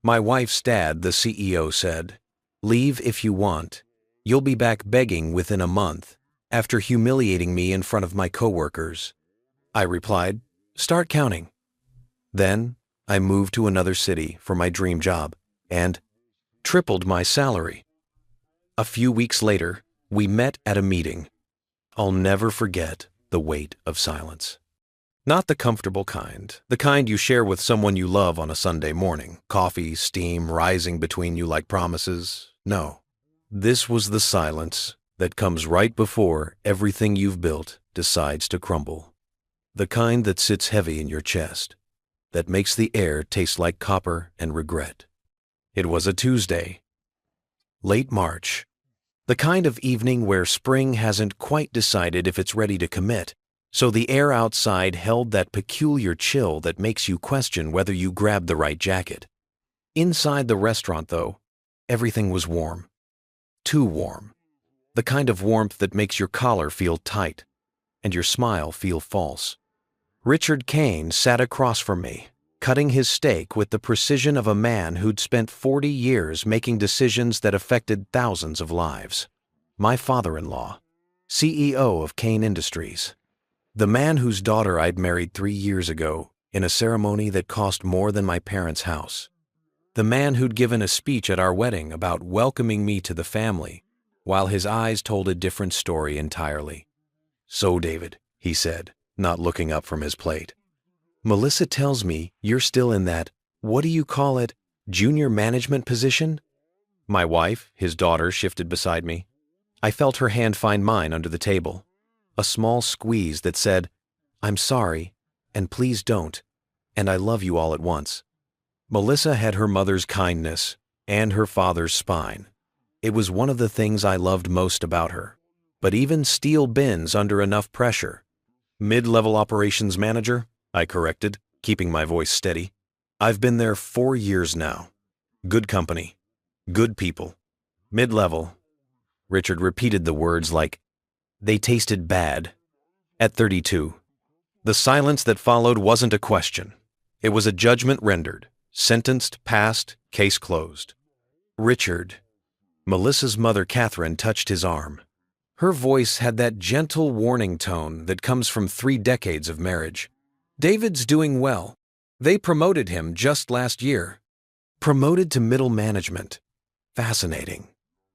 My wife's dad, the CEO, said, "Leave if you want. You'll be back begging within a month," after humiliating me in front of my coworkers. I replied, "Start counting." Then I moved to another city for my dream job and tripled my salary. A few weeks later, we met at a meeting. I'll never forget the weight of silence. Not the comfortable kind, the kind you share with someone you love on a Sunday morning, coffee, steam rising between you like promises. No, this was the silence that comes right before everything you've built decides to crumble. The kind that sits heavy in your chest, that makes the air taste like copper and regret. It was a Tuesday, late March, the kind of evening where spring hasn't quite decided if it's ready to commit, so the air outside held that peculiar chill that makes you question whether you grabbed the right jacket. Inside the restaurant, though, everything was warm. Too warm. The kind of warmth that makes your collar feel tight and your smile feel false. Richard Kane sat across from me, cutting his steak with the precision of a man who'd spent 40 years making decisions that affected thousands of lives. My father-in-law, CEO of Kane Industries. The man whose daughter I'd married 3 years ago in a ceremony that cost more than my parents' house. The man who'd given a speech at our wedding about welcoming me to the family, while his eyes told a different story entirely. "So, David," he said, not looking up from his plate, "Melissa tells me you're still in that, what do you call it, junior management position?" My wife, his daughter, shifted beside me. I felt her hand find mine under the table. A small squeeze that said, "I'm sorry, and please don't, and I love you all at once." Melissa had her mother's kindness and her father's spine. It was one of the things I loved most about her. But even steel bends under enough pressure. "Mid-level operations manager," I corrected, keeping my voice steady. "I've been there 4 years now. Good company. Good people. Mid-level." Richard repeated the words like they tasted bad. At 32. The silence that followed wasn't a question. It was a judgment rendered. Sentenced, passed, case closed. "Richard." Melissa's mother, Catherine, touched his arm. Her voice had that gentle warning tone that comes from 3 decades of marriage. "David's doing well. They promoted him just last year." Promoted to middle management. Fascinating.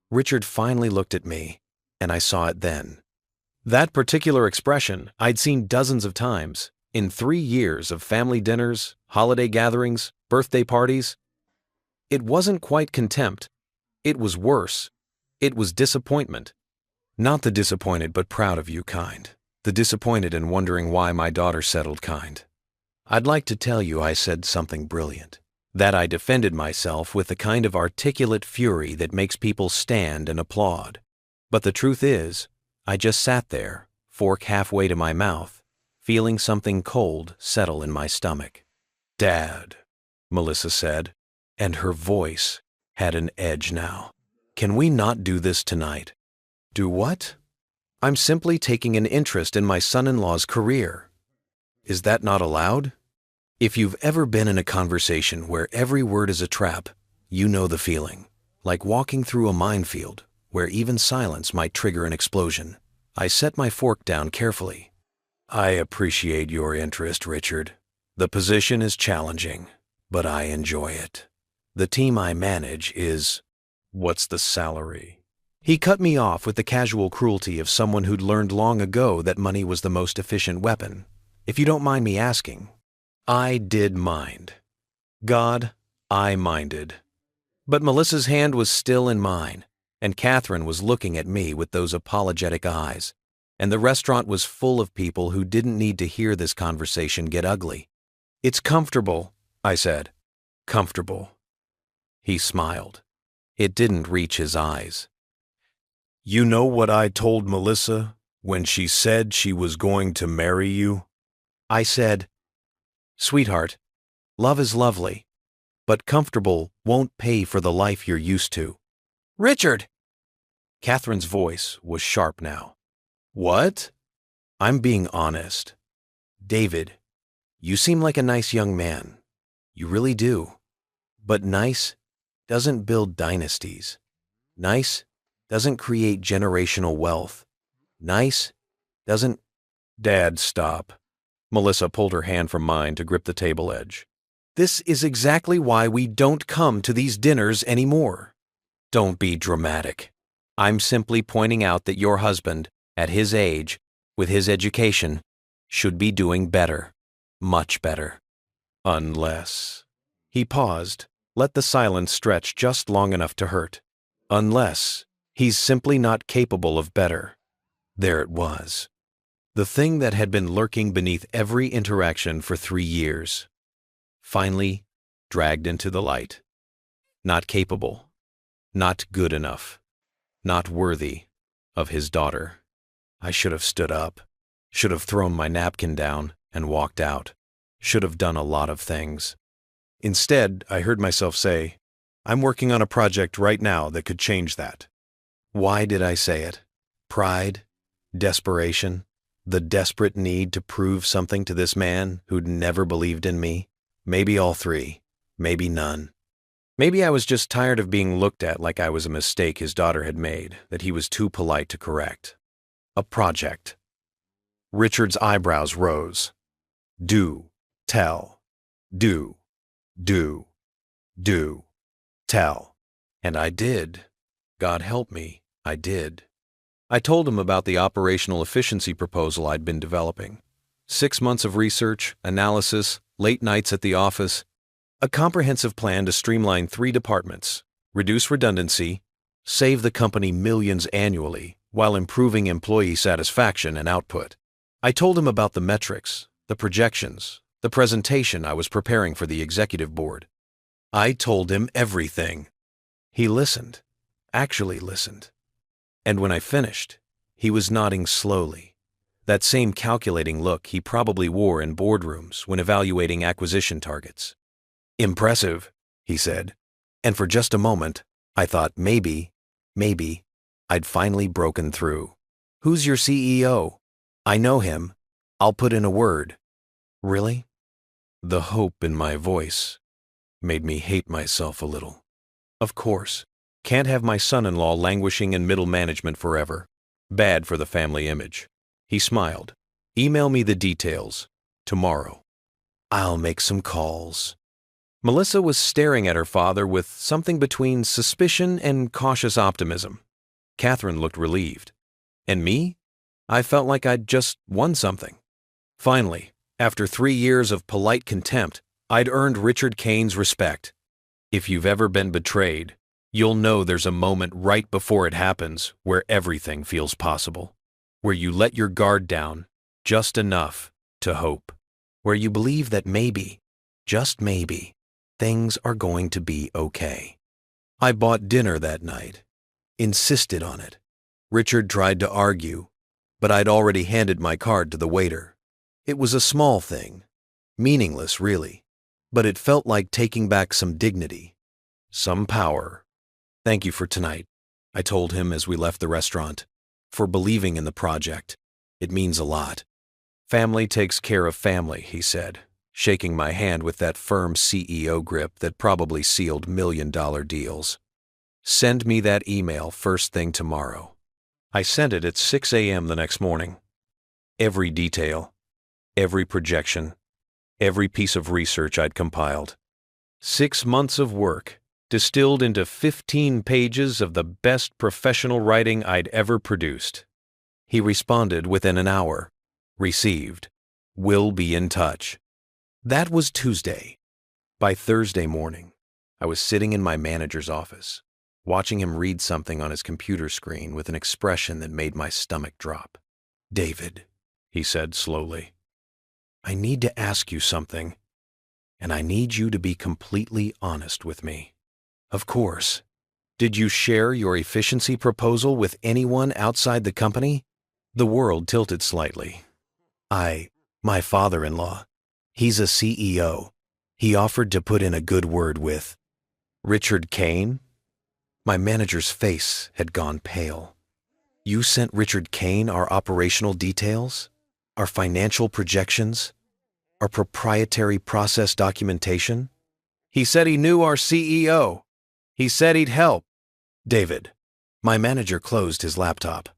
Richard finally looked at me, and I saw it then. That particular expression I'd seen dozens of times in 3 years of family dinners, holiday gatherings, birthday parties. It wasn't quite contempt. It was worse. It was disappointment. Not the disappointed but proud of you kind. The disappointed and wondering why my daughter settled kind. I'd like to tell you I said something brilliant. That I defended myself with the kind of articulate fury that makes people stand and applaud. But the truth is, I just sat there, fork halfway to my mouth, feeling something cold settle in my stomach. "Dad," Melissa said, and her voice had an edge now. "Can we not do this tonight?" "Do what?" "I'm simply taking an interest in my son-in-law's career." "Is that not allowed?" If you've ever been in a conversation where every word is a trap, you know the feeling. Like walking through a minefield, where even silence might trigger an explosion. I set my fork down carefully. "I appreciate your interest, Richard. The position is challenging, but I enjoy it. The team I manage is... What's the salary?" He cut me off with the casual cruelty of someone who'd learned long ago that money was the most efficient weapon. "If you don't mind me asking." I did mind. God, I minded. But Melissa's hand was still in mine, and Catherine was looking at me with those apologetic eyes, and the restaurant was full of people who didn't need to hear this conversation get ugly. "It's comfortable," I said. "Comfortable." He smiled. It didn't reach his eyes. "You know what I told Melissa when she said she was going to marry you?" I said, "Sweetheart, love is lovely, but comfortable won't pay for the life you're used to." "Richard!" Catherine's voice was sharp now. "What?" "I'm being honest. David, you seem like a nice young man. You really do. But nice doesn't build dynasties. Nice doesn't create generational wealth. Nice doesn't... Dad, stop. Melissa pulled her hand from mine to grip the table edge. This is exactly why we don't come to these dinners anymore. Don't be dramatic. I'm simply pointing out that your husband, at his age, with his education, should be doing better. Much better. Unless... He paused, let the silence stretch just long enough to hurt. Unless he's simply not capable of better. There it was. The thing that had been lurking beneath every interaction for 3 years. Finally, dragged into the light. Not capable. Not good enough. Not worthy of his daughter. I should have stood up. Should have thrown my napkin down and walked out. Should have done a lot of things. Instead, I heard myself say, I'm working on a project right now that could change that. Why did I say it? Pride? Desperation? The desperate need to prove something to this man who'd never believed in me? Maybe all three. Maybe none. Maybe I was just tired of being looked at like I was a mistake his daughter had made that he was too polite to correct. A project. Richard's eyebrows rose. Do. Tell. Do. Do. Do. Tell. And I did. God help me, I did. I told him about the operational efficiency proposal I'd been developing. 6 months of research, analysis, late nights at the office, a comprehensive plan to streamline 3 departments, reduce redundancy, save the company millions annually while improving employee satisfaction and output. I told him about the metrics, the projections, the presentation I was preparing for the executive board. I told him everything. He listened, actually listened. And when I finished, he was nodding slowly, that same calculating look he probably wore in boardrooms when evaluating acquisition targets. Impressive, he said, and for just a moment, I thought maybe, I'd finally broken through. Who's your CEO? I know him. I'll put in a word. Really? The hope in my voice made me hate myself a little. Of course. Can't have my son-in-law languishing in middle management forever. Bad for the family image. He smiled. Email me the details. Tomorrow. I'll make some calls. Melissa was staring at her father with something between suspicion and cautious optimism. Catherine looked relieved. And me? I felt like I'd just won something. Finally, after 3 years of polite contempt, I'd earned Richard Kane's respect. If you've ever been betrayed, you'll know there's a moment right before it happens where everything feels possible, where you let your guard down just enough to hope, where you believe that maybe, just maybe, things are going to be okay. I bought dinner that night, insisted on it. Richard tried to argue, but I'd already handed my card to the waiter. It was a small thing, meaningless really, but it felt like taking back some dignity, some power. Thank you for tonight, I told him as we left the restaurant, for believing in the project. It means a lot. Family takes care of family, he said, shaking my hand with that firm CEO grip that probably sealed million-dollar deals. Send me that email first thing tomorrow. I sent it at 6 a.m. the next morning. Every detail, every projection, every piece of research I'd compiled. 6 months of work, distilled into 15 pages of the best professional writing I'd ever produced. He responded within an hour. Received. Will be in touch. That was Tuesday. By Thursday morning, I was sitting in my manager's office, watching him read something on his computer screen with an expression that made my stomach drop. David, he said slowly, I need to ask you something, and I need you to be completely honest with me. Of course. Did you share your efficiency proposal with anyone outside the company? The world tilted slightly. My father-in-law, he's a CEO. He offered to put in a good word with Richard Kane? My manager's face had gone pale. You sent Richard Kane our operational details? Our financial projections? Our proprietary process documentation? He said he knew our CEO. He said he'd help. David. My manager closed his laptop.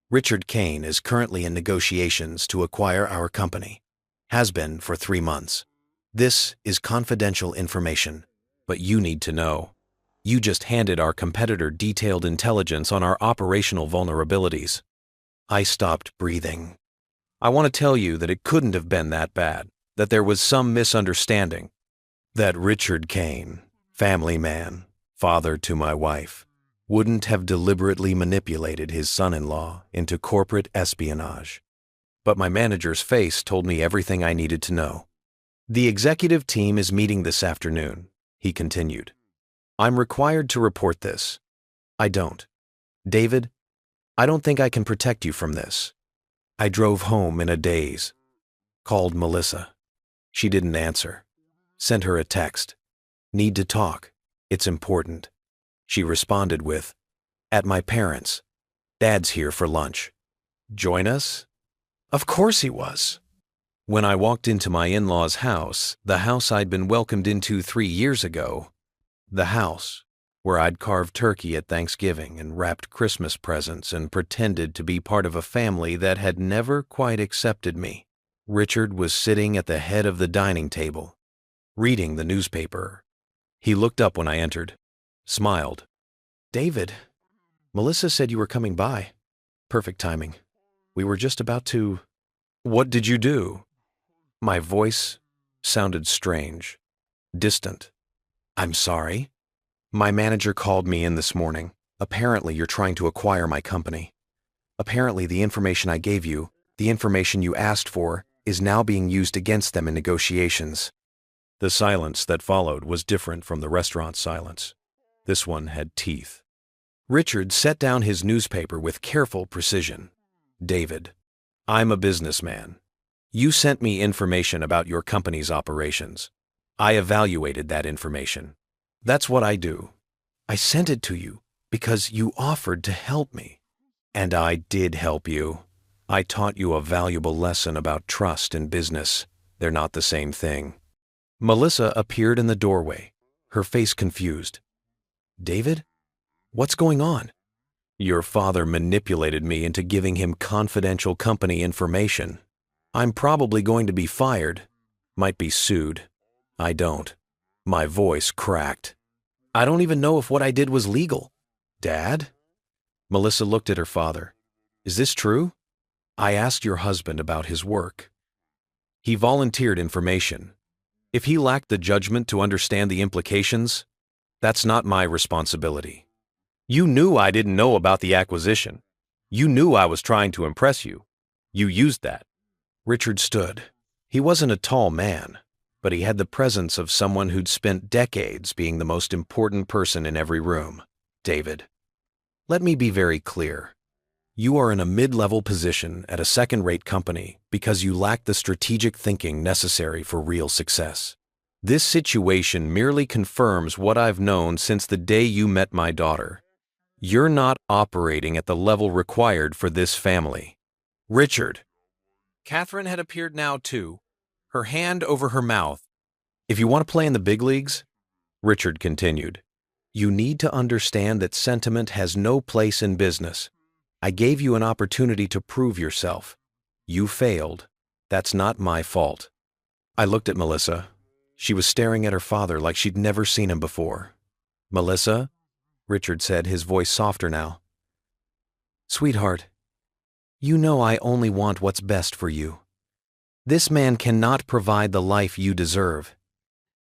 Richard Kane is currently in negotiations to acquire our company. Has been for 3 months. This is confidential information, but you need to know. You just handed our competitor detailed intelligence on our operational vulnerabilities. I stopped breathing. I want to tell you that it couldn't have been that bad, that there was some misunderstanding, that Richard Kane, family man, father to my wife, wouldn't have deliberately manipulated his son-in-law into corporate espionage. But my manager's face told me everything I needed to know. The executive team is meeting this afternoon, he continued. I'm required to report this. I don't. David, I don't think I can protect you from this. I drove home in a daze. Called Melissa. She didn't answer. Sent her a text. Need to talk. It's important. She responded with, at my parents'. Dad's here for lunch. Join us? Of course he was. When I walked into my in-laws' house, the house I'd been welcomed into 3 years ago, the house where I'd carved turkey at Thanksgiving and wrapped Christmas presents and pretended to be part of a family that had never quite accepted me, Richard was sitting at the head of the dining table, reading the newspaper. He looked up when I entered, smiled. David, Melissa said you were coming by. Perfect timing. We were just about to... What did you do? My voice sounded strange, distant. I'm sorry. My manager called me in this morning. Apparently you're trying to acquire my company. Apparently the information I gave you, the information you asked for, is now being used against them in negotiations. The silence that followed was different from the restaurant's silence. This one had teeth. Richard set down his newspaper with careful precision. David, I'm a businessman. You sent me information about your company's operations. I evaluated that information. That's what I do. I sent it to you because you offered to help me. And I did help you. I taught you a valuable lesson about trust in business. They're not the same thing. Melissa appeared in the doorway, her face confused. David? What's going on? Your father manipulated me into giving him confidential company information. I'm probably going to be fired. Might be sued. I don't. My voice cracked. I don't even know if what I did was legal. Dad? Melissa looked at her father. Is this true? I asked your husband about his work. He volunteered information. If he lacked the judgment to understand the implications, that's not my responsibility. You knew I didn't know about the acquisition. You knew I was trying to impress you. You used that. Richard stood. He wasn't a tall man, but he had the presence of someone who'd spent decades being the most important person in every room. David, let me be very clear. You are in a mid-level position at a second-rate company because you lack the strategic thinking necessary for real success. This situation merely confirms what I've known since the day you met my daughter. You're not operating at the level required for this family. Richard. Catherine had appeared now too, her hand over her mouth. If you want to play in the big leagues, Richard continued, you need to understand that sentiment has no place in business. I gave you an opportunity to prove yourself. You failed. That's not my fault. I looked at Melissa. She was staring at her father like she'd never seen him before. Melissa, Richard said, his voice softer now. Sweetheart, you know I only want what's best for you. This man cannot provide the life you deserve.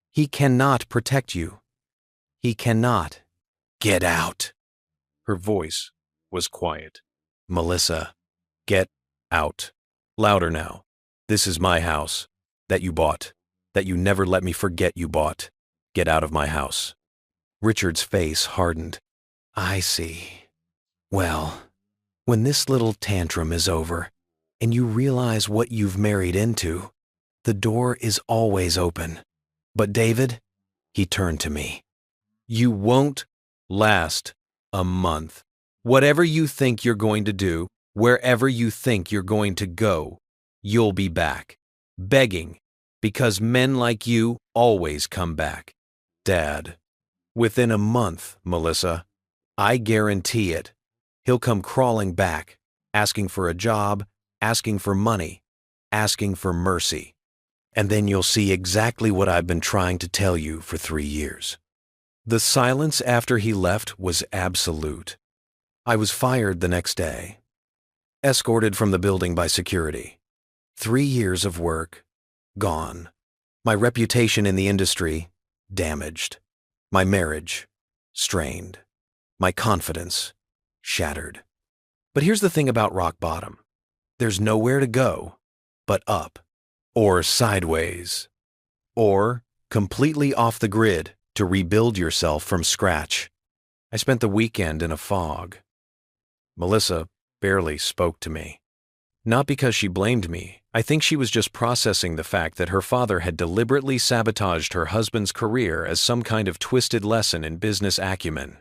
He cannot protect you. He cannot. Get out. Her voice was quiet. Melissa, get out. Louder now. This is my house. That you bought. That you never let me forget you bought. Get out of my house. Richard's face hardened. I see. Well, when this little tantrum is over, and you realize what you've married into, the door is always open. But David, he turned to me. You won't last a month. Whatever you think you're going to do, wherever you think you're going to go, you'll be back, begging, because men like you always come back. Dad. Within a month, Melissa. I guarantee it. He'll come crawling back, asking for a job, asking for money, asking for mercy. And then you'll see exactly what I've been trying to tell you for 3 years. The silence after he left was absolute. I was fired the next day. Escorted from the building by security. 3 years of work, gone. My reputation in the industry, damaged. My marriage, strained. My confidence, shattered. But here's the thing about rock bottom. There's nowhere to go but up, or sideways, or completely off the grid to rebuild yourself from scratch. I spent the weekend in a fog. Melissa barely spoke to me. Not because she blamed me. I think she was just processing the fact that her father had deliberately sabotaged her husband's career as some kind of twisted lesson in business acumen.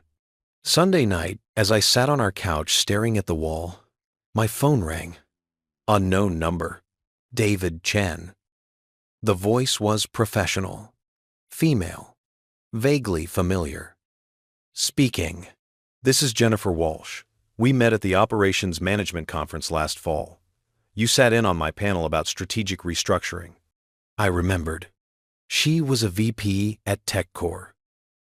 Sunday night, as I sat on our couch staring at the wall, my phone rang. Unknown number. David Chen. The voice was professional. Female. Vaguely familiar. Speaking. This is Jennifer Walsh. We met at the Operations Management Conference last fall. You sat in on my panel about strategic restructuring. I remembered. She was a VP at TechCore,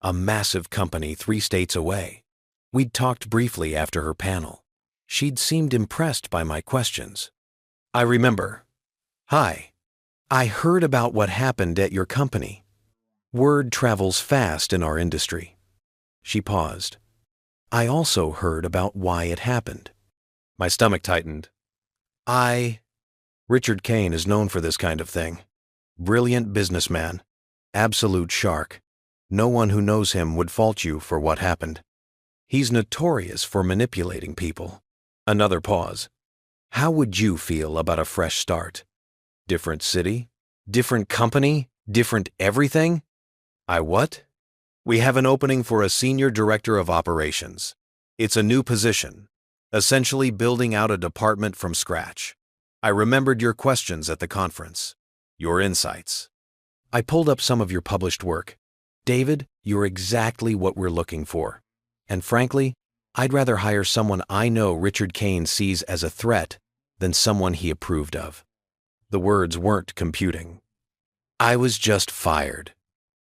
a massive company 3 states away. We'd talked briefly after her panel. She'd seemed impressed by my questions. I remember. Hi. I heard about what happened at your company. Word travels fast in our industry. She paused. I also heard about why it happened. My stomach tightened. Richard Kane is known for this kind of thing. Brilliant businessman. Absolute shark. No one who knows him would fault you for what happened. He's notorious for manipulating people. Another pause. How would you feel about a fresh start? Different city? Different company? Different everything? I what? We have an opening for a senior director of operations. It's a new position, essentially building out a department from scratch. I remembered your questions at the conference, your insights. I pulled up some of your published work. David, you're exactly what we're looking for. And frankly, I'd rather hire someone I know Richard Kane sees as a threat than someone he approved of. The words weren't computing. I was just fired.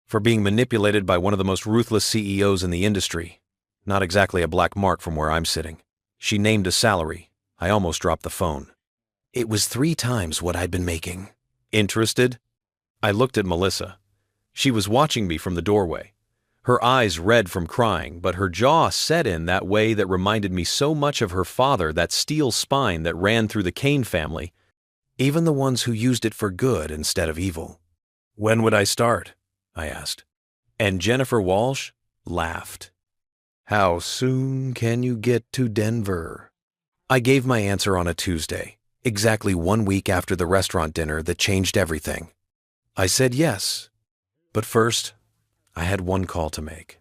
For being manipulated by one of the most ruthless CEOs in the industry. Not exactly a black mark from where I'm sitting. She named a salary. I almost dropped the phone. It was 3 times what I'd been making. Interested? I looked at Melissa. She was watching me from the doorway. Her eyes red from crying, but her jaw set in that way that reminded me so much of her father, that steel spine that ran through the Kane family, even the ones who used it for good instead of evil. When would I start? I asked. And Jennifer Walsh laughed. How soon can you get to Denver? I gave my answer on a Tuesday, exactly 1 week after the restaurant dinner that changed everything. I said yes, but first, I had one call to make.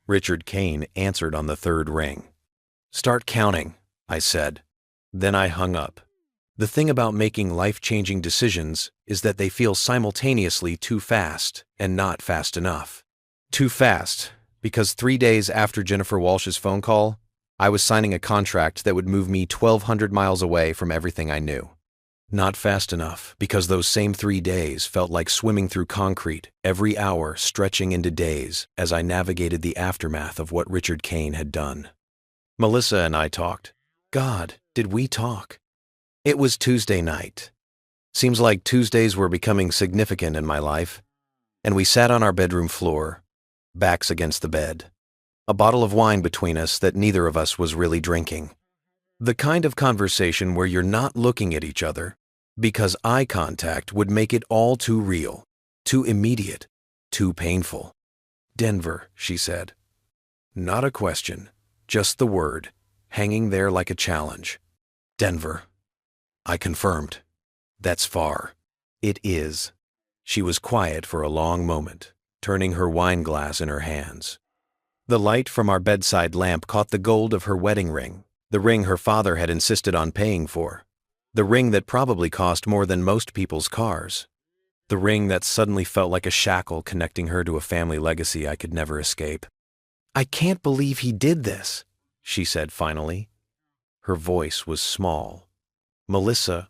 Richard Kane answered on the 3rd ring. Start counting, I said. Then I hung up. The thing about making life-changing decisions is that they feel simultaneously too fast and not fast enough. Too fast, because 3 days after Jennifer Walsh's phone call, I was signing a contract that would move me 1,200 miles away from everything I knew. Not fast enough, because those same 3 days felt like swimming through concrete, every hour stretching into days as I navigated the aftermath of what Richard Kane had done. Melissa and I talked. God, did we talk? It was Tuesday night. Seems like Tuesdays were becoming significant in my life. And we sat on our bedroom floor, backs against the bed. A bottle of wine between us that neither of us was really drinking. The kind of conversation where you're not looking at each other, because eye contact would make it all too real, too immediate, too painful. Denver, she said. Not a question, just the word, hanging there like a challenge. Denver. I confirmed. That's far. It is. She was quiet for a long moment, turning her wine glass in her hands. The light from our bedside lamp caught the gold of her wedding ring, the ring her father had insisted on paying for, the ring that probably cost more than most people's cars. The ring that suddenly felt like a shackle connecting her to a family legacy I could never escape. "I can't believe he did this," she said finally. Her voice was small. Melissa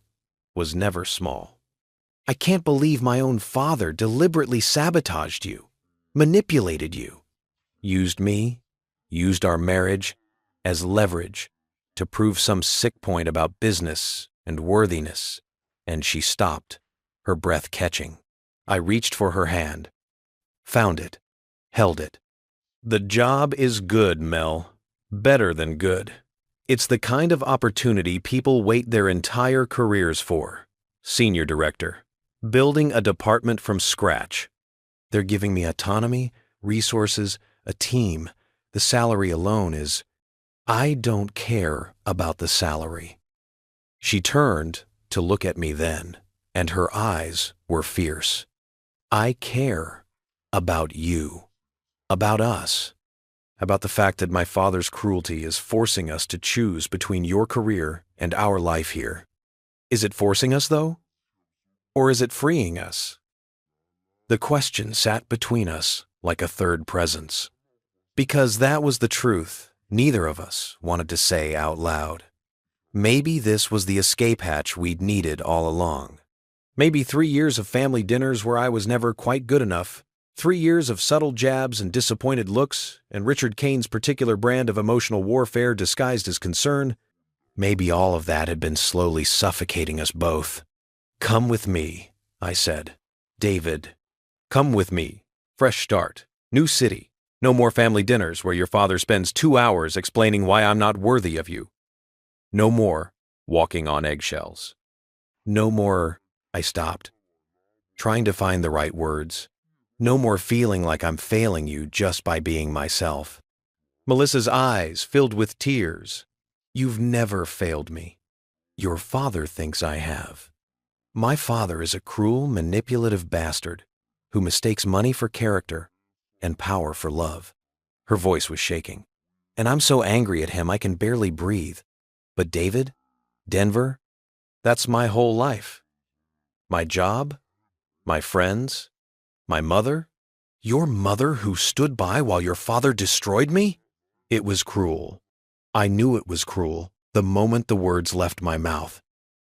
was never small. "I can't believe my own father deliberately sabotaged you, manipulated you, used me, used our marriage as leverage to prove some sick point about business and worthiness." And she stopped, her breath catching. I reached for her hand, found it, held it. "The job is good, Mel. Better than good. It's the kind of opportunity people wait their entire careers for. Senior director. Building a department from scratch. They're giving me autonomy, resources, a team. The salary alone is... I don't care about the salary." She turned to look at me then, and her eyes were fierce. "I care about you, about us, about the fact that my father's cruelty is forcing us to choose between your career and our life here. Is it forcing us, though? Or is it freeing us?" The question sat between us like a third presence. Because that was the truth neither of us wanted to say out loud. Maybe this was the escape hatch we'd needed all along. Maybe 3 years of family dinners where I was never quite good enough, 3 years of subtle jabs and disappointed looks, and Richard Kane's particular brand of emotional warfare disguised as concern. Maybe all of that had been slowly suffocating us both. "Come with me," I said. "David, come with me. Fresh start. New city. No more family dinners where your father spends 2 hours explaining why I'm not worthy of you. No more walking on eggshells. No more..." I stopped, trying to find the right words. "No more feeling like I'm failing you just by being myself." Melissa's eyes filled with tears. "You've never failed me. Your father thinks I have. My father is a cruel, manipulative bastard who mistakes money for character and power for love." Her voice was shaking. "And I'm so angry at him I can barely breathe. But David, Denver, that's my whole life. My job, my friends, my mother." "Your mother who stood by while your father destroyed me?" It was cruel. I knew it was cruel the moment the words left my mouth.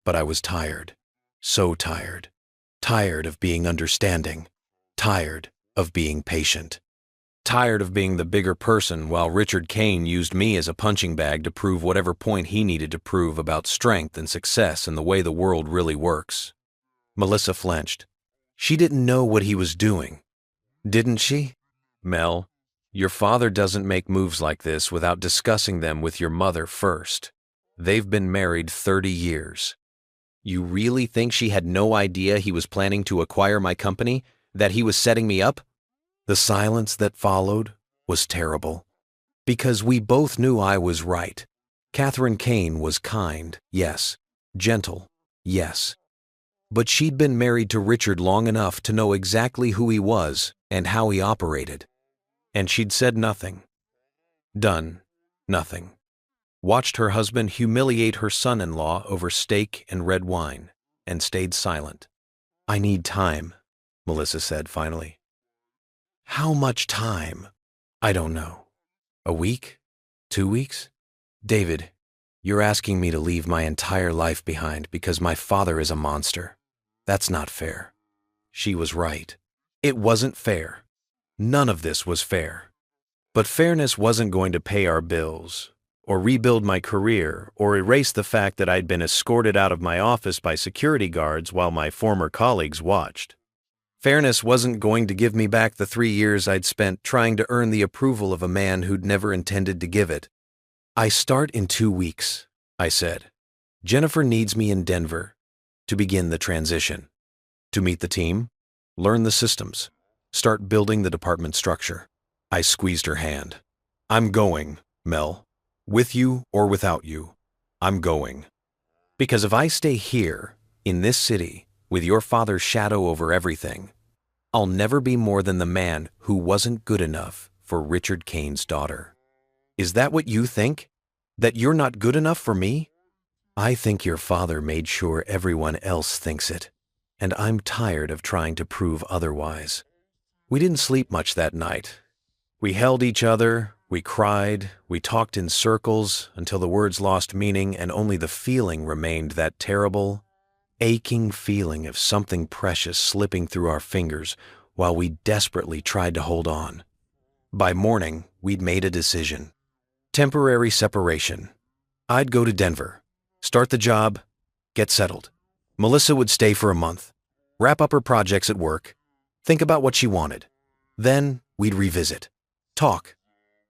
But I was tired. So tired. Tired of being understanding. Tired of being patient. Tired of being the bigger person while Richard Kane used me as a punching bag to prove whatever point he needed to prove about strength and success and the way the world really works. Melissa flinched. She didn't know what he was doing. Didn't she? "Mel, your father doesn't make moves like this without discussing them with your mother first. They've been married 30 years. You really think she had no idea he was planning to acquire my company? That he was setting me up?" The silence that followed was terrible. Because we both knew I was right. Catherine Kane was kind, yes. Gentle, yes. But she'd been married to Richard long enough to know exactly who he was and how he operated. And she'd said nothing. Done nothing. Watched her husband humiliate her son-in-law over steak and red wine, and stayed silent. "I need time," Melissa said finally. "How much time?" "I don't know. A week? 2 weeks? David, you're asking me to leave my entire life behind because my father is a monster. That's not fair." She was right. It wasn't fair. None of this was fair. But fairness wasn't going to pay our bills, or rebuild my career, or erase the fact that I'd been escorted out of my office by security guards while my former colleagues watched. Fairness wasn't going to give me back the 3 years I'd spent trying to earn the approval of a man who'd never intended to give it. "I start in 2 weeks," I said. "Jennifer needs me in Denver to begin the transition, to meet the team, learn the systems, start building the department structure." I squeezed her hand. "I'm going, Mel. With you or without you, I'm going. Because if I stay here, in this city, with your father's shadow over everything, I'll never be more than the man who wasn't good enough for Richard Kane's daughter." "Is that what you think? That you're not good enough for me?" "I think your father made sure everyone else thinks it. and I'm tired of trying to prove otherwise. We didn't sleep much that night. We held each other, we cried, we talked in circles until the words lost meaning and only the feeling remained, that terrible, aching feeling of something precious slipping through our fingers while we desperately tried to hold on. By morning, we'd made a decision. Temporary separation. I'd go to Denver, start the job, get settled. Melissa would stay for a month, wrap up her projects at work, think about what she wanted. Then we'd revisit, talk,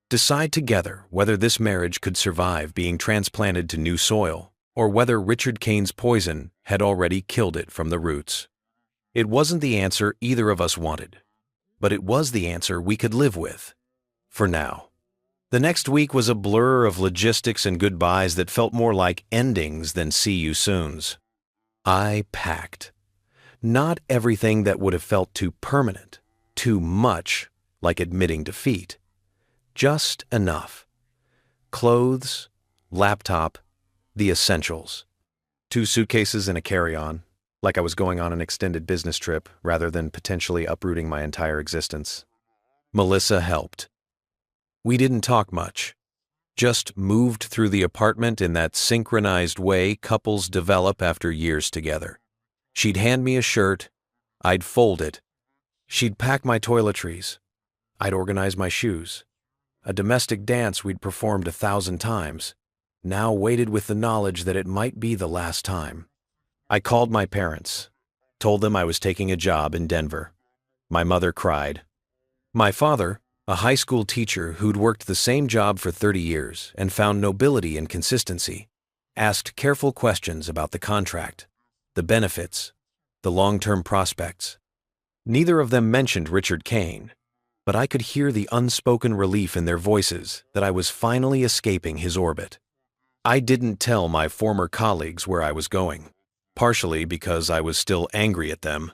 decide together whether this marriage could survive being transplanted to new soil or whether Richard Kane's poison had already killed it from the roots. It wasn't the answer either of us wanted, but it was the answer we could live with, for now. The next week was a blur of logistics and goodbyes that felt more like endings than see you soons. I packed. Not everything that would have felt too permanent, too much, like admitting defeat. Just enough. Clothes, laptop, the essentials. 2 suitcases and a carry-on, like I was going on an extended business trip rather than potentially uprooting my entire existence. Melissa helped. We didn't talk much, just moved through the apartment in that synchronized way couples develop after years together. She'd hand me a shirt, I'd fold it. She'd pack my toiletries, I'd organize my shoes. A domestic dance we'd performed 1,000 times, now waited with the knowledge that it might be the last time. I called my parents, told them I was taking a job in Denver. My mother cried. My father, a high school teacher who'd worked the same job for 30 years and found nobility in consistency, asked careful questions about the contract, the benefits, the long-term prospects. Neither of them mentioned Richard Kane, but I could hear the unspoken relief in their voices that I was finally escaping his orbit. I didn't tell my former colleagues where I was going, partially because I was still angry at them,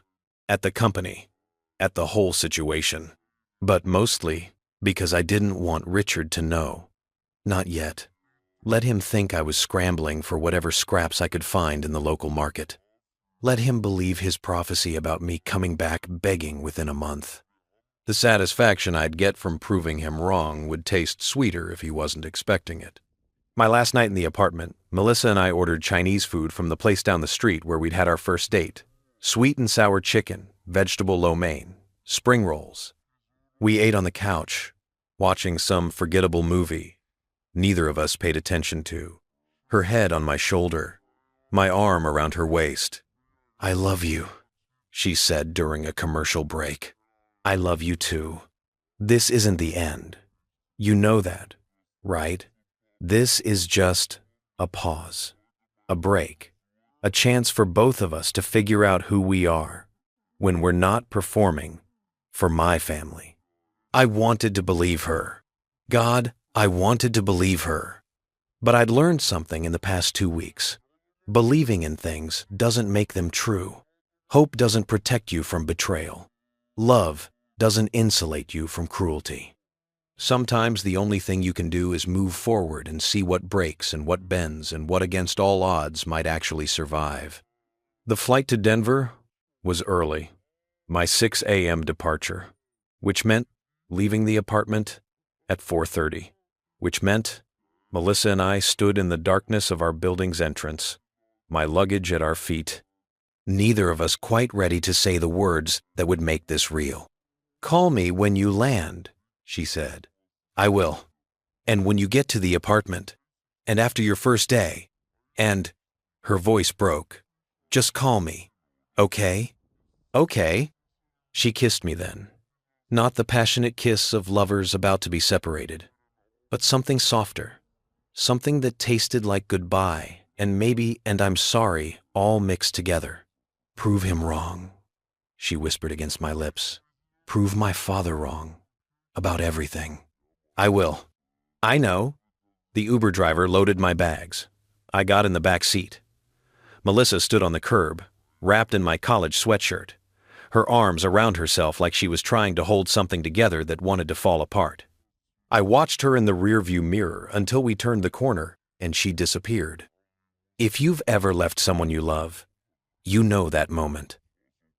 at the company, at the whole situation, but mostly because I didn't want Richard to know. Not yet. Let him think I was scrambling for whatever scraps I could find in the local market. Let him believe his prophecy about me coming back begging within a month. The satisfaction I'd get from proving him wrong would taste sweeter if he wasn't expecting it. My last night in the apartment, Melissa and I ordered Chinese food from the place down the street where we'd had our first date. Sweet and sour chicken, vegetable lo mein, spring rolls. We ate on the couch, watching some forgettable movie neither of us paid attention to. Her head on my shoulder, my arm around her waist. "I love you," she said during a commercial break. "I love you too. This isn't the end. You know that, right? This is just a pause, a break, a chance for both of us to figure out who we are when we're not performing for my family." I wanted to believe her. God, I wanted to believe her. But I'd learned something in the past 2 weeks. Believing in things doesn't make them true. Hope doesn't protect you from betrayal. Love doesn't insulate you from cruelty. Sometimes the only thing you can do is move forward and see what breaks and what bends and what against all odds might actually survive. The flight to Denver was early, my 6 a.m. departure, which meant leaving the apartment at 4:30, which meant Melissa and I stood in the darkness of our building's entrance, my luggage at our feet, neither of us quite ready to say the words that would make this real. "Call me when you land," she said. "I will. And when you get to the apartment, and after your first day, and," her voice broke, "just call me, okay?" "Okay." She kissed me then. Not the passionate kiss of lovers about to be separated, but something softer, something that tasted like goodbye and maybe and I'm sorry all mixed together. "Prove him wrong," she whispered against my lips. "Prove my father wrong. About everything." "I will." "I know." The Uber driver loaded my bags. I got in the back seat. Melissa stood on the curb, wrapped in my college sweatshirt, her arms around herself like she was trying to hold something together that wanted to fall apart. I watched her in the rearview mirror until we turned the corner and she disappeared. If you've ever left someone you love, you know that moment.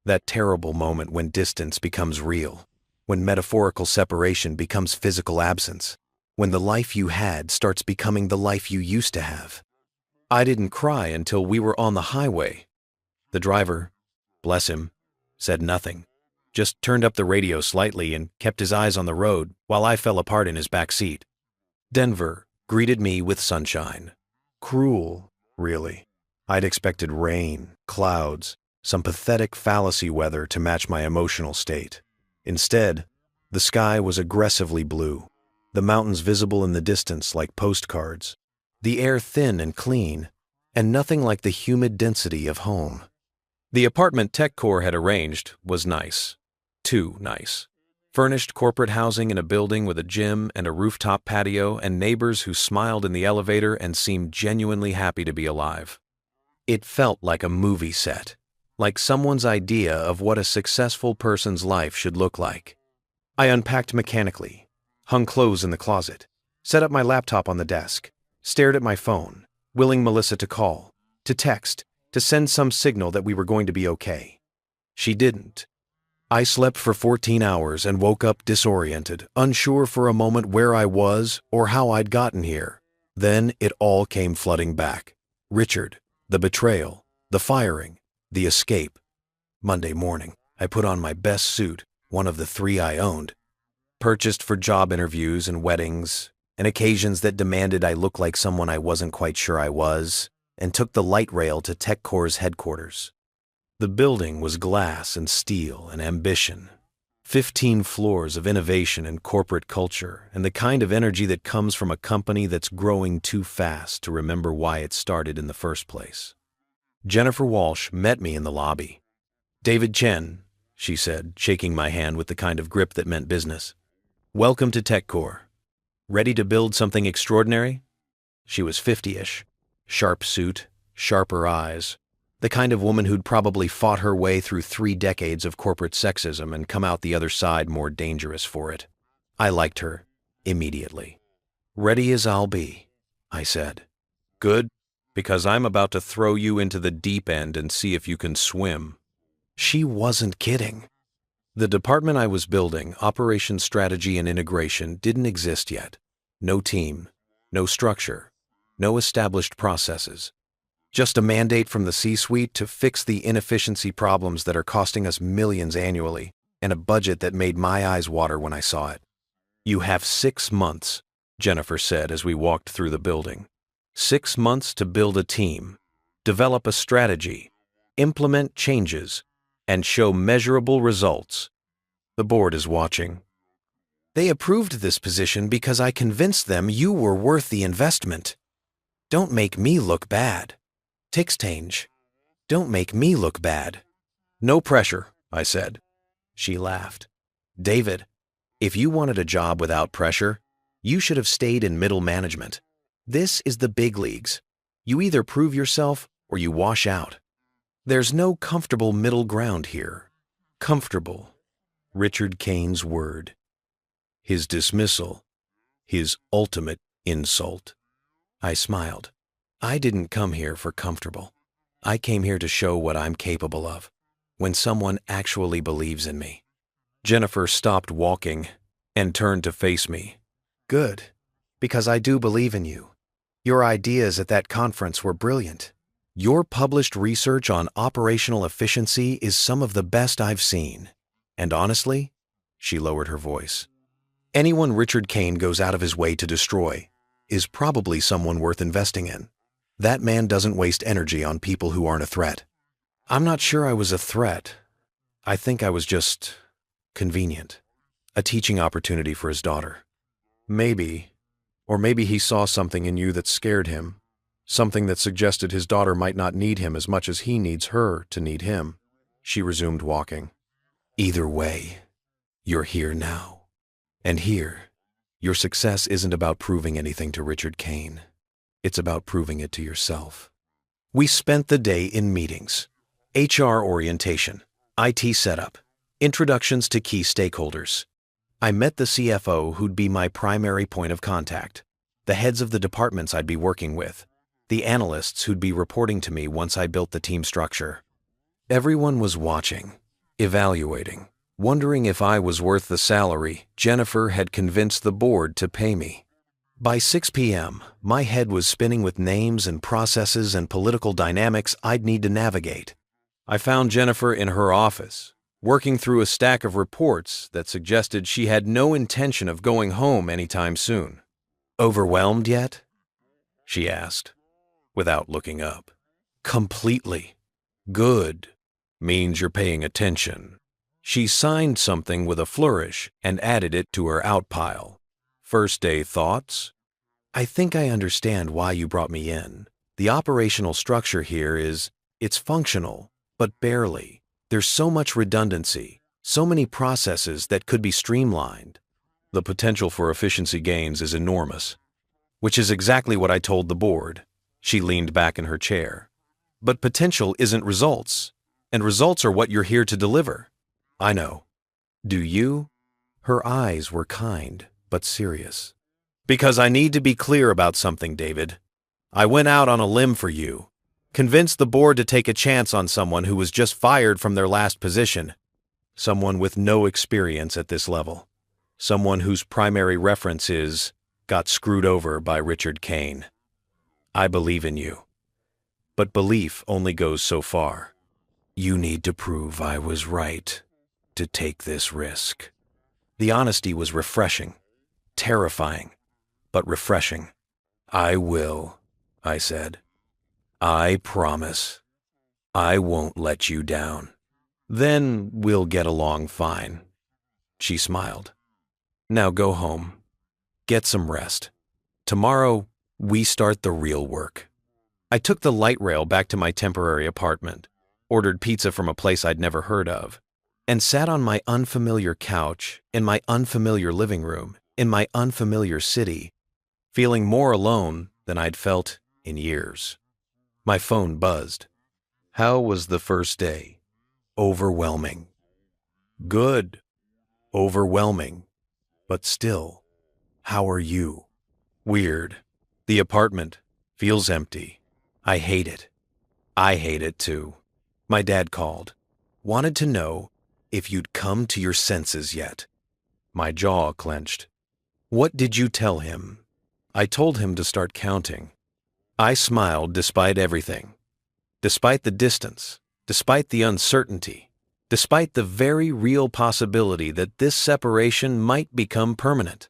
That terrible moment when distance becomes real, when metaphorical separation becomes physical absence, when the life you had starts becoming the life you used to have. I didn't cry until we were on the highway. The driver, bless him, said nothing, just turned up the radio slightly and kept his eyes on the road while I fell apart in his back seat. Denver greeted me with sunshine. Cruel, really. I'd expected rain, clouds, some pathetic fallacy weather to match my emotional state. Instead, the sky was aggressively blue, the mountains visible in the distance like postcards, the air thin and clean, and nothing like the humid density of home. The apartment TechCore had arranged was nice. Too nice. Furnished corporate housing in a building with a gym and a rooftop patio and neighbors who smiled in the elevator and seemed genuinely happy to be alive. It felt like a movie set, like someone's idea of what a successful person's life should look like. I unpacked mechanically, hung clothes in the closet, set up my laptop on the desk, stared at my phone, willing Melissa to call, to text, to send some signal that we were going to be okay. She didn't. I slept for 14 hours and woke up disoriented, unsure for a moment where I was or how I'd gotten here. Then it all came flooding back. Richard, the betrayal, the firing, the escape. Monday morning, I put on my best suit, one of the 3 I owned, purchased for job interviews and weddings and occasions that demanded I look like someone I wasn't quite sure I was, and took the light rail to TechCore's headquarters. The building was glass and steel and ambition, 15 floors of innovation and corporate culture, and the kind of energy that comes from a company that's growing too fast to remember why it started in the first place. Jennifer Walsh met me in the lobby. "David Chen," she said, shaking my hand with the kind of grip that meant business. "Welcome to TechCore. Ready to build something extraordinary?" She was 50-ish, sharp suit, sharper eyes, the kind of woman who'd probably fought her way through 3 decades of corporate sexism and come out the other side more dangerous for it. I liked her immediately. "Ready as I'll be," I said. "Good, because I'm about to throw you into the deep end and see if you can swim." She wasn't kidding. The department I was building, operations strategy and integration, didn't exist yet. No team, no structure, no established processes. Just a mandate from the C-suite to fix the inefficiency problems that are costing us millions annually, and a budget that made my eyes water when I saw it. "You have 6 months, Jennifer said as we walked through the building. 6 months to build a team, develop a strategy, implement changes, and show measurable results. The board is watching. They approved this position because I convinced them you were worth the investment. Don't make me look bad. Tixtange, don't make me look bad." "No pressure," I said. She laughed. "David, if you wanted a job without pressure, you should have stayed in middle management. This is the big leagues. You either prove yourself or you wash out. There's no comfortable middle ground here." Comfortable. Richard Kane's word. His dismissal. His ultimate insult. I smiled. I didn't come here for comfortable. I came here to show what I'm capable of, when someone actually believes in me. Jennifer stopped walking and turned to face me. "Good, because I do believe in you. Your ideas at that conference were brilliant. Your published research on operational efficiency is some of the best I've seen. And honestly," she lowered her voice, "anyone Richard Kane goes out of his way to destroy is probably someone worth investing in. That man doesn't waste energy on people who aren't a threat." I'm not sure I was a threat. I think I was just convenient. A teaching opportunity for his daughter. Maybe, or maybe he saw something in you that scared him, something that suggested his daughter might not need him as much as he needs her to need him. She resumed walking. "Either way, you're here now. And here, your success isn't about proving anything to Richard Kane. It's about proving it to yourself." We spent the day in meetings. HR orientation, IT setup, introductions to key stakeholders. I met the CFO who'd be my primary point of contact, the heads of the departments I'd be working with, the analysts who'd be reporting to me once I built the team structure. Everyone was watching, Evaluating, wondering if I was worth the salary Jennifer had convinced the board to pay me. By 6 p.m., my head was spinning with names and processes and political dynamics I'd need to navigate. I found Jennifer in her office, working through a stack of reports that suggested she had no intention of going home anytime soon. "Overwhelmed yet?" she asked, without looking up. "Completely. Good. Means you're paying attention." She signed something with a flourish and added it to her out pile. "First day thoughts?" "I think I understand why you brought me in. The operational structure here it's functional, but barely. There's so much redundancy, so many processes that could be streamlined. The potential for efficiency gains is enormous." "Which is exactly what I told the board." She leaned back in her chair. "But potential isn't results, and results are what you're here to deliver." "I know." "Do you?" Her eyes were kind, but serious. "Because I need to be clear about something, David. I went out on a limb for you. Convinced the board to take a chance on someone who was just fired from their last position. Someone with no experience at this level. Someone whose primary reference is, got screwed over by Richard Kane. I believe in you. But belief only goes so far. You need to prove I was right to take this risk." The honesty was refreshing, terrifying, but refreshing. "I will," I said. "I promise. I won't let you down. Then we'll get along fine." She smiled. "Now go home. Get some rest. Tomorrow, we start the real work." I took the light rail back to my temporary apartment, ordered pizza from a place I'd never heard of, and sat on my unfamiliar couch in my unfamiliar living room in my unfamiliar city, feeling more alone than I'd felt in years. My phone buzzed. How was the first day? Overwhelming. Good. Overwhelming. But still, how are you? Weird. The apartment feels empty. I hate it. I hate it too. My dad called. Wanted to know if you'd come to your senses yet. My jaw clenched. What did you tell him? I told him to start counting. I smiled despite everything. Despite the distance, despite the uncertainty, despite the very real possibility that this separation might become permanent.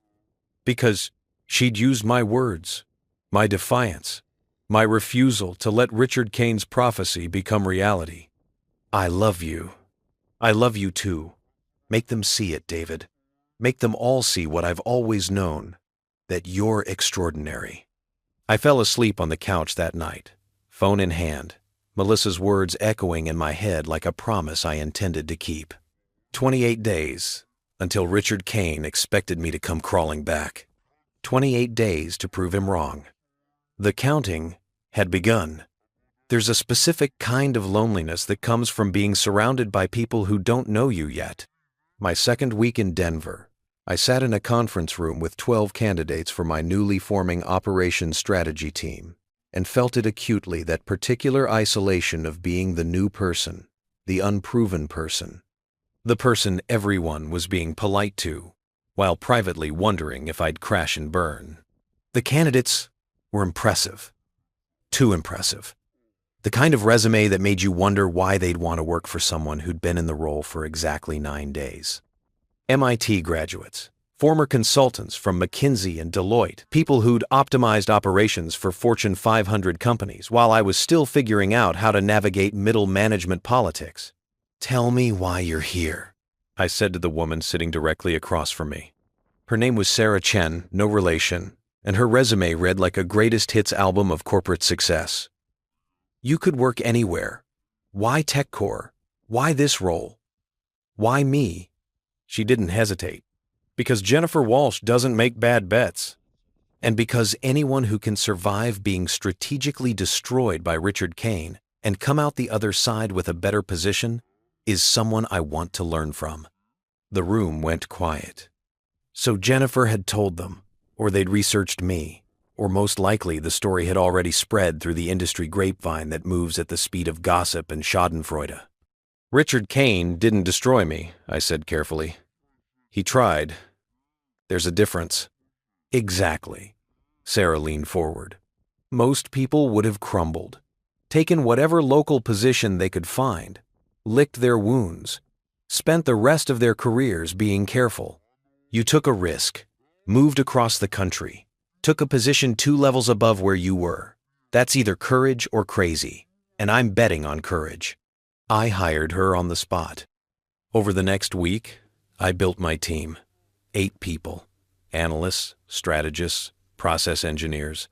Because she'd used my words, my defiance, my refusal to let Richard Kane's prophecy become reality. I love you. I love you too. Make them see it, David. Make them all see what I've always known, that you're extraordinary. I fell asleep on the couch that night, phone in hand, Melissa's words echoing in my head like a promise I intended to keep. 28 days until Richard Kane expected me to come crawling back. 28 days to prove him wrong. The counting had begun. There's a specific kind of loneliness that comes from being surrounded by people who don't know you yet. My second week in Denver, I sat in a conference room with 12 candidates for my newly forming operations strategy team and felt it acutely, that particular isolation of being the new person, the unproven person, the person everyone was being polite to, while privately wondering if I'd crash and burn. The candidates were impressive. Too impressive. The kind of resume that made you wonder why they'd want to work for someone who'd been in the role for exactly 9 days. MIT graduates, former consultants from McKinsey and Deloitte, people who'd optimized operations for Fortune 500 companies while I was still figuring out how to navigate middle management politics. Tell me why you're here, I said to the woman sitting directly across from me. Her name was Sarah Chen, no relation, and her resume read like a greatest hits album of corporate success. You could work anywhere. Why TechCore? Why this role? Why me? She didn't hesitate. Because Jennifer Walsh doesn't make bad bets. And because anyone who can survive being strategically destroyed by Richard Kane and come out the other side with a better position is someone I want to learn from. The room went quiet. So Jennifer had told them, or they'd researched me, or most likely the story had already spread through the industry grapevine that moves at the speed of gossip and schadenfreude. Richard Kane didn't destroy me, I said carefully. He tried. There's a difference. Exactly. Sarah leaned forward. Most people would have crumbled, taken whatever local position they could find, licked their wounds, spent the rest of their careers being careful. You took a risk, moved across the country, took a position 2 levels above where you were. That's either courage or crazy, and I'm betting on courage. I hired her on the spot. Over the next week, I built my team. 8 people. Analysts, strategists, process engineers.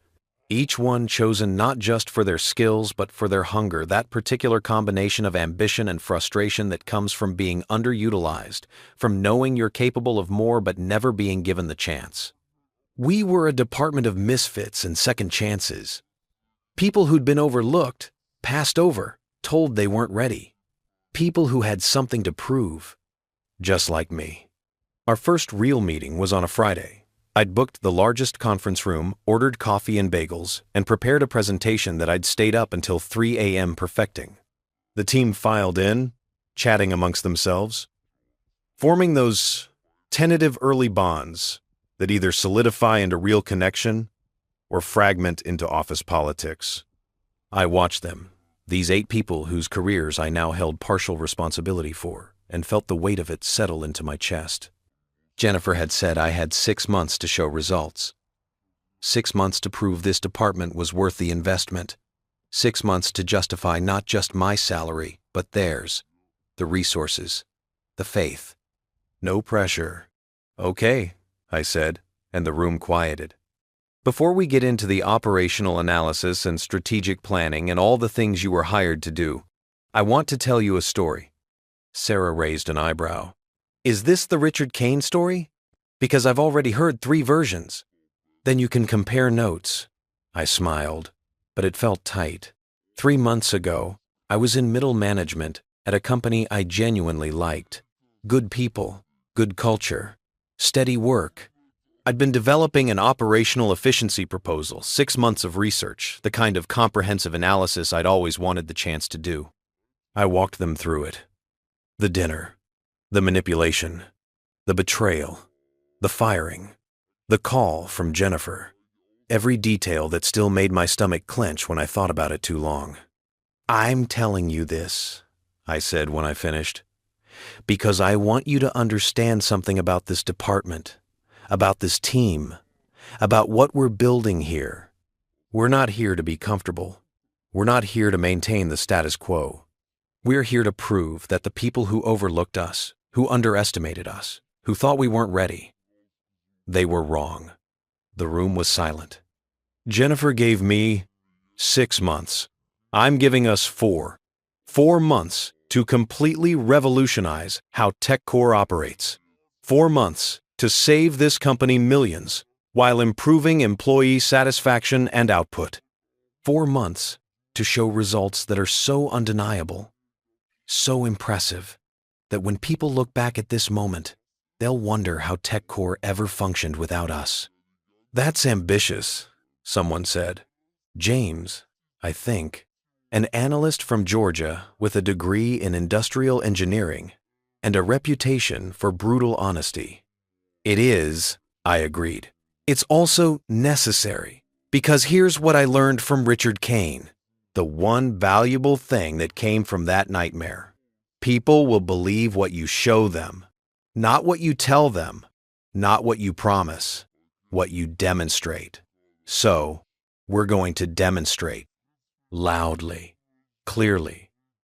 Each one chosen not just for their skills but for their hunger, that particular combination of ambition and frustration that comes from being underutilized, from knowing you're capable of more but never being given the chance. We were a department of misfits and second chances. People who'd been overlooked, passed over, told they weren't ready. People who had something to prove. Just like me. Our first real meeting was on a Friday. I'd booked the largest conference room, ordered coffee and bagels, and prepared a presentation that I'd stayed up until 3 a.m. perfecting. The team filed in, chatting amongst themselves, forming those tentative early bonds that either solidify into real connection or fragment into office politics. I watched them, these 8 people whose careers I now held partial responsibility for, and felt the weight of it settle into my chest. Jennifer had said I had 6 months to show results. 6 months to prove this department was worth the investment. 6 months to justify not just my salary, but theirs. The resources. The faith. No pressure. Okay, I said, and the room quieted. Before we get into the operational analysis and strategic planning and all the things you were hired to do, I want to tell you a story. Sarah raised an eyebrow. Is this the Richard Kane story? Because I've already heard 3 versions. Then you can compare notes. I smiled, but it felt tight. 3 months ago, I was in middle management at a company I genuinely liked. Good people, good culture, steady work. I'd been developing an operational efficiency proposal, 6 months of research, the kind of comprehensive analysis I'd always wanted the chance to do. I walked them through it. The dinner. The manipulation, the betrayal, the firing, the call from Jennifer. Every detail that still made my stomach clench when I thought about it too long. I'm telling you this, I said when I finished, because I want you to understand something about this department, about this team, about what we're building here. We're not here to be comfortable. We're not here to maintain the status quo. We're here to prove that the people who overlooked us, who underestimated us, who thought we weren't ready, they were wrong. The room was silent. Jennifer gave me 6 months. I'm giving us 4. 4 months to completely revolutionize how TechCore operates. 4 months to save this company millions while improving employee satisfaction and output. 4 months to show results that are so undeniable, so impressive, that when people look back at this moment, they'll wonder how TechCore ever functioned without us. That's ambitious, someone said. James, I think, an analyst from Georgia with a degree in industrial engineering and a reputation for brutal honesty. It is, I agreed. It's also necessary, because here's what I learned from Richard Kane, the one valuable thing that came from that nightmare. People will believe what you show them, not what you tell them, not what you promise, what you demonstrate. So, we're going to demonstrate. Loudly, clearly,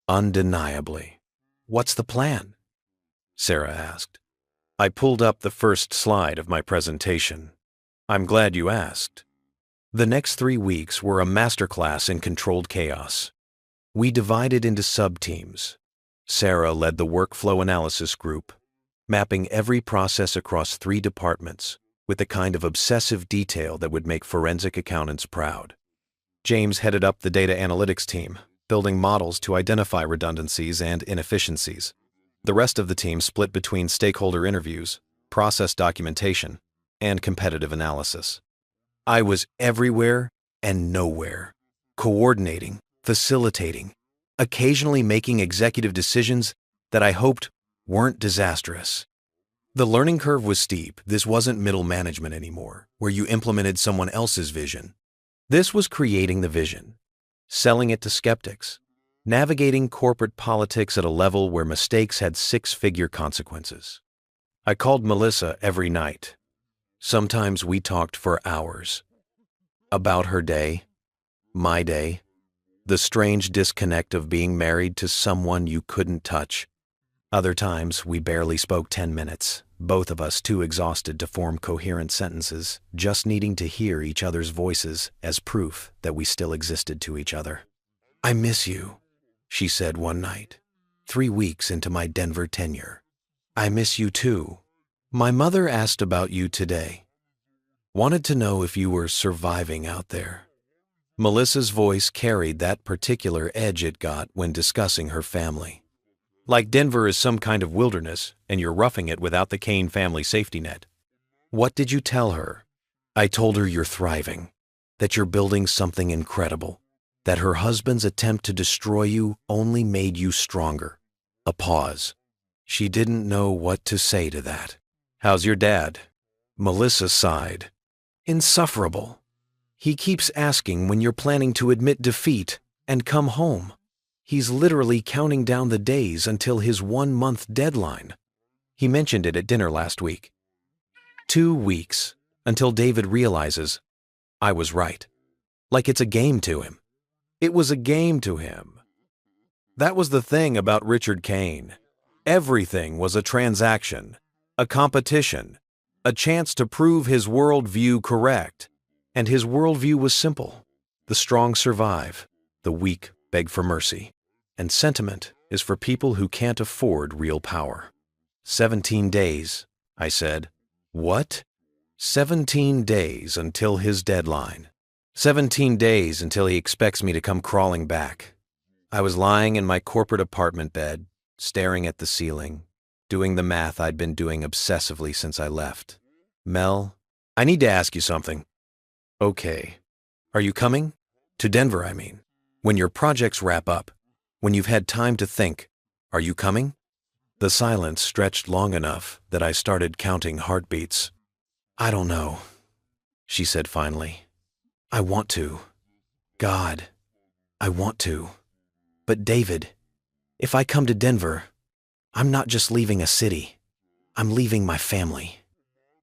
undeniably. What's the plan? Sarah asked. I pulled up the first slide of my presentation. I'm glad you asked. The next 3 weeks were a masterclass in controlled chaos. We divided into sub-teams. Sarah led the workflow analysis group, mapping every process across 3 departments with the kind of obsessive detail that would make forensic accountants proud. James headed up the data analytics team, building models to identify redundancies and inefficiencies. The rest of the team split between stakeholder interviews, process documentation, and competitive analysis. I was everywhere and nowhere, coordinating, facilitating, occasionally making executive decisions that I hoped weren't disastrous. The learning curve was steep. This wasn't middle management anymore, where you implemented someone else's vision. This was creating the vision, selling it to skeptics, navigating corporate politics at a level where mistakes had six-figure consequences. I called Melissa every night. Sometimes we talked for hours. About her day, my day, the strange disconnect of being married to someone you couldn't touch. Other times, we barely spoke 10 minutes, both of us too exhausted to form coherent sentences, just needing to hear each other's voices as proof that we still existed to each other. "I miss you," she said one night, 3 weeks into my Denver tenure. "I miss you too. My mother asked about you today. Wanted to know if you were surviving out there." Melissa's voice carried that particular edge it got when discussing her family. Like Denver is some kind of wilderness, and you're roughing it without the Kane family safety net. "What did you tell her?" "I told her you're thriving, that you're building something incredible, that her husband's attempt to destroy you only made you stronger." A pause. She didn't know what to say to that. "How's your dad?" Melissa sighed. "Insufferable. He keeps asking when you're planning to admit defeat and come home. He's literally counting down the days until his 1-month deadline. He mentioned it at dinner last week. 2 weeks until David realizes I was right. Like it's a game to him. It was a game to him. That was the thing about Richard Kane. Everything was a transaction, a competition, a chance to prove his worldview correct. And his worldview was simple. The strong survive, the weak beg for mercy. And sentiment is for people who can't afford real power. 17 days, I said. What? 17 days until his deadline. 17 days until he expects me to come crawling back. I was lying in my corporate apartment bed, staring at the ceiling, doing the math I'd been doing obsessively since I left. "Mel, I need to ask you something." "Okay. Are you coming? To Denver, I mean. When your projects wrap up, when you've had time to think, are you coming?" The silence stretched long enough that I started counting heartbeats. "I don't know," she said finally. "I want to. God, I want to. But David, if I come to Denver, I'm not just leaving a city. I'm leaving my family."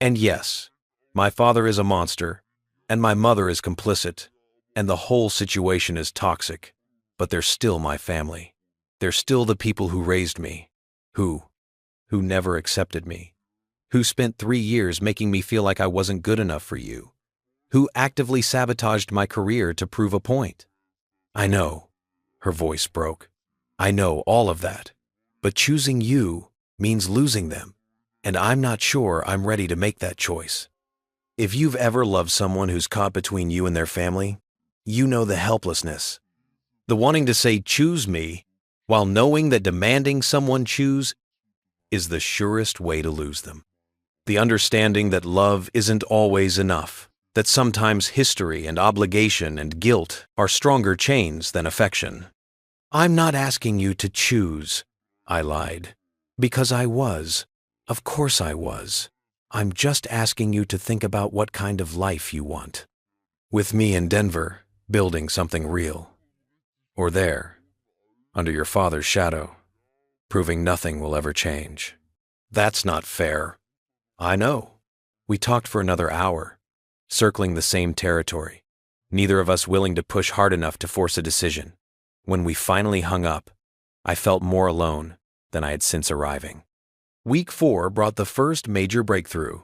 And yes, my father is a monster, and my mother is complicit, and the whole situation is toxic, but they're still my family. They're still the people who raised me, who never accepted me, who spent 3 years making me feel like I wasn't good enough for you, who actively sabotaged my career to prove a point. "I know," her voice broke. "I know all of that, but choosing you means losing them, and I'm not sure I'm ready to make that choice." If you've ever loved someone who's caught between you and their family, you know the helplessness. The wanting to say, "choose me," while knowing that demanding someone choose is the surest way to lose them. The understanding that love isn't always enough, that sometimes history and obligation and guilt are stronger chains than affection. "I'm not asking you to choose," I lied, "because I was. Of course I was. I'm just asking you to think about what kind of life you want. With me in Denver, building something real. Or there, under your father's shadow, proving nothing will ever change. That's not fair." "I know." We talked for another hour, circling the same territory, neither of us willing to push hard enough to force a decision. When we finally hung up, I felt more alone than I had since arriving. Week 4 brought the first major breakthrough.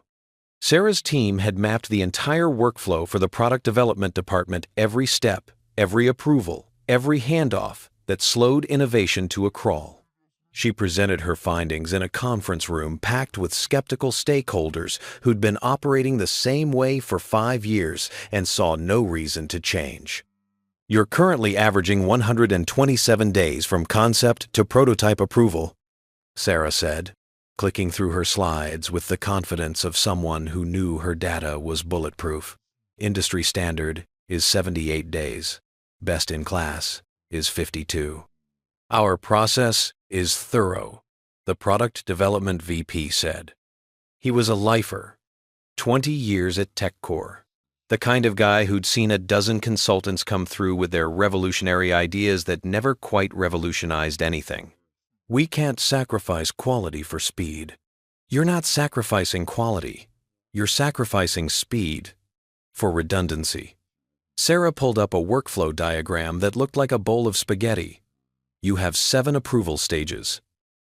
Sarah's team had mapped the entire workflow for the product development department, every step, every approval, every handoff that slowed innovation to a crawl. She presented her findings in a conference room packed with skeptical stakeholders who'd been operating the same way for 5 years and saw no reason to change. "You're currently averaging 127 days from concept to prototype approval," Sarah said, clicking through her slides with the confidence of someone who knew her data was bulletproof. "Industry standard is 78 days. Best in class is 52. Our process is thorough, the product development VP said. He was a lifer, 20 years at TechCore, the kind of guy who'd seen a dozen consultants come through with their revolutionary ideas that never quite revolutionized anything. We can't sacrifice quality for speed. You're not sacrificing quality. You're sacrificing speed for redundancy. Sarah pulled up a workflow diagram that looked like a bowl of spaghetti. You have 7 approval stages.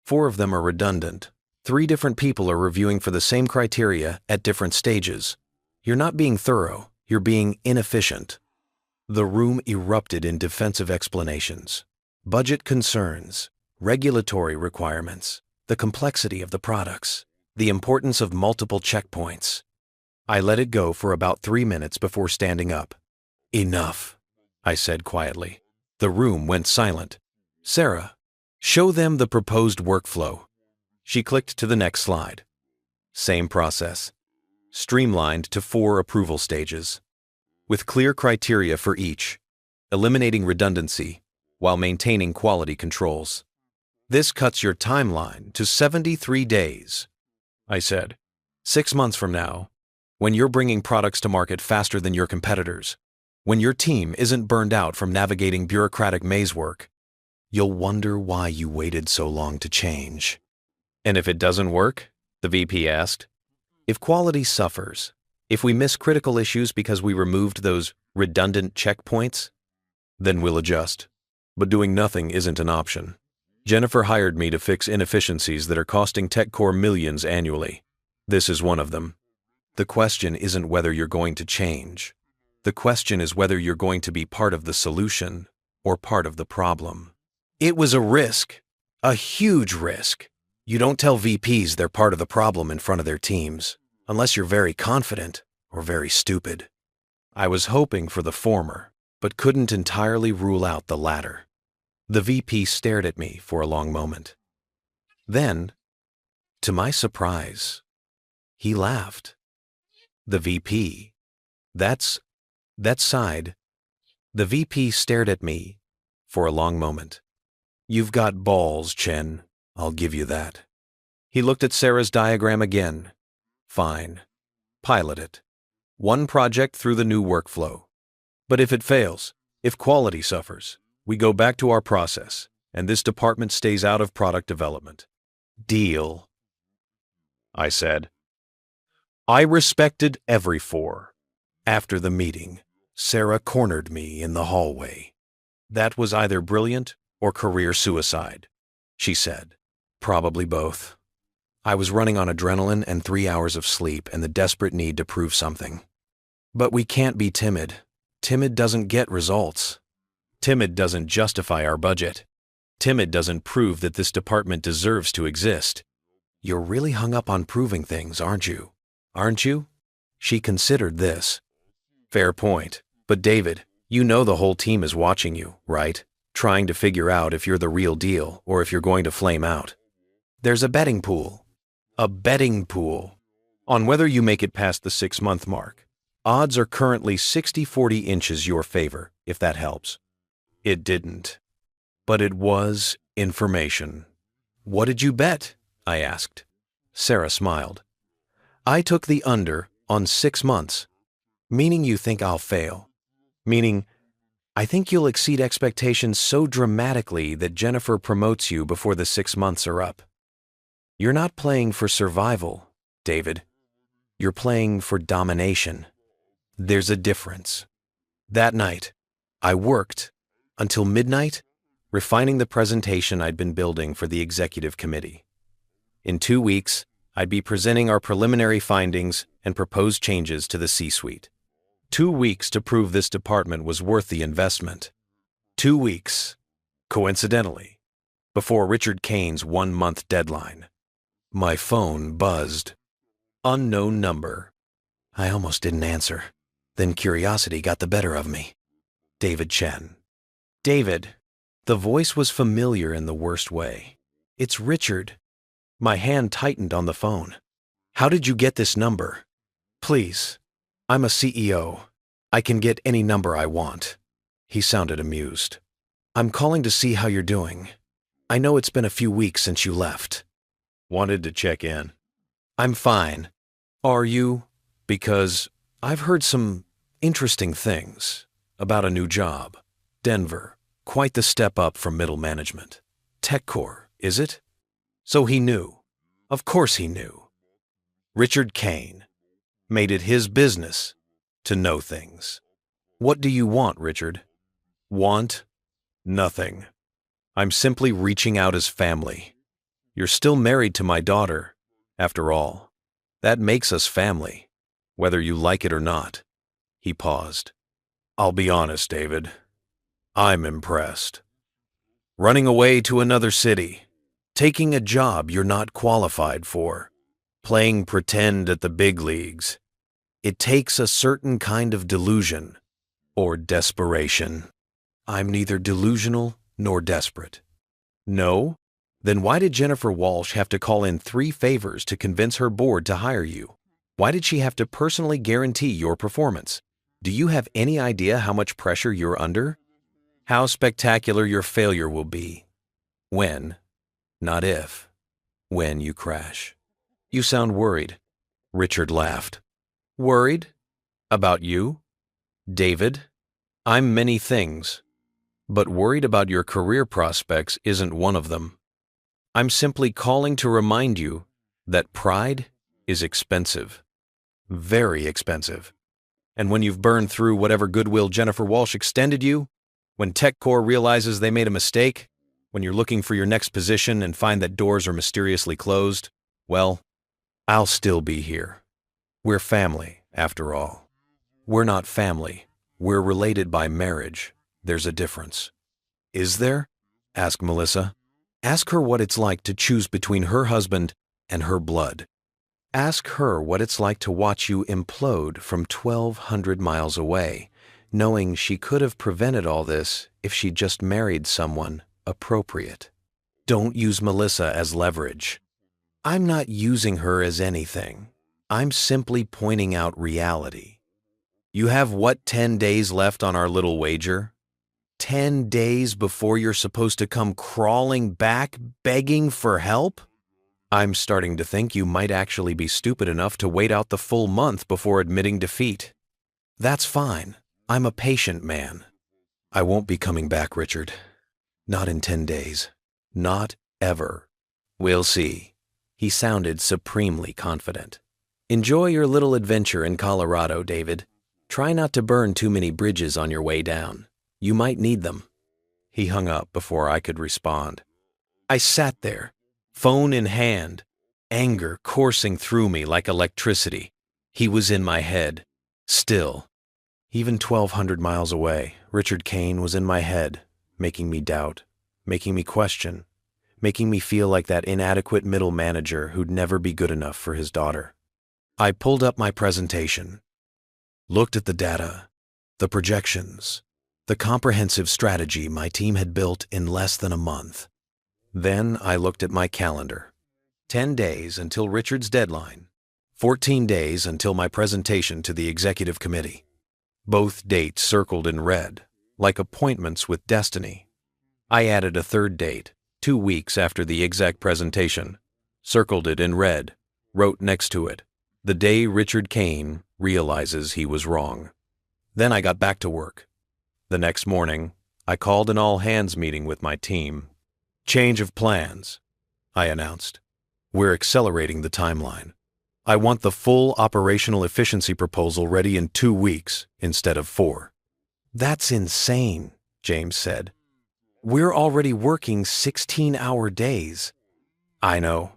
4 of them are redundant. 3 different people are reviewing for the same criteria at different stages. You're not being thorough, you're being inefficient. The room erupted in defensive explanations. Budget concerns, regulatory requirements, the complexity of the products, the importance of multiple checkpoints. I let it go for about 3 minutes before standing up. Enough, I said quietly. The room went silent. Sarah, show them the proposed workflow. She clicked to the next slide. Same process, streamlined to 4 approval stages, with clear criteria for each, eliminating redundancy while maintaining quality controls. This cuts your timeline to 73 days, I said. 6 months from now, when you're bringing products to market faster than your competitors, when your team isn't burned out from navigating bureaucratic maze work, you'll wonder why you waited so long to change. And if it doesn't work? The VP asked. If quality suffers, if we miss critical issues because we removed those redundant checkpoints, then we'll adjust. But doing nothing isn't an option. Jennifer hired me to fix inefficiencies that are costing TechCore millions annually. This is one of them. The question isn't whether you're going to change. The question is whether you're going to be part of the solution or part of the problem. It was a risk, a huge risk. You don't tell VPs they're part of the problem in front of their teams, unless you're very confident or very stupid. I was hoping for the former, but couldn't entirely rule out the latter. The VP stared at me for a long moment. Then, to my surprise, he laughed. The VP. That sighed. The VP stared at me for a long moment. You've got balls, Chen. I'll give you that. He looked at Sarah's diagram again. Fine. Pilot it. 1 project through the new workflow. But if it fails, if quality suffers, we go back to our process, and this department stays out of product development. Deal, I said. I respected every 4. After the meeting, Sarah cornered me in the hallway. That was either brilliant or career suicide, she said. Probably both. I was running on adrenaline and 3 hours of sleep and the desperate need to prove something. But we can't be timid. Timid doesn't get results. Timid doesn't justify our budget. Timid doesn't prove that this department deserves to exist. You're really hung up on proving things, aren't you? Aren't you? She considered this. Fair point. But David, you know the whole team is watching you, right? Trying to figure out if you're the real deal or if you're going to flame out. There's a betting pool. A betting pool. On whether you make it past the 6-month mark. Odds are currently 60-40 inches your favor, if that helps. It didn't. But it was information. What did you bet? I asked. Sarah smiled. I took the under on 6 months. Meaning you think I'll fail. Meaning, I think you'll exceed expectations so dramatically that Jennifer promotes you before the 6 months are up. You're not playing for survival, David. You're playing for domination. There's a difference. That night, I worked until midnight, refining the presentation I'd been building for the executive committee. In 2 weeks, I'd be presenting our preliminary findings and proposed changes to the C-suite. 2 weeks to prove this department was worth the investment. 2 weeks, coincidentally, before Richard Kane's 1-month deadline. My phone buzzed. Unknown number. I almost didn't answer. Then curiosity got the better of me. David Chen. David. The voice was familiar in the worst way. It's Richard. My hand tightened on the phone. How did you get this number? Please. I'm a CEO. I can get any number I want. He sounded amused. I'm calling to see how you're doing. I know it's been a few weeks since you left. Wanted to check in. I'm fine. Are you? Because I've heard some interesting things about a new job. Denver, quite the step up from middle management. TechCore, is it? So he knew. Of course he knew. Richard Kane made it his business to know things. What do you want, Richard? Want? Nothing. I'm simply reaching out as family. You're still married to my daughter, after all. That makes us family, whether you like it or not. He paused. I'll be honest, David. I'm impressed. Running away to another city, taking a job you're not qualified for, playing pretend at the big leagues. It takes a certain kind of delusion or desperation. I'm neither delusional nor desperate. No? Then why did Jennifer Walsh have to call in 3 favors to convince her board to hire you? Why did she have to personally guarantee your performance? Do you have any idea how much pressure you're under? How spectacular your failure will be? When, not if, when you crash. You sound worried. Richard laughed. Worried? About you? David? I'm many things, but worried about your career prospects isn't one of them. I'm simply calling to remind you that pride is expensive. Very expensive. And when you've burned through whatever goodwill Jennifer Walsh extended you, when TechCore realizes they made a mistake, when you're looking for your next position and find that doors are mysteriously closed, well, I'll still be here. We're family, after all. We're not family. We're related by marriage. There's a difference. Is there? Asked Melissa. Ask her what it's like to choose between her husband and her blood. Ask her what it's like to watch you implode from 1,200 miles away, knowing she could have prevented all this if she'd just married someone appropriate. Don't use Melissa as leverage. I'm not using her as anything. I'm simply pointing out reality. You have what, 10 days left on our little wager? 10 days before you're supposed to come crawling back, begging for help? I'm starting to think you might actually be stupid enough to wait out the full month before admitting defeat. That's fine. I'm a patient man. I won't be coming back, Richard. Not in 10 days. Not ever. We'll see. He sounded supremely confident. Enjoy your little adventure in Colorado, David. Try not to burn too many bridges on your way down. You might need them. He hung up before I could respond. I sat there, phone in hand, anger coursing through me like electricity. He was in my head, still. Even 1,200 miles away, Richard Kane was in my head, making me doubt, making me question, making me feel like that inadequate middle manager who'd never be good enough for his daughter. I pulled up my presentation, looked at the data, the projections, the comprehensive strategy my team had built in less than a month. Then I looked at my calendar. 10 days until Richard's deadline. 14 days until my presentation to the executive committee. Both dates circled in red, like appointments with destiny. I added a third date, 2 weeks after the exec presentation, circled it in red, wrote next to it, the day Richard Kane realizes he was wrong. Then I got back to work. The next morning, I called an all-hands meeting with my team. Change of plans, I announced. We're accelerating the timeline. I want the full operational efficiency proposal ready in 2 weeks instead of 4. That's insane, James said. We're already working 16-hour days. I know,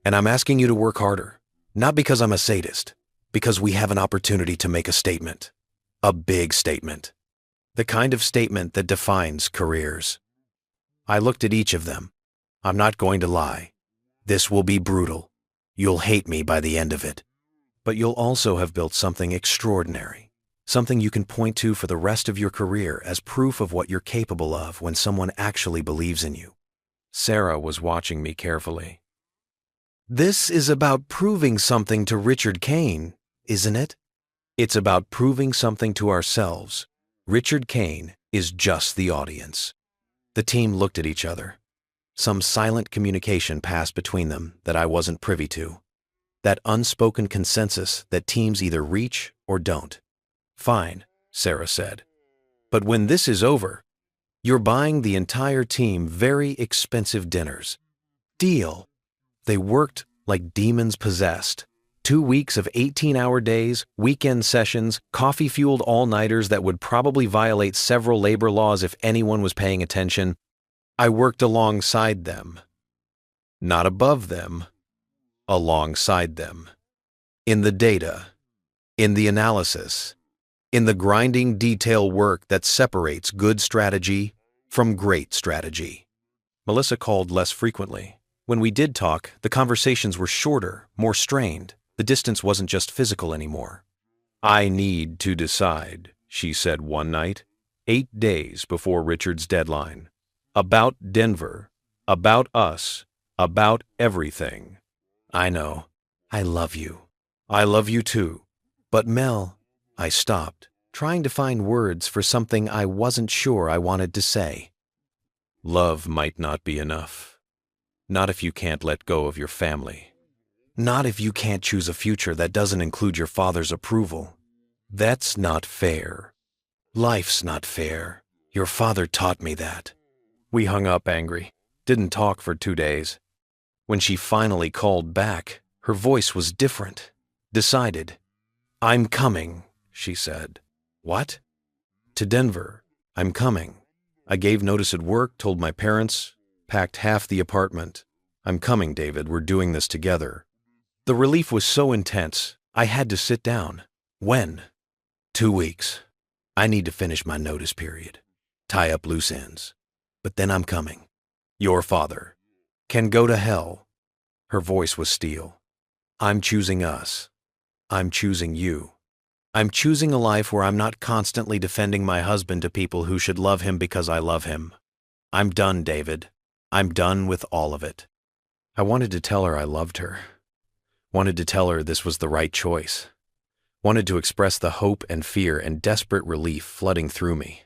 and I'm asking you to work harder. Not because I'm a sadist, because we have an opportunity to make a statement. A big statement. The kind of statement that defines careers. I looked at each of them. I'm not going to lie. This will be brutal. You'll hate me by the end of it. But you'll also have built something extraordinary. Something you can point to for the rest of your career as proof of what you're capable of when someone actually believes in you. Sarah was watching me carefully. This is about proving something to Richard Kane, isn't it? It's about proving something to ourselves. Richard Kane is just the audience. The team looked at each other. Some silent communication passed between them that I wasn't privy to. That unspoken consensus that teams either reach or don't. Fine, Sarah said. But when this is over, you're buying the entire team very expensive dinners. Deal. They worked like demons possessed. 2 weeks of 18-hour days, weekend sessions, coffee-fueled all-nighters that would probably violate several labor laws if anyone was paying attention. I worked alongside them. Not above them. Alongside them. In the data. In the analysis. In the grinding detail work that separates good strategy from great strategy. Melissa called less frequently. When we did talk, the conversations were shorter, more strained. The distance wasn't just physical anymore. I need to decide, she said one night, 8 days before Richard's deadline. About Denver, about us, about everything. I know. I love you. I love you too. But Mel, I stopped, trying to find words for something I wasn't sure I wanted to say. Love might not be enough. Not if you can't let go of your family. Not if you can't choose a future that doesn't include your father's approval. That's not fair. Life's not fair. Your father taught me that. We hung up angry. Didn't talk for 2 days. When she finally called back, her voice was different. Decided. I'm coming, she said. What? To Denver. I'm coming. I gave notice at work, told my parents, packed half the apartment. I'm coming, David. We're doing this together. The relief was so intense, I had to sit down. When? 2 weeks. I need to finish my notice period. Tie up loose ends. But then I'm coming. Your father can go to hell. Her voice was steel. I'm choosing us. I'm choosing you. I'm choosing a life where I'm not constantly defending my husband to people who should love him because I love him. I'm done, David. I'm done with all of it. I wanted to tell her I loved her. Wanted to tell her this was the right choice. Wanted to express the hope and fear and desperate relief flooding through me.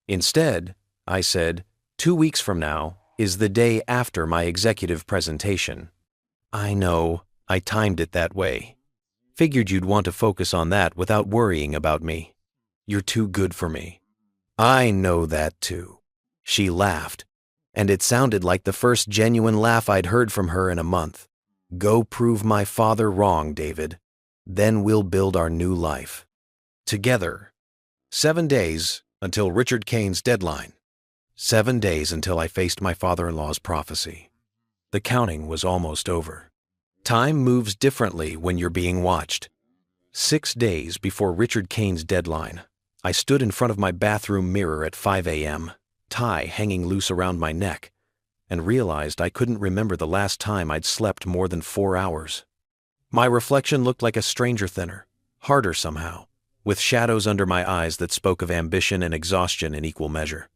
Instead, I said, 2 weeks from now is the day after my executive presentation. I know, I timed it that way. Figured you'd want to focus on that without worrying about me. You're too good for me. I know that too. She laughed, and it sounded like the first genuine laugh I'd heard from her in a month. Go prove my father wrong, David. Then we'll build our new life. Together. 7 days until Richard Kane's deadline. 7 days until I faced my father-in-law's prophecy. The counting was almost over. Time moves differently when you're being watched. 6 days before Richard Kane's deadline, I stood in front of my bathroom mirror at 5 a.m., tie hanging loose around my neck, and realized I couldn't remember the last time I'd slept more than 4 hours. My reflection looked like a stranger thinner, harder somehow, with shadows under my eyes that spoke of ambition and exhaustion in equal measure.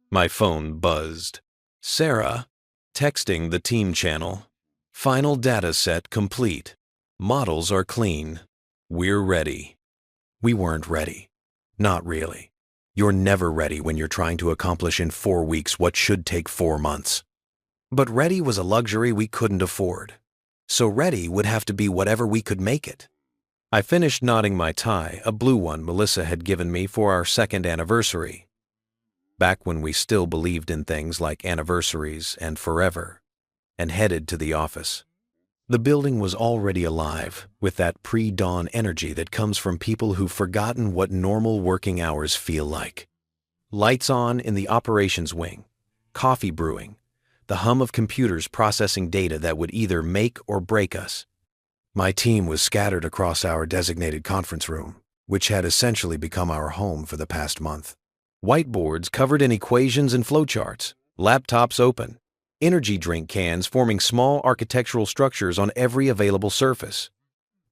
My phone buzzed. Sarah, texting the team channel. Final data set complete. Models are clean. We're ready. We weren't ready. Not really. You're never ready when you're trying to accomplish in 4 weeks what should take 4 months. But ready was a luxury we couldn't afford. So ready would have to be whatever we could make it. I finished knotting my tie, a blue one Melissa had given me for our 2nd anniversary. Back when we still believed in things like anniversaries and forever, and headed to the office. The building was already alive with that pre-dawn energy that comes from people who've forgotten what normal working hours feel like. Lights on in the operations wing, coffee brewing, the hum of computers processing data that would either make or break us. My team was scattered across our designated conference room, which had essentially become our home for the past month. Whiteboards covered in equations and flowcharts, laptops open, energy drink cans forming small architectural structures on every available surface.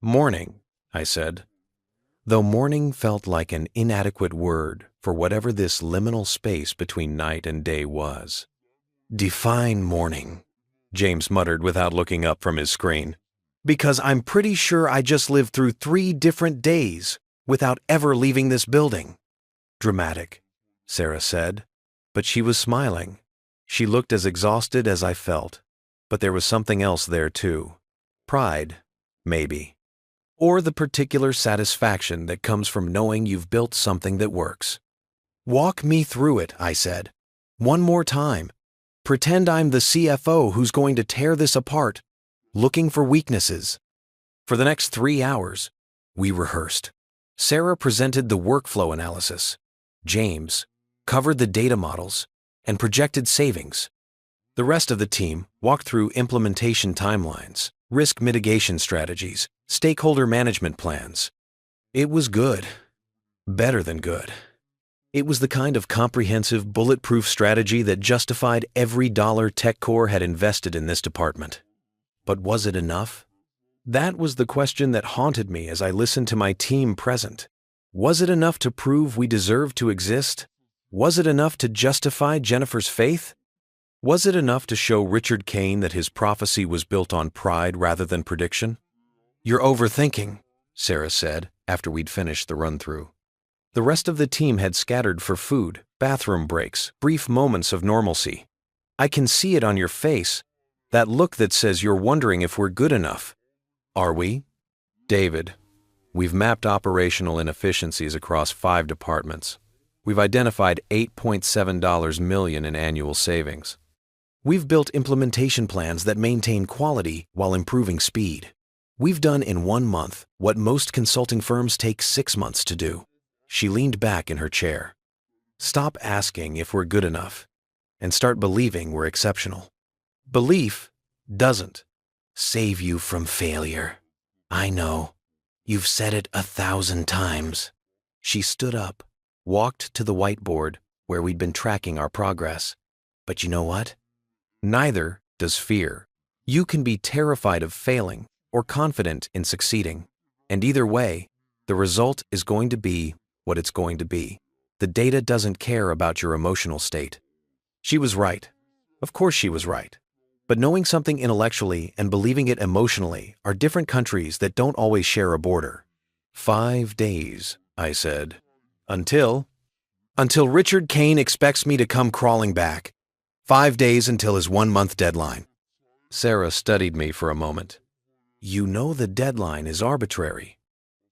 Morning, I said. Though morning felt like an inadequate word for whatever this liminal space between night and day was. Define morning, James muttered without looking up from his screen. Because I'm pretty sure I just lived through 3 different days without ever leaving this building. Dramatic, Sarah said, but she was smiling. She looked as exhausted as I felt, but there was something else there too. Pride, maybe. Or the particular satisfaction that comes from knowing you've built something that works. Walk me through it, I said. One more time. Pretend I'm the CFO who's going to tear this apart, looking for weaknesses. For the next 3 hours, we rehearsed. Sarah presented the workflow analysis. James covered the data models and projected savings. The rest of the team walked through implementation timelines, risk mitigation strategies, stakeholder management plans. It was good. Better than good. It was the kind of comprehensive, bulletproof strategy that justified every dollar TechCore had invested in this department. But was it enough? That was the question that haunted me as I listened to my team present. Was it enough to prove we deserved to exist? Was it enough to justify Jennifer's faith? Was it enough to show Richard Kane that his prophecy was built on pride rather than prediction? "You're overthinking," Sarah said after we'd finished the run-through. The rest of the team had scattered for food, bathroom breaks, brief moments of normalcy. "I can see it on your face, that look that says you're wondering if we're good enough." "Are we?" "David, we've mapped operational inefficiencies across 5 departments. We've identified $8.7 million in annual savings. We've built implementation plans that maintain quality while improving speed. We've done in 1 month what most consulting firms take 6 months to do." She leaned back in her chair. "Stop asking if we're good enough and start believing we're exceptional. Belief doesn't save you from failure. I know. You've said it 1,000 times." She stood up, walked to the whiteboard where we'd been tracking our progress. "But you know what? Neither does fear. You can be terrified of failing or confident in succeeding. And either way, the result is going to be what it's going to be. The data doesn't care about your emotional state." She was right. Of course she was right. But knowing something intellectually and believing it emotionally are different countries that don't always share a border. 5 days, I said. Until Richard Kane expects me to come crawling back. 5 days until his 1-month deadline. Sarah studied me for a moment. "You know the deadline is arbitrary,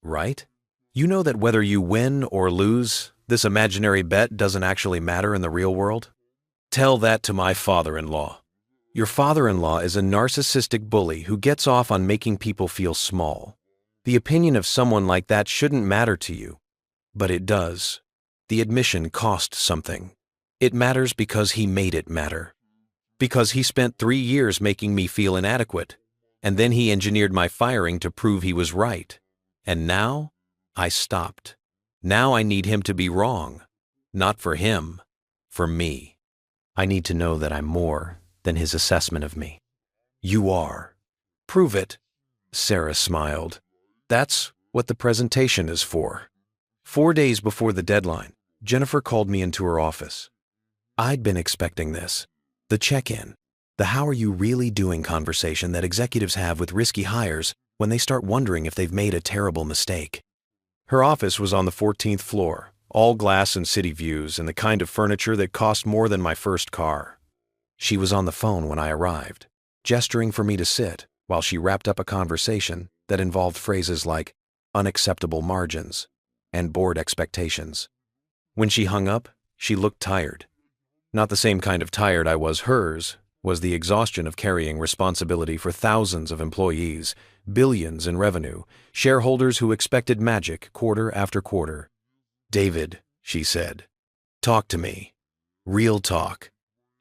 right? You know that whether you win or lose, this imaginary bet doesn't actually matter in the real world? Tell that to my father-in-law. Your father-in-law is a narcissistic bully who gets off on making people feel small. The opinion of someone like that shouldn't matter to you, but it does. The admission cost something. It matters because he made it matter. Because he spent 3 years making me feel inadequate, and then he engineered my firing to prove he was right. And now, I stopped. Now I need him to be wrong. Not for him, for me. I need to know that I'm more than his assessment of me." "You are. Prove it." Sarah smiled. "That's what the presentation is for." 4 days before the deadline, Jennifer called me into her office. I'd been expecting this. The check-in, the "how are you really doing" conversation that executives have with risky hires when they start wondering if they've made a terrible mistake. Her office was on the 14th floor, all glass and city views and the kind of furniture that cost more than my first car. She was on the phone when I arrived, gesturing for me to sit while she wrapped up a conversation that involved phrases like unacceptable margins and board expectations. When she hung up, she looked tired. Not the same kind of tired I was. Hers was the exhaustion of carrying responsibility for thousands of employees, billions in revenue, shareholders who expected magic quarter after quarter. "David," she said, "talk to me. Real talk.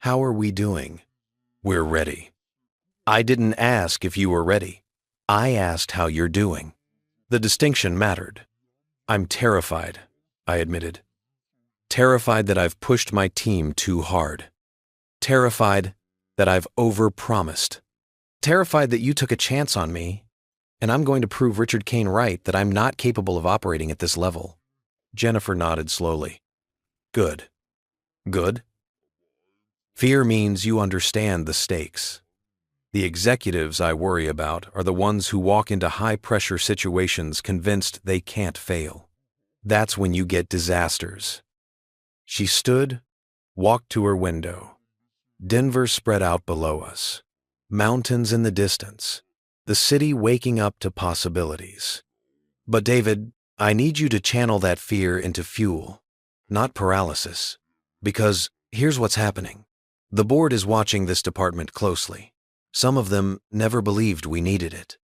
How are we doing?" "We're ready." "I didn't ask if you were ready. I asked how you're doing." The distinction mattered. "I'm terrified," I admitted. Terrified that I've pushed my team too hard. Terrified that I've overpromised. Terrified that you took a chance on me, and I'm going to prove Richard Kane right that I'm not capable of operating at this level. Jennifer nodded slowly. "Good. Good? Fear means you understand the stakes. The executives I worry about are the ones who walk into high-pressure situations convinced they can't fail. That's when you get disasters." She stood, walked to her window. Denver spread out below us. Mountains in the distance. The city waking up to possibilities. But David, I need you to channel that fear into fuel, not paralysis. Because here's what's happening. The board is watching this department closely. Some of them never believed we needed it.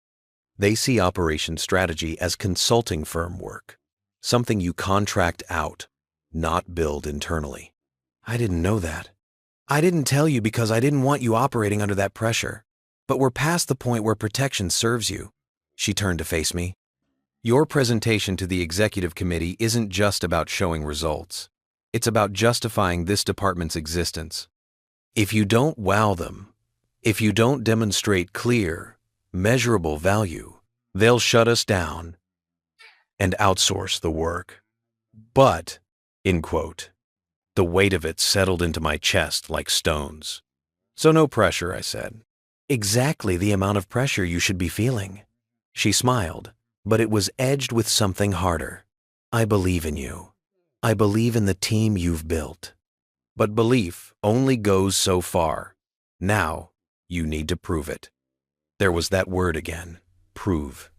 They see operation strategy as consulting firm work, something you contract out, not build internally. I didn't know that. I didn't tell you because I didn't want you operating under that pressure. But we're past the point where protection serves you. She turned to face me. Your presentation to the executive committee isn't just about showing results. It's about justifying this department's existence. If you don't wow them, if you don't demonstrate clear, measurable value, they'll shut us down and outsource the work. But, in quote, the weight of it settled into my chest like stones. So no pressure, I said. Exactly the amount of pressure you should be feeling. She smiled, but it was edged with something harder. I believe in you. I believe in the team you've built. But belief only goes so far. Now, you need to prove it. There was that word again, prove.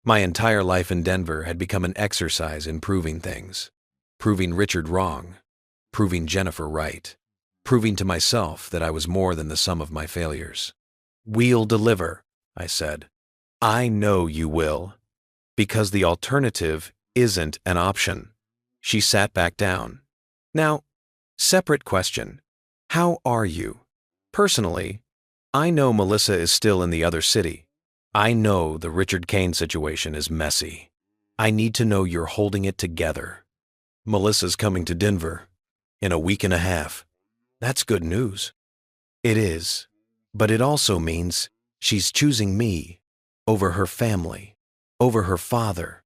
My entire life in Denver had become an exercise in proving things. Proving Richard wrong. Proving Jennifer right. Proving to myself that I was more than the sum of my failures. We'll deliver, I said. I know you will. Because the alternative isn't an option. She sat back down. Now, separate question. How are you? Personally, I know Melissa is still in the other city. I know the Richard Kane situation is messy. I need to know you're holding it together. Melissa's coming to Denver in a week and a half. That's good news. It is, but it also means she's choosing me over her family, over her father.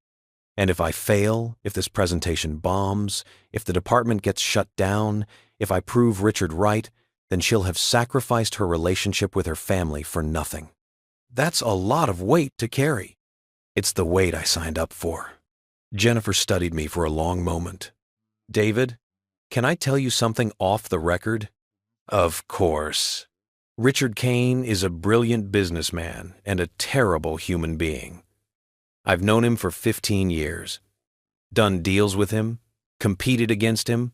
And if I fail, if this presentation bombs, if the department gets shut down, if I prove Richard right, then she'll have sacrificed her relationship with her family for nothing. That's a lot of weight to carry. It's the weight I signed up for. Jennifer studied me for a long moment. David, can I tell you something off the record? Of course. Richard Kane is a brilliant businessman and a terrible human being. I've known him for 15 years, done deals with him, competed against him,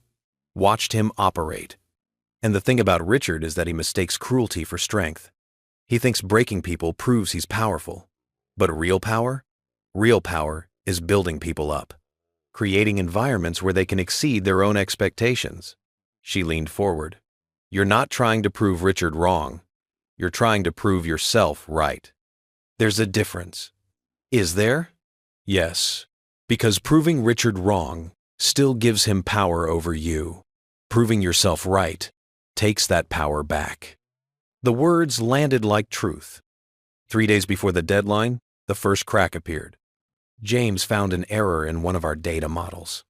watched him operate. And the thing about Richard is that he mistakes cruelty for strength. He thinks breaking people proves he's powerful. But real power is building people up, creating environments where they can exceed their own expectations. She leaned forward. You're not trying to prove Richard wrong. You're trying to prove yourself right. There's a difference. Is there? Yes, because proving Richard wrong still gives him power over you. Proving yourself right takes that power back. The words landed like truth. 3 days before the deadline, the first crack appeared. James found an error in one of our data models.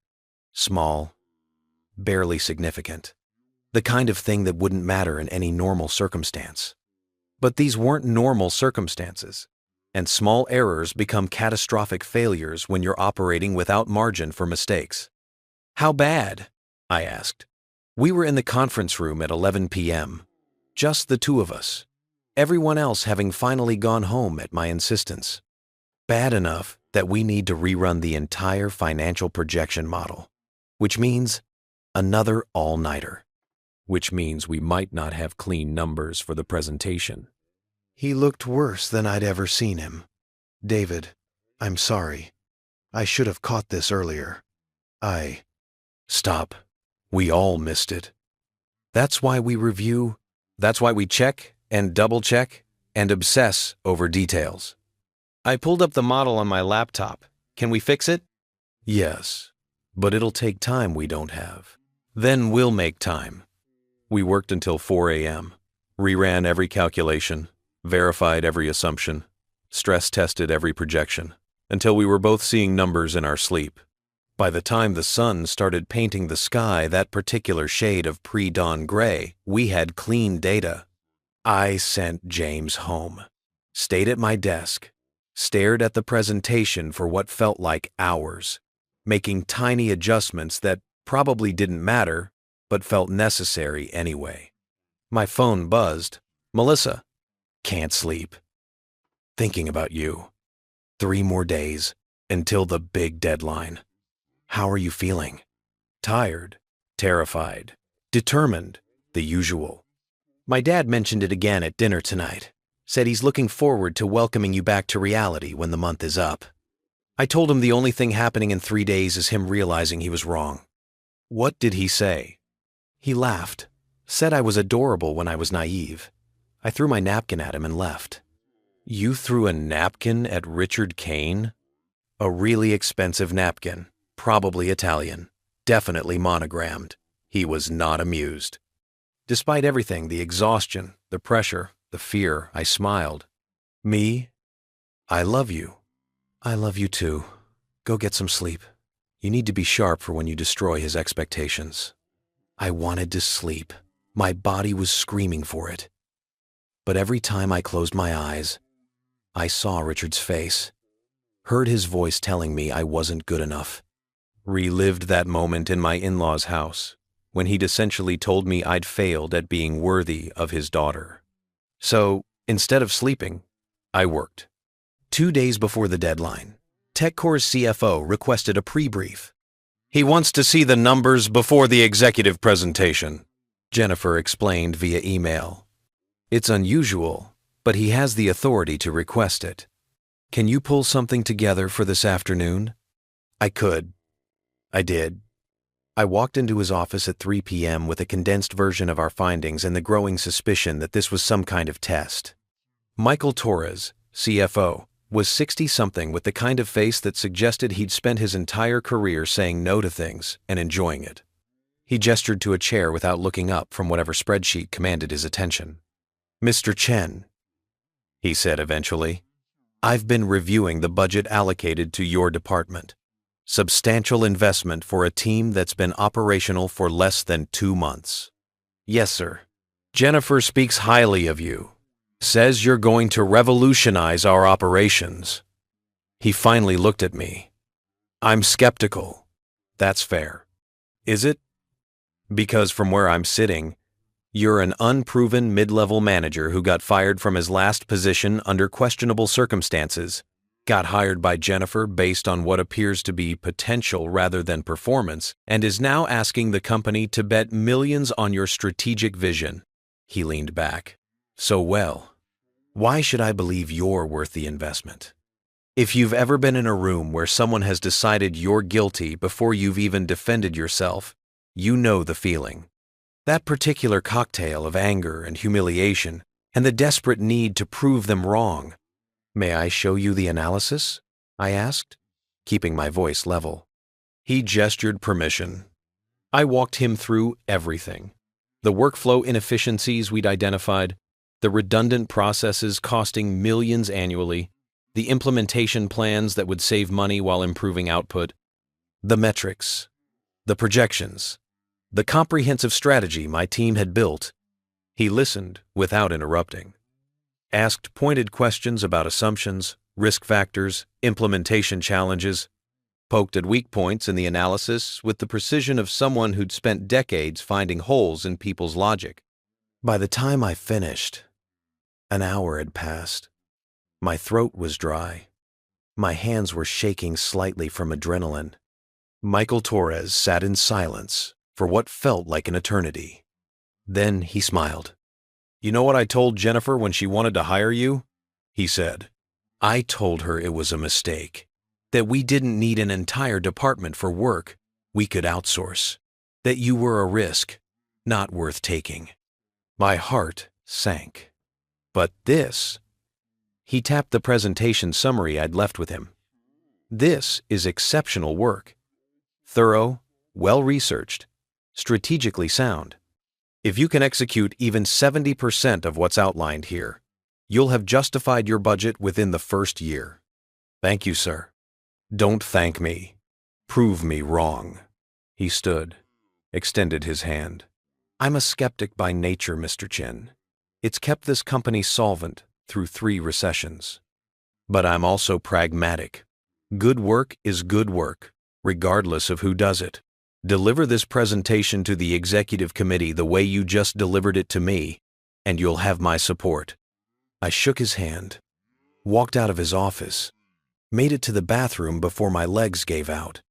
Small, barely significant. The kind of thing that wouldn't matter in any normal circumstance. But these weren't normal circumstances. And small errors become catastrophic failures when you're operating without margin for mistakes. How bad? I asked. We were in the conference room at 11 p.m. Just the two of us. Everyone else having finally gone home at my insistence. Bad enough that we need to rerun the entire financial projection model, which means another all-nighter, which means we might not have clean numbers for the presentation. He looked worse than I'd ever seen him. David, I'm sorry. I should have caught this earlier. Stop. We all missed it. That's why we review. That's why we check and double-check and obsess over details. I pulled up the model on my laptop. Can we fix it? Yes, but it'll take time we don't have. Then we'll make time. We worked until 4 a.m., reran every calculation, verified every assumption, stress-tested every projection, until we were both seeing numbers in our sleep. By the time the sun started painting the sky that particular shade of pre-dawn gray, we had clean data. I sent James home, stayed at my desk, stared at the presentation for what felt like hours, making tiny adjustments that probably didn't matter, but felt necessary anyway. My phone buzzed. Melissa. Can't sleep. Thinking about you. 3 more days until the big deadline. How are you feeling? Tired, terrified, determined, the usual. My dad mentioned it again at dinner tonight. Said he's looking forward to welcoming you back to reality when the month is up. I told him the only thing happening in 3 days is him realizing he was wrong. What did he say? He laughed, said I was adorable when I was naive. I threw my napkin at him and left. You threw a napkin at Richard Kane? A really expensive napkin, probably Italian, definitely monogrammed. He was not amused. Despite everything, the exhaustion, the pressure, the fear, I smiled. Me? I love you. I love you too. Go get some sleep. You need to be sharp for when you destroy his expectations. I wanted to sleep. My body was screaming for it. But every time I closed my eyes, I saw Richard's face, heard his voice telling me I wasn't good enough. Relived that moment in my in-laws' house, when he'd essentially told me I'd failed at being worthy of his daughter. So, instead of sleeping, I worked. 2 days before the deadline, TechCore's CFO requested a pre-brief. He wants to see the numbers before the executive presentation, Jennifer explained via email. It's unusual, but he has the authority to request it. Can you pull something together for this afternoon? I could. I did. I walked into his office at 3 p.m. with a condensed version of our findings and the growing suspicion that this was some kind of test. Michael Torres, CFO, was 60-something with the kind of face that suggested he'd spent his entire career saying no to things and enjoying it. He gestured to a chair without looking up from whatever spreadsheet commanded his attention. Mr. Chen, he said eventually, I've been reviewing the budget allocated to your department. Substantial investment for a team that's been operational for less than 2 months. Yes, sir. Jennifer speaks highly of you. Says you're going to revolutionize our operations. He finally looked at me. I'm skeptical. That's fair. Is it? Because from where I'm sitting, you're an unproven mid-level manager who got fired from his last position under questionable circumstances, got hired by Jennifer based on what appears to be potential rather than performance, and is now asking the company to bet millions on your strategic vision. He leaned back. So well, why should I believe you're worth the investment? If you've ever been in a room where someone has decided you're guilty before you've even defended yourself, you know the feeling. That particular cocktail of anger and humiliation and the desperate need to prove them wrong. May I show you the analysis? I asked, keeping my voice level. He gestured permission. I walked him through everything. The workflow inefficiencies we'd identified, the redundant processes costing millions annually, the implementation plans that would save money while improving output, the metrics, the projections, the comprehensive strategy my team had built. He listened without interrupting. Asked pointed questions about assumptions, risk factors, implementation challenges, poked at weak points in the analysis with the precision of someone who'd spent decades finding holes in people's logic. By the time I finished, an hour had passed. My throat was dry. My hands were shaking slightly from adrenaline. Michael Torres sat in silence for what felt like an eternity. Then he smiled. You know what I told Jennifer when she wanted to hire you? He said. I told her it was a mistake, that we didn't need an entire department for work we could outsource, that you were a risk, not worth taking. My heart sank. But this, he tapped the presentation summary I'd left with him. This is exceptional work. Thorough, well-researched, strategically sound. If you can execute even 70% of what's outlined here, you'll have justified your budget within the first year. Thank you, sir. Don't thank me. Prove me wrong. He stood, extended his hand. I'm a skeptic by nature, Mr. Chen. It's kept this company solvent through 3 recessions. But I'm also pragmatic. Good work is good work, regardless of who does it. Deliver this presentation to the executive committee the way you just delivered it to me, and you'll have my support." I shook his hand, walked out of his office, made it to the bathroom before my legs gave out,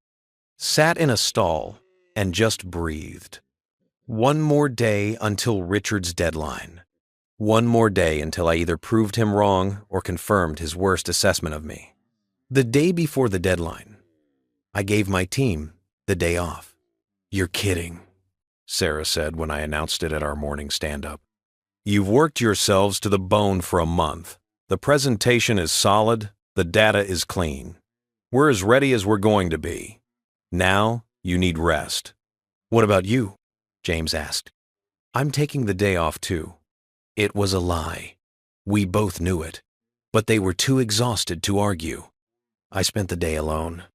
sat in a stall, and just breathed. One more day until Richard's deadline. One more day until I either proved him wrong or confirmed his worst assessment of me. The day before the deadline, I gave my team the day off. "You're kidding," Sarah said when I announced it at our morning stand-up. "You've worked yourselves to the bone for a month. The presentation is solid, the data is clean. We're as ready as we're going to be. Now, you need rest." "What about you?" James asked. "I'm taking the day off too." It was a lie. We both knew it, but they were too exhausted to argue. I spent the day alone,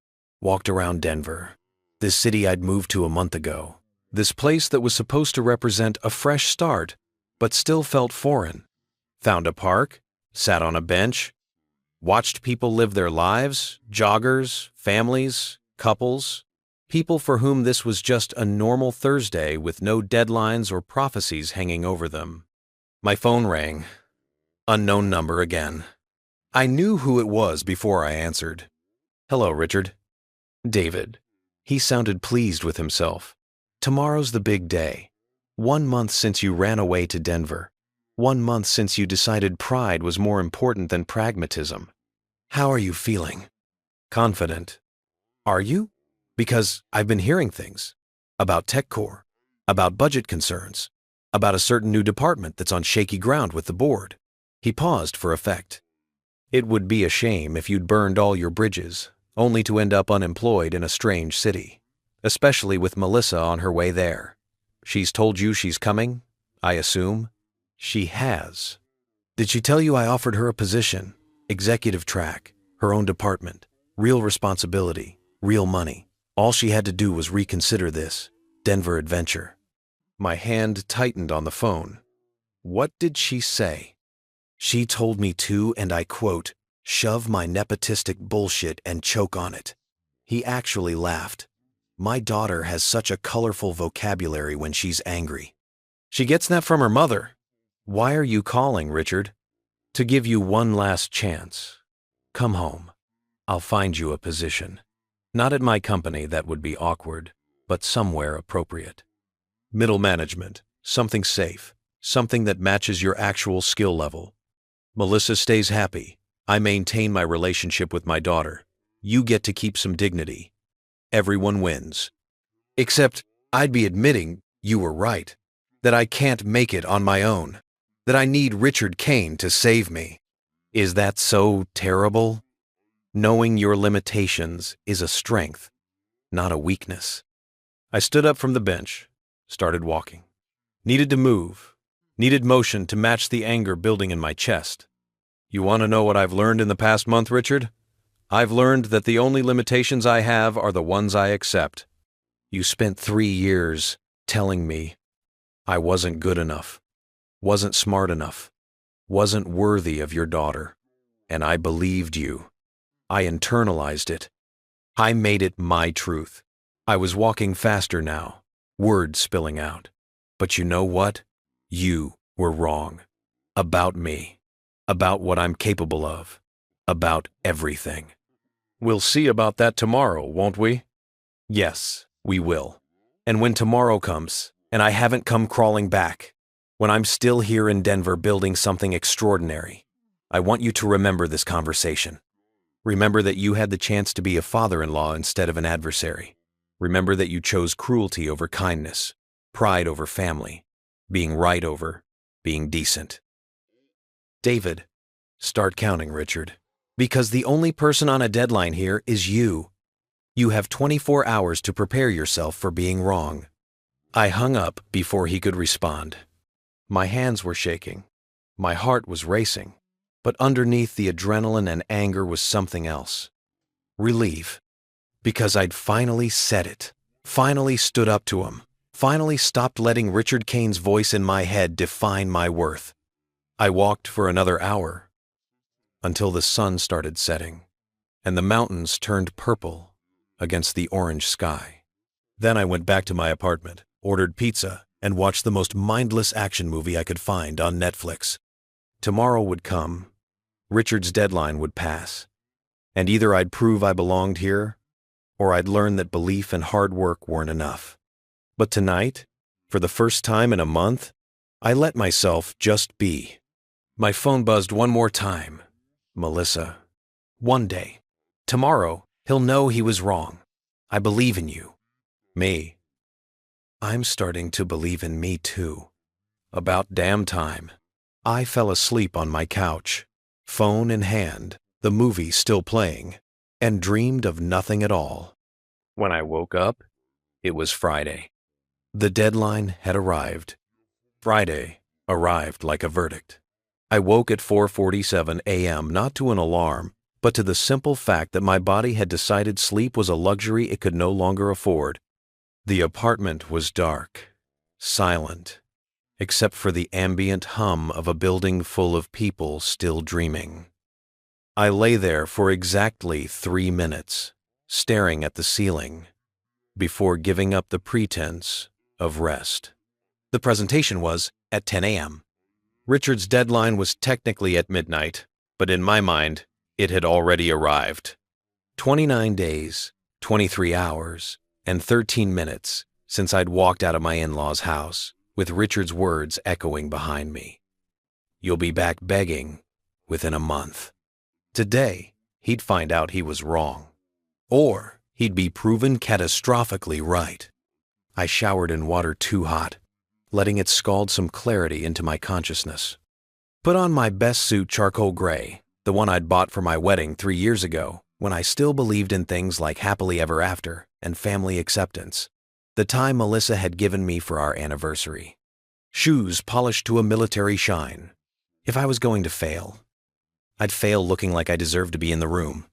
walked around Denver, this city I'd moved to a month ago, this place that was supposed to represent a fresh start, but still felt foreign. Found a park, sat on a bench, watched people live their lives, joggers, families, couples, people for whom this was just a normal Thursday with no deadlines or prophecies hanging over them. My phone rang. Unknown number again. I knew who it was before I answered. "Hello, Richard." "David." He sounded pleased with himself. "Tomorrow's the big day. 1 month since you ran away to Denver. 1 month since you decided pride was more important than pragmatism. How are you feeling?" "Confident." "Are you?" "Because I've been hearing things. About TechCore. About budget concerns. About a certain new department that's on shaky ground with the board." He paused for effect. "It would be a shame if you'd burned all your bridges, only to end up unemployed in a strange city, especially with Melissa on her way there. She's told you she's coming, I assume?" "She has." "Did she tell you I offered her a position, executive track, her own department, real responsibility, real money? All she had to do was reconsider this Denver adventure." My hand tightened on the phone. What did she say? "She told me to, and I quote, shove my nepotistic bullshit and choke on it." He actually laughed. "My daughter has such a colorful vocabulary when she's angry." "She gets that from her mother." "Why are you calling, Richard?" "To give you one last chance. Come home. I'll find you a position. Not at my company, that would be awkward, but somewhere appropriate. Middle management, something safe, something that matches your actual skill level. Melissa stays happy. I maintain my relationship with my daughter. You get to keep some dignity. Everyone wins. Except I'd be admitting you were right, that I can't make it on my own, that I need Richard Kane to save me. Is that so terrible? Knowing your limitations is a strength, not a weakness." I stood up from the bench, started walking. Needed to move, needed motion to match the anger building in my chest. "You want to know what I've learned in the past month, Richard? I've learned that the only limitations I have are the ones I accept. You spent 3 years telling me I wasn't good enough, wasn't smart enough, wasn't worthy of your daughter, and I believed you. I internalized it. I made it my truth. I was walking faster now, words spilling out. But you know what? You were wrong. About me. About what I'm capable of. About everything. We'll see about that tomorrow, won't we?" "Yes, we will. And when tomorrow comes, and I haven't come crawling back, when I'm still here in Denver building something extraordinary, I want you to remember this conversation. Remember that you had the chance to be a father-in-law instead of an adversary. Remember that you chose cruelty over kindness, pride over family, being right over being decent." "David, start counting, Richard. Because the only person on a deadline here is you. You have 24 hours to prepare yourself for being wrong." I hung up before he could respond. My hands were shaking. My heart was racing. But underneath the adrenaline and anger was something else. Relief. Because I'd finally said it. Finally stood up to him. Finally stopped letting Richard Kane's voice in my head define my worth. I walked for another hour, until the sun started setting, and the mountains turned purple against the orange sky. Then I went back to my apartment, ordered pizza, and watched the most mindless action movie I could find on Netflix. Tomorrow would come, Richard's deadline would pass, and either I'd prove I belonged here, or I'd learn that belief and hard work weren't enough. But tonight, for the first time in a month, I let myself just be. My phone buzzed one more time. Melissa. One day. Tomorrow, he'll know he was wrong. I believe in you. Me. I'm starting to believe in me too. About damn time. I fell asleep on my couch, phone in hand, the movie still playing, and dreamed of nothing at all. When I woke up, it was Friday. The deadline had arrived. Friday arrived like a verdict. I woke at 4:47 a.m. not to an alarm, but to the simple fact that my body had decided sleep was a luxury it could no longer afford. The apartment was dark, silent, except for the ambient hum of a building full of people still dreaming. I lay there for exactly 3 minutes, staring at the ceiling, before giving up the pretense of rest. The presentation was at 10 a.m. Richard's deadline was technically at midnight, but in my mind, it had already arrived. 29 days, 23 hours, and 13 minutes since I'd walked out of my in-laws' house, with Richard's words echoing behind me. You'll be back begging within a month. Today, he'd find out he was wrong. Or he'd be proven catastrophically right. I showered in water too hot, letting it scald some clarity into my consciousness. Put on my best suit charcoal gray, the one I'd bought for my wedding 3 years ago, when I still believed in things like happily ever after and family acceptance, the time Melissa had given me for our anniversary. Shoes polished to a military shine. If I was going to fail, I'd fail looking like I deserved to be in the room.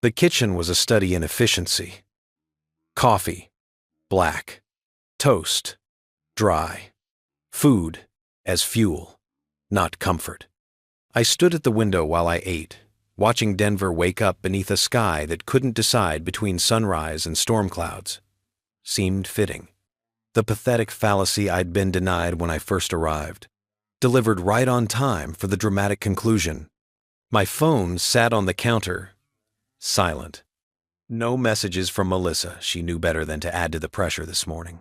The kitchen was a study in efficiency. Coffee, black. Toast, dry. Food as fuel, not comfort. I stood at the window while I ate, watching Denver wake up beneath a sky that couldn't decide between sunrise and storm clouds. Seemed fitting. The pathetic fallacy I'd been denied when I first arrived, delivered right on time for the dramatic conclusion. My phone sat on the counter, silent. No messages from Melissa. She knew better than to add to the pressure this morning.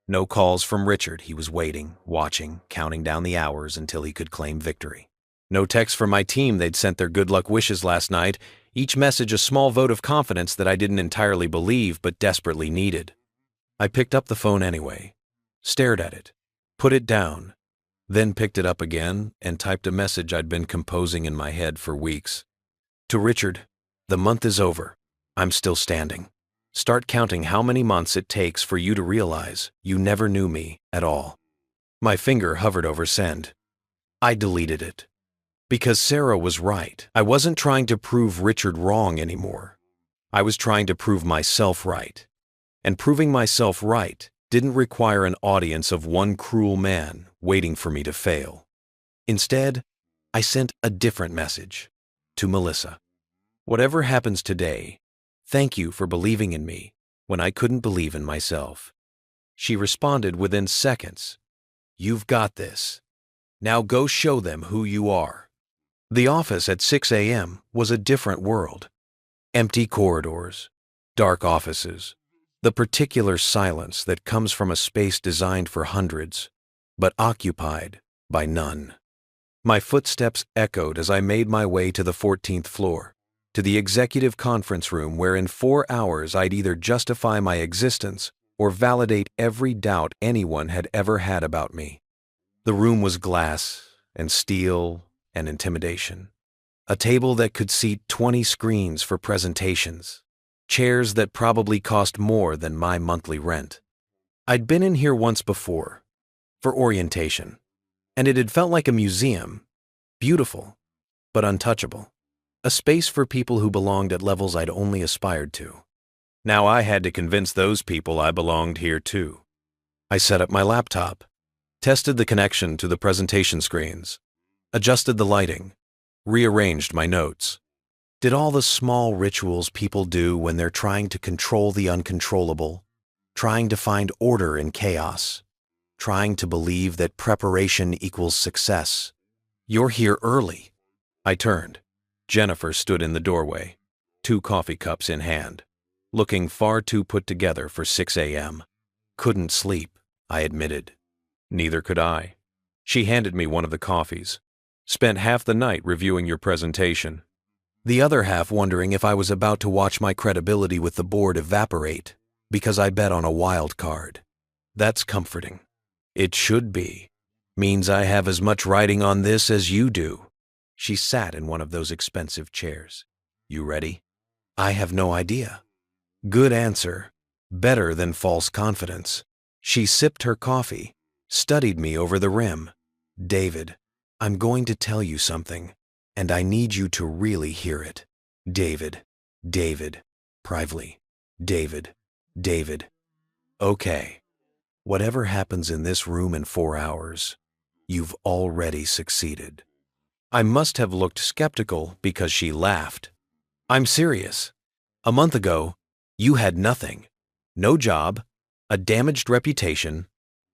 No calls from Richard. He was waiting, watching, counting down the hours until he could claim victory. No text from my team. They'd sent their good luck wishes last night, each message a small vote of confidence that I didn't entirely believe but desperately needed. I picked up the phone anyway, stared at it, put it down, then picked it up again and typed a message I'd been composing in my head for weeks. To Richard, the month is over. I'm still standing. Start counting how many months it takes for you to realize you never knew me at all. My finger hovered over send. I deleted it. Because Sarah was right. I wasn't trying to prove Richard wrong anymore. I was trying to prove myself right. And proving myself right didn't require an audience of one cruel man waiting for me to fail. Instead, I sent a different message to Melissa. Whatever happens today, thank you for believing in me when I couldn't believe in myself. She responded within seconds. You've got this. Now go show them who you are. The office at 6 a.m. was a different world. Empty corridors, dark offices, the particular silence that comes from a space designed for hundreds, but occupied by none. My footsteps echoed as I made my way to the 14th floor, to the executive conference room where in 4 hours I'd either justify my existence or validate every doubt anyone had ever had about me. The room was glass and steel and intimidation. A table that could seat 20 screens for presentations. Chairs that probably cost more than my monthly rent. I'd been in here once before, for orientation, and it had felt like a museum, beautiful, but untouchable. A space for people who belonged at levels I'd only aspired to. Now I had to convince those people I belonged here too. I set up my laptop, tested the connection to the presentation screens, adjusted the lighting, rearranged my notes. Did all the small rituals people do when they're trying to control the uncontrollable. trying to find order in chaos, trying to believe that preparation equals success. You're here early. I turned. Jennifer stood in the doorway, 2 coffee cups in hand, looking far too put together for 6 a.m. Couldn't sleep, I admitted. Neither could I. She handed me one of the coffees. Spent half the night reviewing your presentation. The other half wondering if I was about to watch my credibility with the board evaporate because I bet on a wild card. That's comforting. It should be. Means I have as much writing on this as you do. She sat in one of those expensive chairs. You ready? I have no idea. Good answer. Better than false confidence. She sipped her coffee, studied me over the rim. David, I'm going to tell you something, and I need you to really hear it. David, David, privately. David, David. Okay. Whatever happens in this room in 4 hours, you've already succeeded. I must have looked skeptical because she laughed. I'm serious. A month ago, you had nothing. No job, a damaged reputation,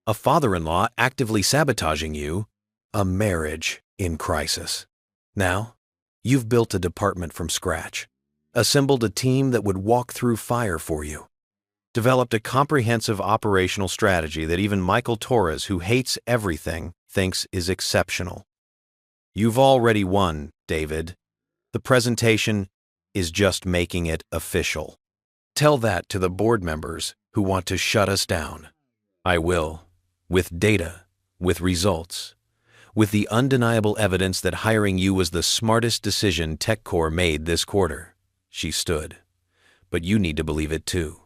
a father-in-law actively sabotaging you, a marriage in crisis. Now, you've built a department from scratch, assembled a team that would walk through fire for you, developed a comprehensive operational strategy that even Michael Torres, who hates everything, thinks is exceptional. You've already won, David. The presentation is just making it official. Tell that to the board members who want to shut us down. I will, with data, with results, with the undeniable evidence that hiring you was the smartest decision TechCore made this quarter. She stood. But you need to believe it too.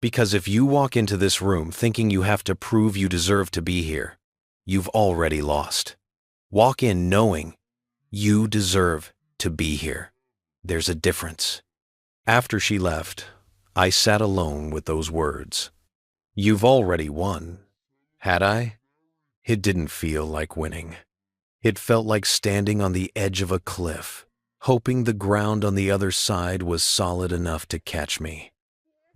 Because if you walk into this room thinking you have to prove you deserve to be here, you've already lost. Walk in knowing you deserve to be here. There's a difference. After she left, I sat alone with those words. You've already won. Had I? It didn't feel like winning. It felt like standing on the edge of a cliff, hoping the ground on the other side was solid enough to catch me.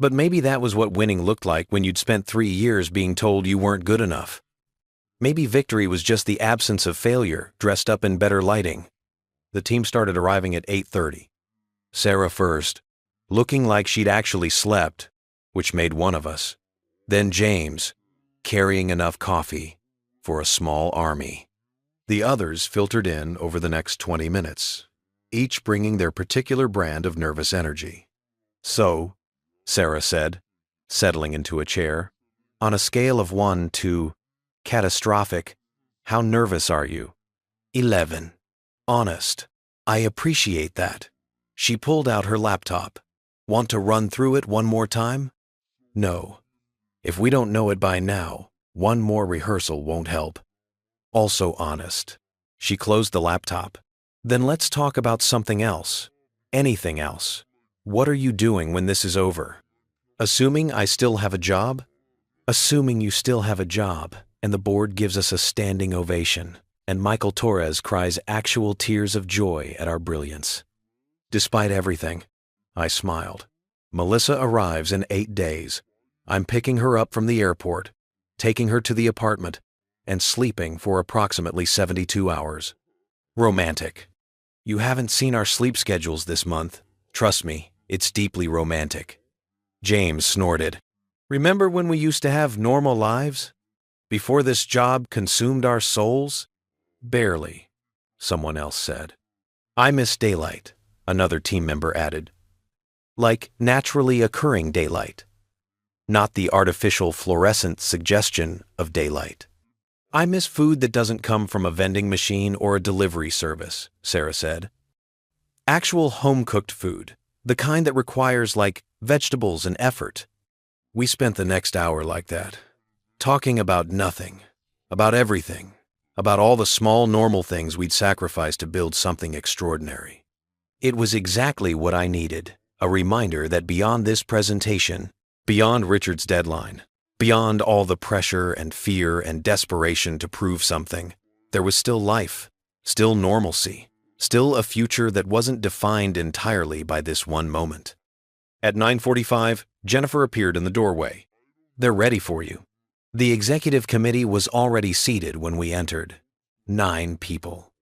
But maybe that was what winning looked like when you'd spent 3 years being told you weren't good enough. Maybe victory was just the absence of failure, dressed up in better lighting. The team started arriving at 8:30. Sarah first, looking like she'd actually slept, which made one of us. Then James, carrying enough coffee for a small army. The others filtered in over the next 20 minutes, each bringing their particular brand of nervous energy. So, Sarah said, settling into a chair, on a scale of 1 to catastrophic, how nervous are you? 11. Honest. I appreciate that. She pulled out her laptop. Want to run through it one more time? No. If we don't know it by now, one more rehearsal won't help. Also honest. She closed the laptop. Then let's talk about something else. Anything else. What are you doing when this is over? Assuming I still have a job? Assuming you still have a job, and the board gives us a standing ovation, and Michael Torres cries actual tears of joy at our brilliance. Despite everything, I smiled. Melissa arrives in 8 days. I'm picking her up from the airport, taking her to the apartment, and sleeping for approximately 72 hours. Romantic. You haven't seen our sleep schedules this month. Trust me, it's deeply romantic. James snorted. Remember when we used to have normal lives? Before this job consumed our souls? Barely, someone else said. I miss daylight, another team member added. Like naturally occurring daylight, not the artificial fluorescent suggestion of daylight. I miss food that doesn't come from a vending machine or a delivery service, Sarah said. Actual home-cooked food, the kind that requires, like, vegetables and effort. We spent the next hour like that, talking about nothing, about everything, about all the small normal things we'd sacrifice to build something extraordinary. It was exactly what I needed, a reminder that beyond this presentation, beyond Richard's deadline, beyond all the pressure and fear and desperation to prove something, there was still life, still normalcy, still a future that wasn't defined entirely by this one moment. At 9:45, Jennifer appeared in the doorway. They're ready for you." The executive committee was already seated when we entered. 9 people.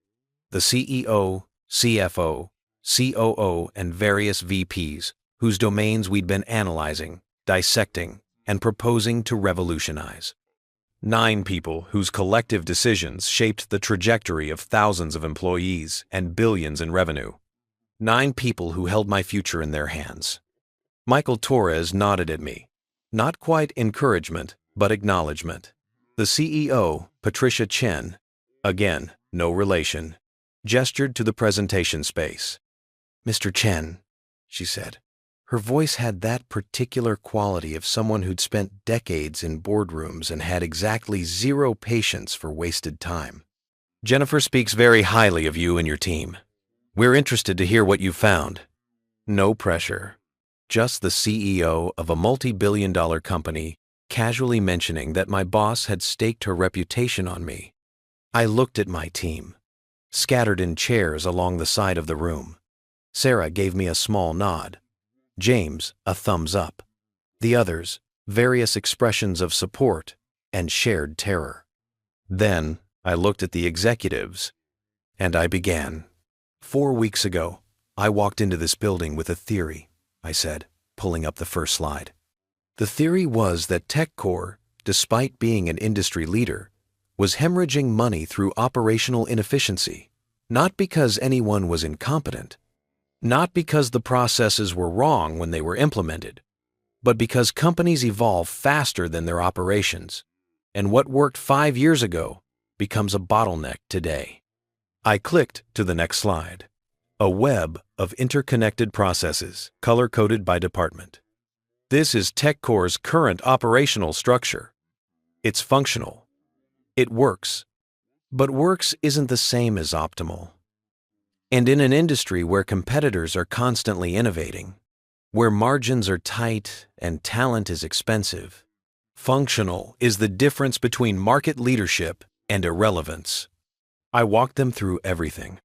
The CEO, CFO, COO, and various VPs whose domains we'd been analyzing, dissecting, and proposing to revolutionize. 9 people whose collective decisions shaped the trajectory of thousands of employees and billions in revenue. 9 people who held my future in their hands. Michael Torres nodded at me. Not quite encouragement, but acknowledgement. The CEO, Patricia Chen, again, no relation, gestured to the presentation space. "Mr. Chen," she said. Her voice had that particular quality of someone who'd spent decades in boardrooms and had exactly 0 patience for wasted time. "Jennifer speaks very highly of you and your team. We're interested to hear what you found." No pressure. Just the CEO of a multi-billion-dollar company casually mentioning that my boss had staked her reputation on me. I looked at my team, scattered in chairs along the side of the room. Sarah gave me a small nod. James, a thumbs up. The others, various expressions of support and shared terror. Then I looked at the executives, and I began. 4 weeks ago, I walked into this building with a theory, I said, pulling up the first slide. The theory was that TechCore, despite being an industry leader, was hemorrhaging money through operational inefficiency, not because anyone was incompetent, not because the processes were wrong when they were implemented, but because companies evolve faster than their operations, and what worked 5 years ago becomes a bottleneck today. I clicked to the next slide. A web of interconnected processes, color-coded by department. This is TechCore's current operational structure. It's functional. It works. But works isn't the same as optimal. And in an industry where competitors are constantly innovating, where margins are tight and talent is expensive, functional is the difference between market leadership and irrelevance. I walked them through everything.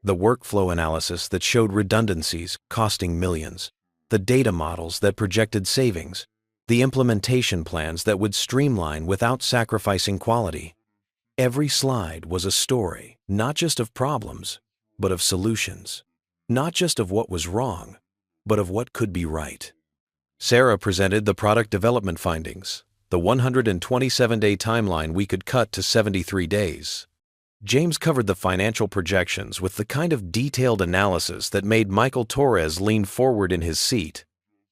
The workflow analysis that showed redundancies costing millions, the data models that projected savings, the implementation plans that would streamline without sacrificing quality. Every slide was a story, not just of problems, but of solutions. Not just of what was wrong, but of what could be right. Sarah presented the product development findings, the 127-day timeline we could cut to 73 days. James covered the financial projections with the kind of detailed analysis that made Michael Torres lean forward in his seat.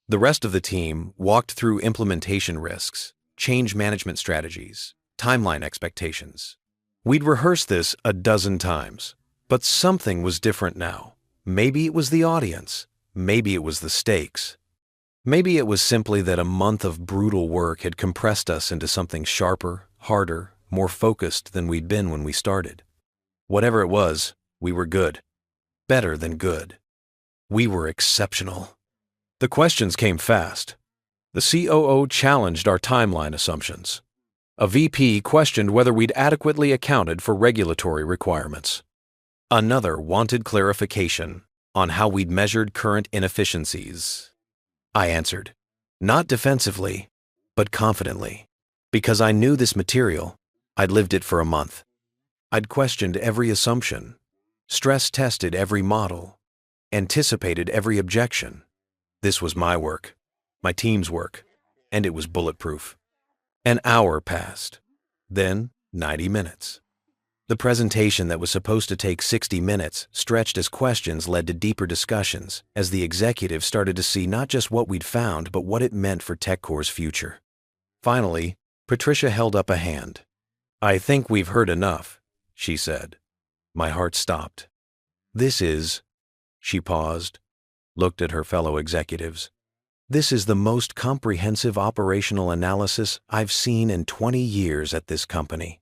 The rest of the team walked through implementation risks, change management strategies, timeline expectations. We'd rehearsed this a dozen times, but something was different now. Maybe it was the audience. Maybe it was the stakes. Maybe it was simply that a month of brutal work had compressed us into something sharper, harder, more focused than we'd been when we started. Whatever it was, we were good. Better than good. We were exceptional. The questions came fast. The COO challenged our timeline assumptions. A VP questioned whether we'd adequately accounted for regulatory requirements. Another wanted clarification on how we'd measured current inefficiencies. I answered, not defensively, but confidently, because I knew this material. I'd lived it for a month. I'd questioned every assumption, stress-tested every model, anticipated every objection. This was my work, my team's work, and it was bulletproof. An hour passed, then 90 minutes. The presentation that was supposed to take 60 minutes stretched as questions led to deeper discussions as the executives started to see not just what we'd found, but what it meant for TechCore's future. Finally, Patricia held up a hand. "I think we've heard enough," she said. My heart stopped. She paused, looked at her fellow executives. "This is the most comprehensive operational analysis I've seen in 20 years at this company.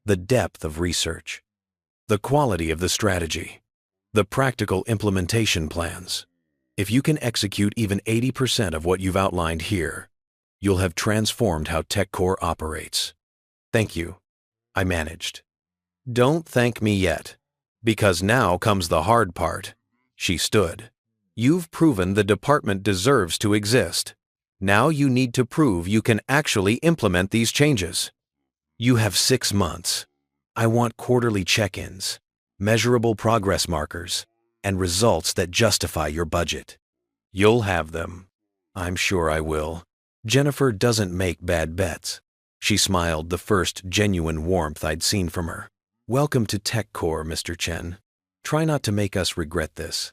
The depth of research, the quality of the strategy, the practical implementation plans. If you can execute even 80% of what you've outlined here, you'll have transformed how TechCore operates. Thank you," I managed. "Don't thank me yet, because now comes the hard part." She stood. "You've proven the department deserves to exist. Now you need to prove you can actually implement these changes. You have 6 months. I want quarterly check-ins, measurable progress markers, and results that justify your budget. You'll have them. I'm sure I will. Jennifer doesn't make bad bets. She smiled, the first genuine warmth I'd seen from her. Welcome to TechCore, Mr. Chen. Try not to make us regret this.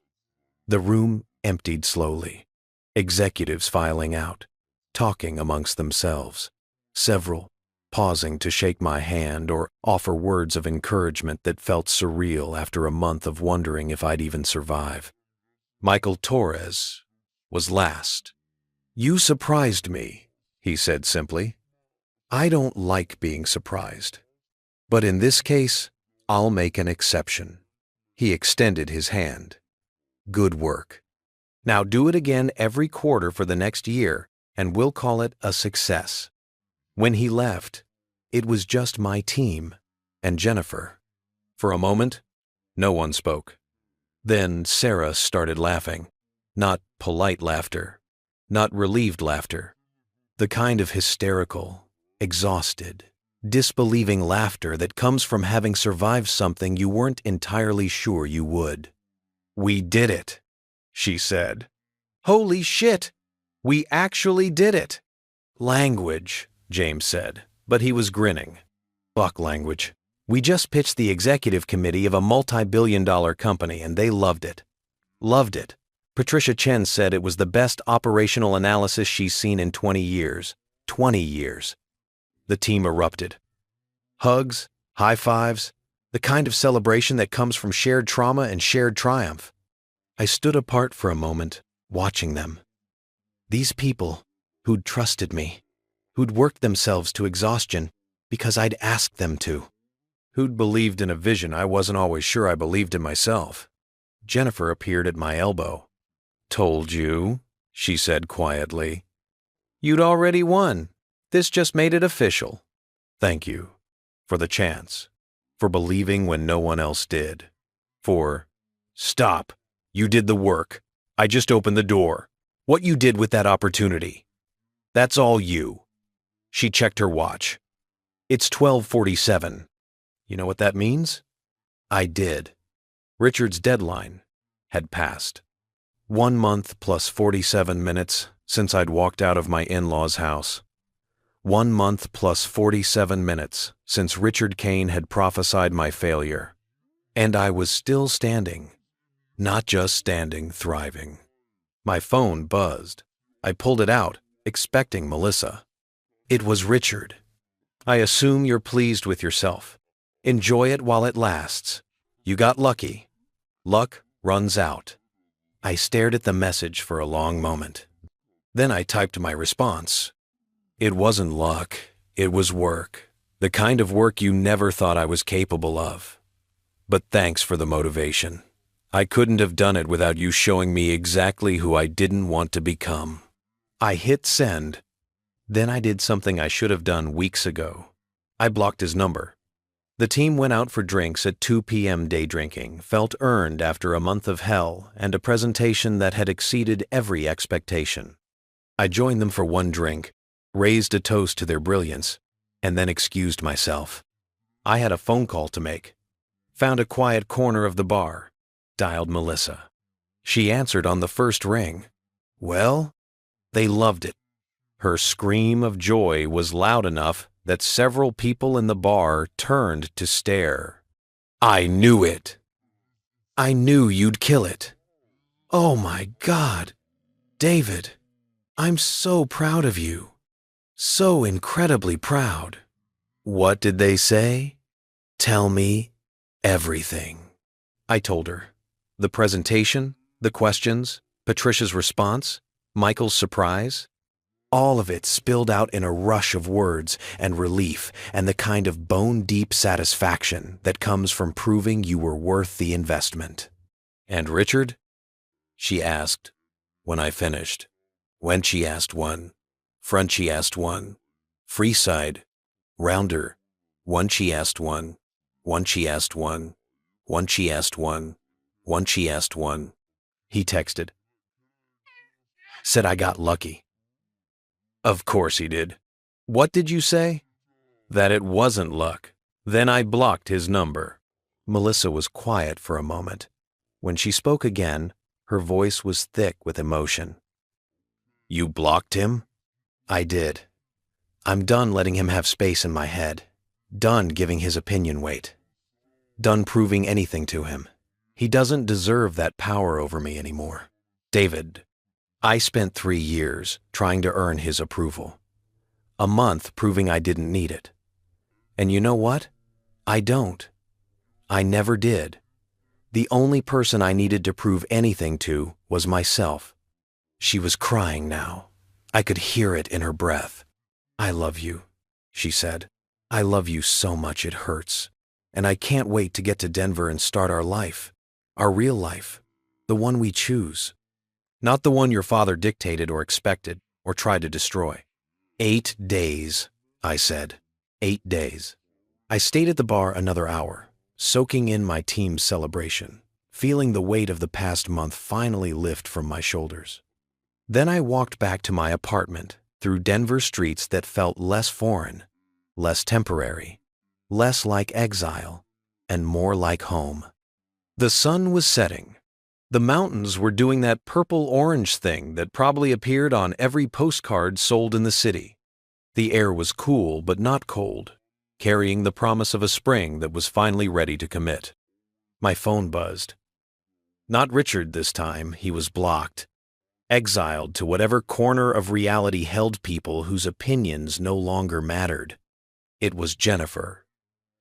The room emptied slowly. Executives filing out, talking amongst themselves. Several pausing to shake my hand or offer words of encouragement that felt surreal after a month of wondering if I'd even survive. Michael Torres was last. You surprised me, he said simply. I don't like being surprised. But in this case, I'll make an exception. He extended his hand. Good work. Now do it again every quarter for the next year, and we'll call it a success. When he left, it was just my team and Jennifer. For a moment, no one spoke. Then Sarah started laughing. Not polite laughter, not relieved laughter. The kind of hysterical, exhausted, disbelieving laughter that comes from having survived something you weren't entirely sure you would. We did it, she said. Holy shit! We actually did it! Language, James said, but he was grinning. Fuck language. We just pitched the executive committee of a multi-billion-dollar company and they loved it. Loved it. Patricia Chen said it was the best operational analysis she's seen in 20 years. 20 years. The team erupted. Hugs, high fives, the kind of celebration that comes from shared trauma and shared triumph. I stood apart for a moment, watching them. These people who'd trusted me, who'd worked themselves to exhaustion because I'd asked them to, who'd believed in a vision I wasn't always sure I believed in myself. Jennifer appeared at my elbow. Told you, she said quietly. You'd already won. This just made it official. Thank you for the chance, for believing when no one else did, for stop. You did the work. I just opened the door. What you did with that opportunity. That's all you. She checked her watch. It's 12:47. You know what that means? I did. Richard's deadline had passed. 1 month plus 47 minutes since I'd walked out of my in-laws' house. 1 month plus 47 minutes since Richard Kane had prophesied my failure. And I was still standing. Not just standing, thriving. My phone buzzed. I pulled it out, expecting Melissa. It was Richard. I assume you're pleased with yourself. Enjoy it while it lasts. You got lucky. Luck runs out. I stared at the message for a long moment. Then I typed my response. It wasn't luck. It was work. The kind of work you never thought I was capable of. But thanks for the motivation. I couldn't have done it without you showing me exactly who I didn't want to become. I hit send. Then I did something I should have done weeks ago. I blocked his number. The team went out for drinks at 2 p.m. day drinking, felt earned after a month of hell and a presentation that had exceeded every expectation. I joined them for one drink, raised a toast to their brilliance, and then excused myself. I had a phone call to make. Found a quiet corner of the bar. Dialed Melissa. She answered on the first ring. Well, they loved it. Her scream of joy was loud enough that several people in the bar turned to stare. I knew it. I knew you'd kill it. Oh my God. David, I'm so proud of you. So incredibly proud. What did they say? Tell me everything. I told her. The presentation, the questions, Patricia's response, Michael's surprise. All of it spilled out in a rush of words and relief and the kind of bone-deep satisfaction that comes from proving you were worth the investment. And Richard? She asked when I finished. When she asked one. Front she asked one. Free side. Rounder. One she asked one. One she asked one. One she asked one. One she asked one. He texted. Said I got lucky. Of course he did. What did you say? That it wasn't luck. Then I blocked his number. Melissa was quiet for a moment. When she spoke again, her voice was thick with emotion. You blocked him? I did. I'm done letting him have space in my head. Done giving his opinion weight. Done proving anything to him. He doesn't deserve that power over me anymore. David, I spent 3 years trying to earn his approval. A month proving I didn't need it. And you know what? I don't. I never did. The only person I needed to prove anything to was myself. She was crying now. I could hear it in her breath. I love you, she said. I love you so much it hurts. And I can't wait to get to Denver and start our life. Our real life. The one we choose. Not the one your father dictated or expected or tried to destroy. 8 days, I said. 8 days. I stayed at the bar another hour, soaking in my team's celebration, feeling the weight of the past month finally lift from my shoulders. Then I walked back to my apartment through Denver streets that felt less foreign, less temporary, less like exile, and more like home. The sun was setting. The mountains were doing that purple-orange thing that probably appeared on every postcard sold in the city. The air was cool but not cold, carrying the promise of a spring that was finally ready to commit. My phone buzzed. Not Richard this time, he was blocked. Exiled to whatever corner of reality held people whose opinions no longer mattered. It was Jennifer.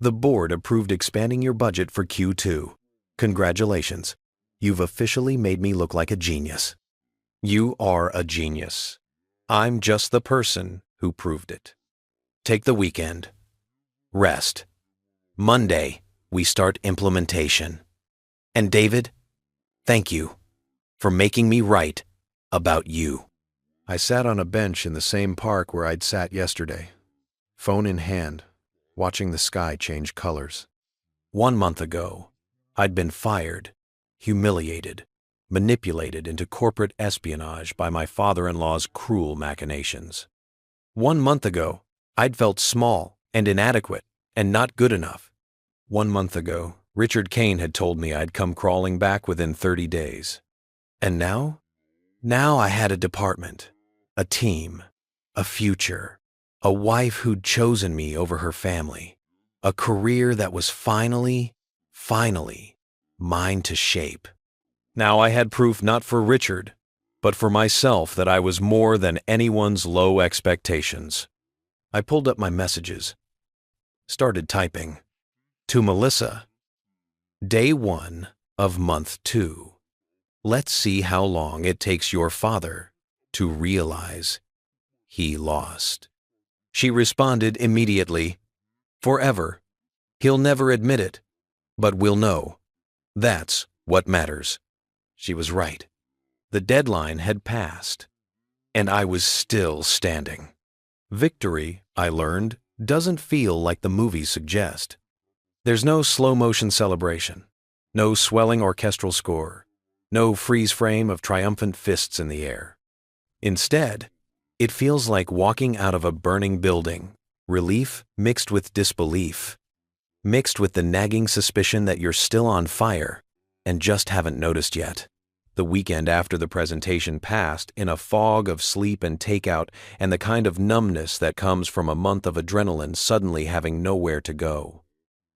The board approved expanding your budget for Q2. Congratulations. You've officially made me look like a genius. You are a genius. I'm just the person who proved it. Take the weekend. Rest. Monday, we start implementation. And David, thank you for making me right about you. I sat on a bench in the same park where I'd sat yesterday, phone in hand, watching the sky change colors. 1 month ago, I'd been fired, humiliated, manipulated into corporate espionage by my father-in-law's cruel machinations. 1 month ago, I'd felt small and inadequate and not good enough. 1 month ago, Richard Kane had told me I'd come crawling back within 30 days. And now? Now I had a department, a team, a future, a wife who'd chosen me over her family, a career that was finally mine to shape. Now I had proof not for Richard, but for myself that I was more than anyone's low expectations. I pulled up my messages, started typing. To Melissa, Day 1 of month 2. Let's see how long it takes your father to realize he lost. She responded immediately, Forever. He'll never admit it, but we'll know. That's what matters. She was right. The deadline had passed, and I was still standing. Victory, I learned, doesn't feel like the movies suggest. There's no slow-motion celebration, no swelling orchestral score, no freeze frame of triumphant fists in the air. Instead, it feels like walking out of a burning building, relief mixed with disbelief, mixed with the nagging suspicion that you're still on fire and just haven't noticed yet. The weekend after the presentation passed in a fog of sleep and takeout and the kind of numbness that comes from a month of adrenaline suddenly having nowhere to go.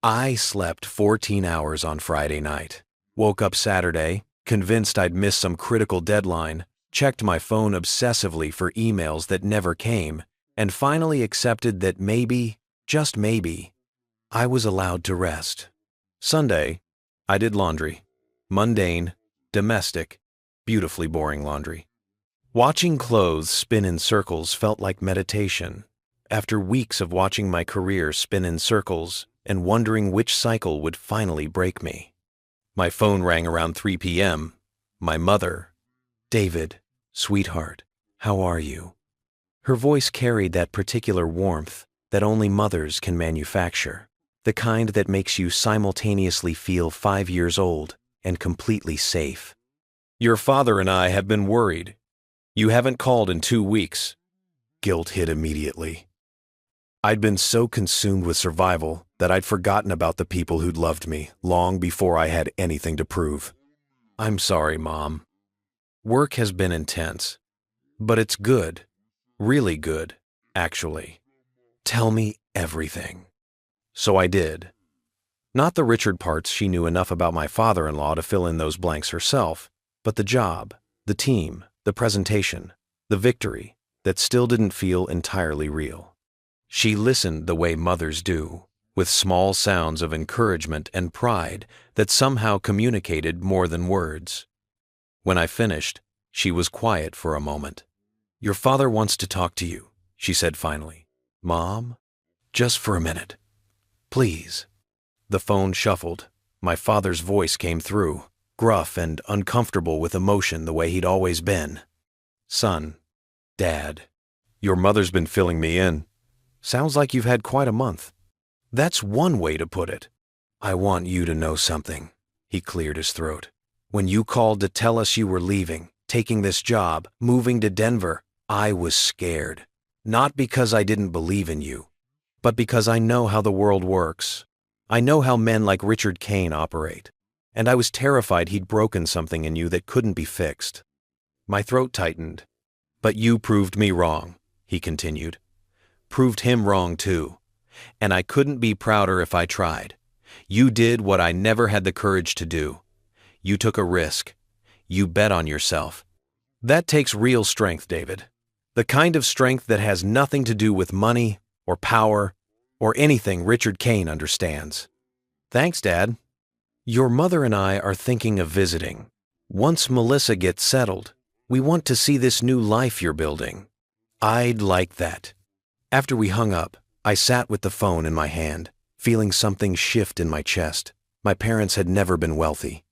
I slept 14 hours on Friday night, woke up Saturday, convinced I'd missed some critical deadline, checked my phone obsessively for emails that never came, and finally accepted that maybe, just maybe, I was allowed to rest. Sunday, I did laundry. Mundane, domestic, beautifully boring laundry. Watching clothes spin in circles felt like meditation. After weeks of watching my career spin in circles and wondering which cycle would finally break me. My phone rang around 3 p.m. My mother, David, sweetheart, how are you? Her voice carried that particular warmth that only mothers can manufacture, the kind that makes you simultaneously feel 5 years old and completely safe. Your father and I have been worried. You haven't called in 2 weeks. Guilt hit immediately. I'd been so consumed with survival that I'd forgotten about the people who'd loved me long before I had anything to prove. I'm sorry, Mom. Work has been intense, but it's good, really good, actually. Tell me everything. So I did. Not the Richard parts. She knew enough about my father-in-law to fill in those blanks herself, but the job, the team, the presentation, the victory that still didn't feel entirely real. She listened the way mothers do, with small sounds of encouragement and pride that somehow communicated more than words. When I finished, she was quiet for a moment. "Your father wants to talk to you," she said finally. "Mom, just for a minute. Please." The phone shuffled. My father's voice came through, gruff and uncomfortable with emotion the way he'd always been. "Son, Dad, your mother's been filling me in. Sounds like you've had quite a month." "That's one way to put it." "I want you to know something." He cleared his throat. "When you called to tell us you were leaving, taking this job, moving to Denver, I was scared. Not because I didn't believe in you, but because I know how the world works. I know how men like Richard Kane operate, and I was terrified he'd broken something in you that couldn't be fixed." My throat tightened. "But you proved me wrong," he continued. "Proved him wrong too. And I couldn't be prouder if I tried. You did what I never had the courage to do. You took a risk. You bet on yourself. That takes real strength, David. The kind of strength that has nothing to do with money or power or anything Richard Kane understands." "Thanks, Dad. Your mother and I are thinking of visiting. Once Melissa gets settled, we want to see this new life you're building." "I'd like that." After we hung up, I sat with the phone in my hand, feeling something shift in my chest. My parents had never been wealthy.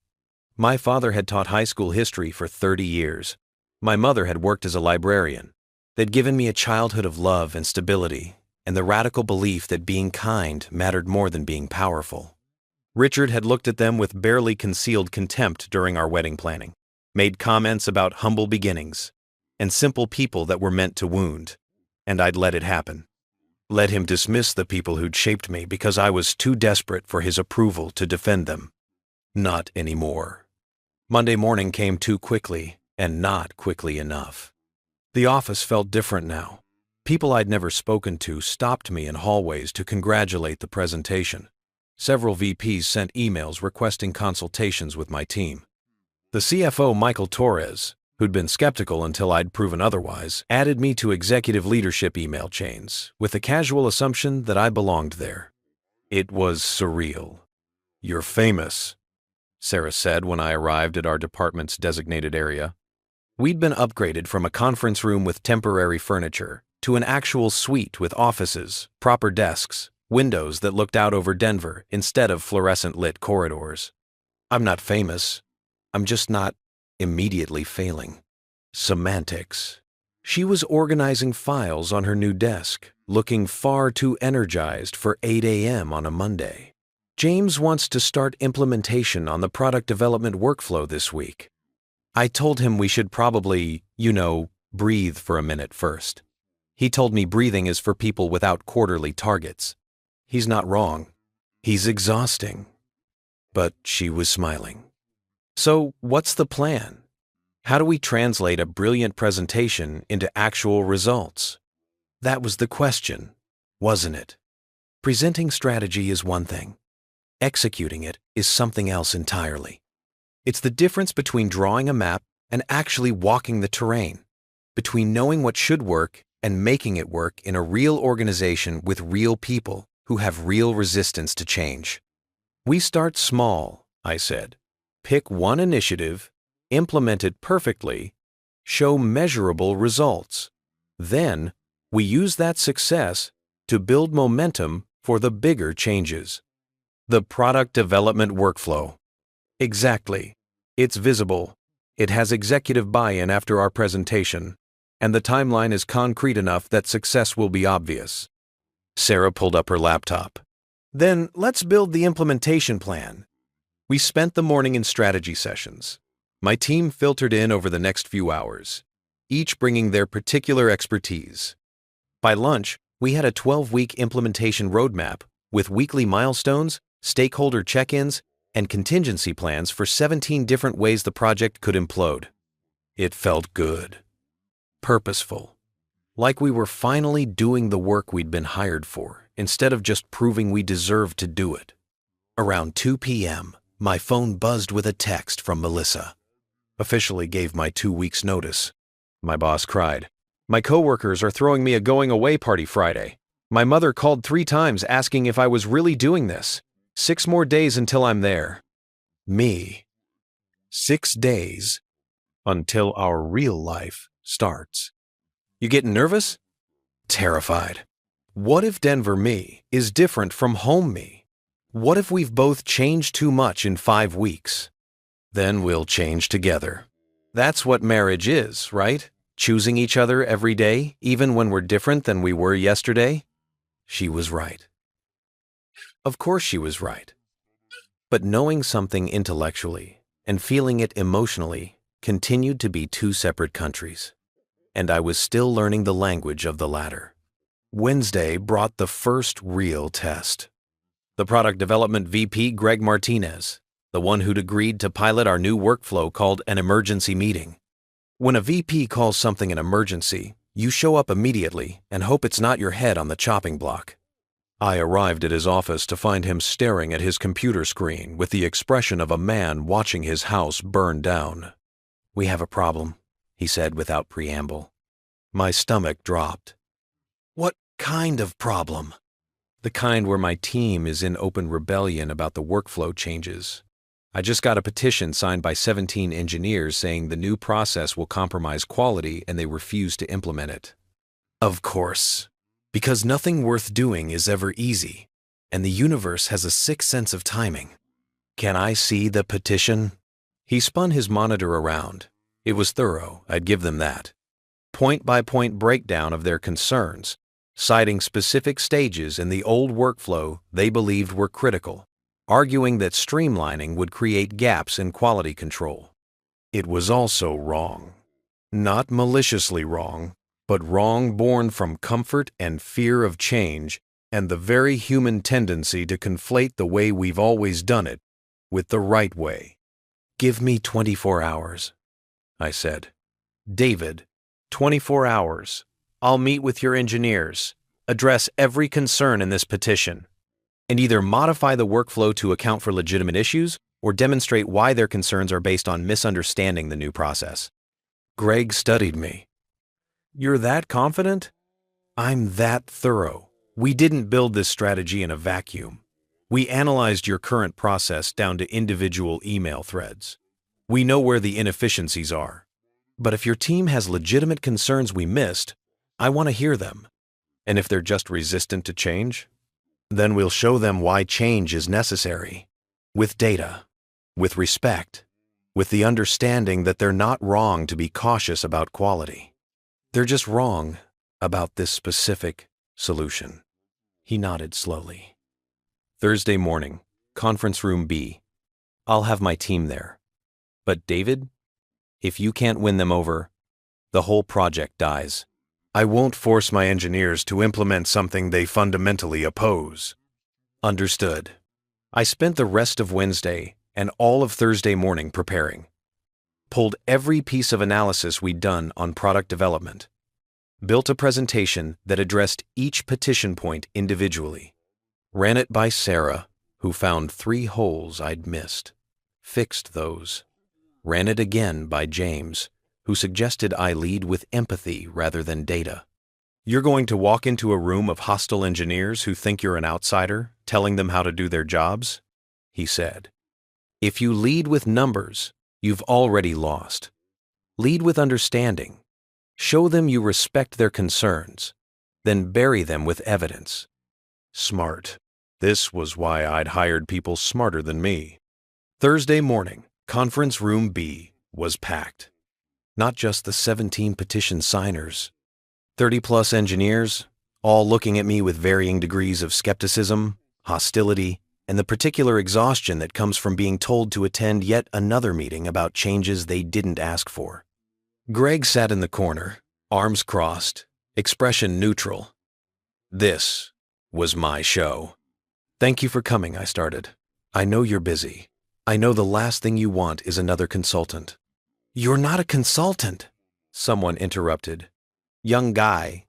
My father had taught high school history for 30 years. My mother had worked as a librarian. They'd given me a childhood of love and stability, and the radical belief that being kind mattered more than being powerful. Richard had looked at them with barely concealed contempt during our wedding planning, made comments about humble beginnings and simple people that were meant to wound, and I'd let it happen. Let him dismiss the people who'd shaped me because I was too desperate for his approval to defend them. Not anymore. Monday morning came too quickly, and not quickly enough. The office felt different now. People I'd never spoken to stopped me in hallways to congratulate the presentation. Several VPs sent emails requesting consultations with my team. The CFO, Michael Torres, who'd been skeptical until I'd proven otherwise, added me to executive leadership email chains with the casual assumption that I belonged there. It was surreal. "You're famous," Sarah said when I arrived at our department's designated area. We'd been upgraded from a conference room with temporary furniture to an actual suite with offices, proper desks, windows that looked out over Denver instead of fluorescent-lit corridors. "I'm not famous. I'm just not immediately failing." Semantics. She was organizing files on her new desk, looking far too energized for 8 a.m. on a Monday. "James wants to start implementation on the product development workflow this week." I told him we should probably, breathe for a minute first. He told me breathing is for people without quarterly targets. He's not wrong. He's exhausting. But she was smiling. "So, what's the plan? How do we translate a brilliant presentation into actual results?" That was the question, wasn't it? Presenting strategy is one thing. Executing it is something else entirely. It's the difference between drawing a map and actually walking the terrain, between knowing what should work and making it work in a real organization with real people who have real resistance to change. "We start small," I said. "Pick one initiative, implement it perfectly, show measurable results. Then, we use that success to build momentum for the bigger changes." The product development workflow. Exactly. It's visible. It has executive buy-in after our presentation, and the timeline is concrete enough that success will be obvious. Sarah pulled up her laptop. "Then let's build the implementation plan." We spent the morning in strategy sessions. My team filtered in over the next few hours, each bringing their particular expertise. By lunch, we had a 12-week implementation roadmap with weekly milestones, stakeholder check-ins, and contingency plans for 17 different ways the project could implode. It felt good, purposeful, like we were finally doing the work we'd been hired for, instead of just proving we deserved to do it. Around 2 p.m., my phone buzzed with a text from Melissa. Officially gave my 2 weeks' notice. My boss cried. My coworkers are throwing me a going-away party Friday. My mother called 3 times asking if I was really doing this. 6 more days until I'm there. Me. 6 days until our real life starts. You getting nervous? Terrified. What if Denver me is different from home me? What if we've both changed too much in 5 weeks? Then we'll change together. That's what marriage is, right? Choosing each other every day, even when we're different than we were yesterday? She was right. Of course she was right. But knowing something intellectually and feeling it emotionally continued to be 2 separate countries. And I was still learning the language of the latter. Wednesday brought the first real test. The product development VP, Greg Martinez, the one who'd agreed to pilot our new workflow called an emergency meeting. When a VP calls something an emergency, you show up immediately and hope it's not your head on the chopping block. I arrived at his office to find him staring at his computer screen with the expression of a man watching his house burn down. "We have a problem," he said without preamble. My stomach dropped. What kind of problem? The kind where my team is in open rebellion about the workflow changes. I just got a petition signed by 17 engineers saying the new process will compromise quality and they refuse to implement it. Of course, because nothing worth doing is ever easy, and the universe has a sick sense of timing. Can I see the petition? He spun his monitor around. It was thorough, I'd give them that. Point-by-point breakdown of their concerns, citing specific stages in the old workflow they believed were critical, arguing that streamlining would create gaps in quality control. It was also wrong. Not maliciously wrong, but wrong born from comfort and fear of change and the very human tendency to conflate the way we've always done it with the right way. "Give me 24 hours, I said. "David, 24 hours. I'll meet with your engineers, address every concern in this petition, and either modify the workflow to account for legitimate issues or demonstrate why their concerns are based on misunderstanding the new process." Greg studied me. "You're that confident?" "I'm that thorough. We didn't build this strategy in a vacuum. We analyzed your current process down to individual email threads. We know where the inefficiencies are. But if your team has legitimate concerns we missed, I want to hear them. And if they're just resistant to change, then we'll show them why change is necessary. With data, with respect, with the understanding that they're not wrong to be cautious about quality. They're just wrong about this specific solution." He nodded slowly. Thursday morning, conference room B. I'll have my team there. But David, if you can't win them over, the whole project dies. I won't force my engineers to implement something they fundamentally oppose. Understood. I spent the rest of Wednesday and all of Thursday morning preparing. Pulled every piece of analysis we'd done on product development. Built a presentation that addressed each petition point individually. Ran it by Sarah, who found 3 holes I'd missed. Fixed those. Ran it again by James, who suggested I lead with empathy rather than data. "You're going to walk into a room of hostile engineers who think you're an outsider, telling them how to do their jobs?" he said. "If you lead with numbers, you've already lost. Lead with understanding. Show them you respect their concerns, then bury them with evidence." Smart. This was why I'd hired people smarter than me. Thursday morning, conference room B was packed. Not just the 17 petition signers. 30-plus engineers, all looking at me with varying degrees of skepticism, hostility, and the particular exhaustion that comes from being told to attend yet another meeting about changes they didn't ask for. Greg sat in the corner, arms crossed, expression neutral, This was my show. Thank you for coming, I started. I know you're busy. I know the last thing you want is another consultant. You're not a consultant, someone interrupted. Young guy,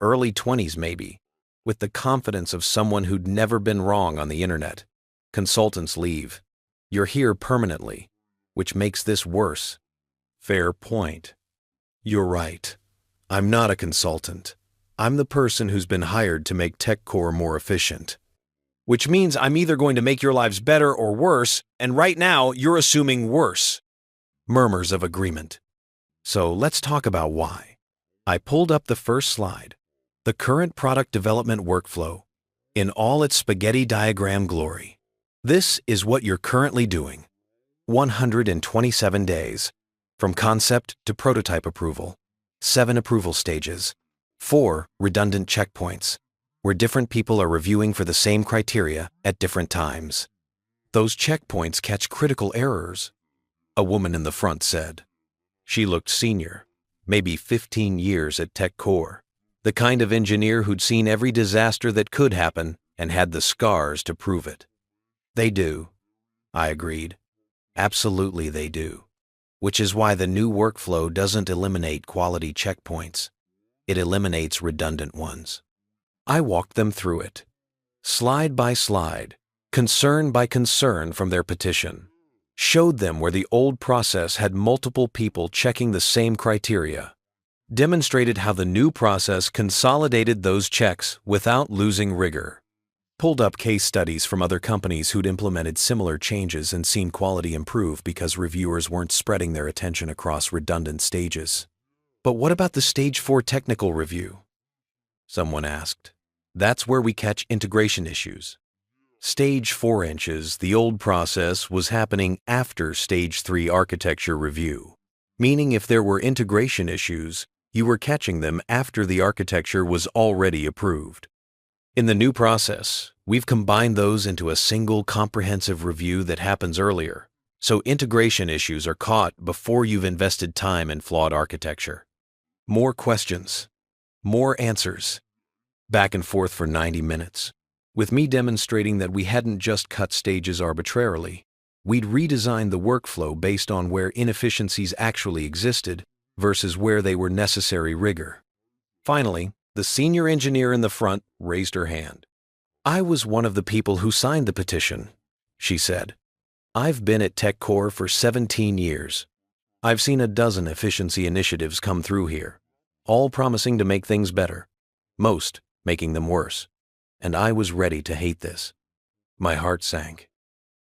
early 20s maybe, with the confidence of someone who'd never been wrong on the internet. Consultants leave. You're here permanently, which makes this worse. Fair point. You're right. I'm not a consultant. I'm the person who's been hired to make TechCore more efficient. Which means I'm either going to make your lives better or worse, and right now you're assuming worse. Murmurs of agreement. So let's talk about why. I pulled up the first slide. The current product development workflow in all its spaghetti diagram glory. This is what you're currently doing. 127 days. From concept to prototype approval. 7 approval stages. 4 redundant checkpoints, where different people are reviewing for the same criteria at different times. Those checkpoints catch critical errors, a woman in the front said. She looked senior, maybe 15 years at TechCore, the kind of engineer who'd seen every disaster that could happen and had the scars to prove it. They do, I agreed. Absolutely they do. Which is why the new workflow doesn't eliminate quality checkpoints. It eliminates redundant ones. I walked them through it, slide by slide, concern by concern from their petition, showed them where the old process had multiple people checking the same criteria, demonstrated how the new process consolidated those checks without losing rigor, pulled up case studies from other companies who'd implemented similar changes and seen quality improve because reviewers weren't spreading their attention across redundant stages. But what about the Stage 4 technical review? Someone asked. That's where we catch integration issues. Stage 4 inches, the old process, was happening after Stage 3 architecture review, meaning if there were integration issues, you were catching them after the architecture was already approved. In the new process, we've combined those into a single comprehensive review that happens earlier, so integration issues are caught before you've invested time in flawed architecture. More questions, more answers, back and forth for 90 minutes, with me demonstrating that we hadn't just cut stages arbitrarily. We'd redesigned the workflow based on where inefficiencies actually existed versus where they were necessary rigor. Finally, the senior engineer in the front raised her hand. I was one of the people who signed the petition, she said. I've been at TechCore for 17 years. I've seen a dozen efficiency initiatives come through here, all promising to make things better, most making them worse. And I was ready to hate this. My heart sank.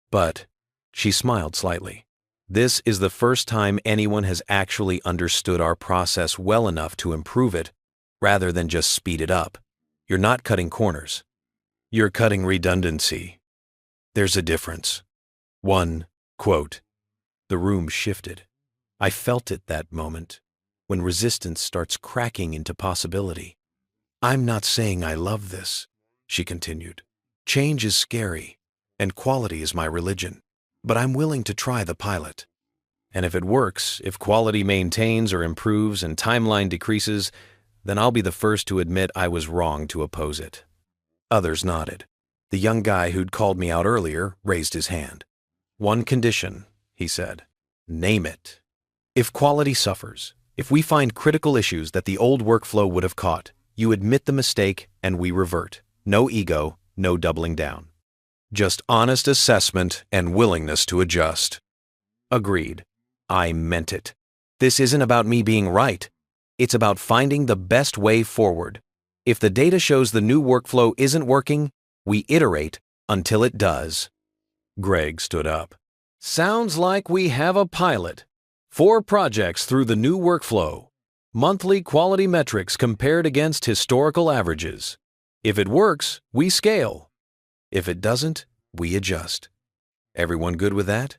But, she smiled slightly, this is the first time anyone has actually understood our process well enough to improve it, rather than just speed it up. You're not cutting corners. You're cutting redundancy. There's a difference. One, quote, the room shifted. I felt it that moment, when resistance starts cracking into possibility. I'm not saying I love this, she continued. Change is scary, and quality is my religion. But I'm willing to try the pilot. And if it works, if quality maintains or improves and timeline decreases, then I'll be the first to admit I was wrong to oppose it. Others nodded. The young guy who'd called me out earlier raised his hand. One condition, he said. Name it. If quality suffers, if we find critical issues that the old workflow would have caught, you admit the mistake and we revert. No ego, no doubling down. Just honest assessment and willingness to adjust. Agreed. I meant it. This isn't about me being right. It's about finding the best way forward. If the data shows the new workflow isn't working, we iterate until it does. Greg stood up. Sounds like we have a pilot. 4 projects through the new workflow. Monthly quality metrics compared against historical averages. If it works, we scale. If it doesn't, we adjust. Everyone good with that?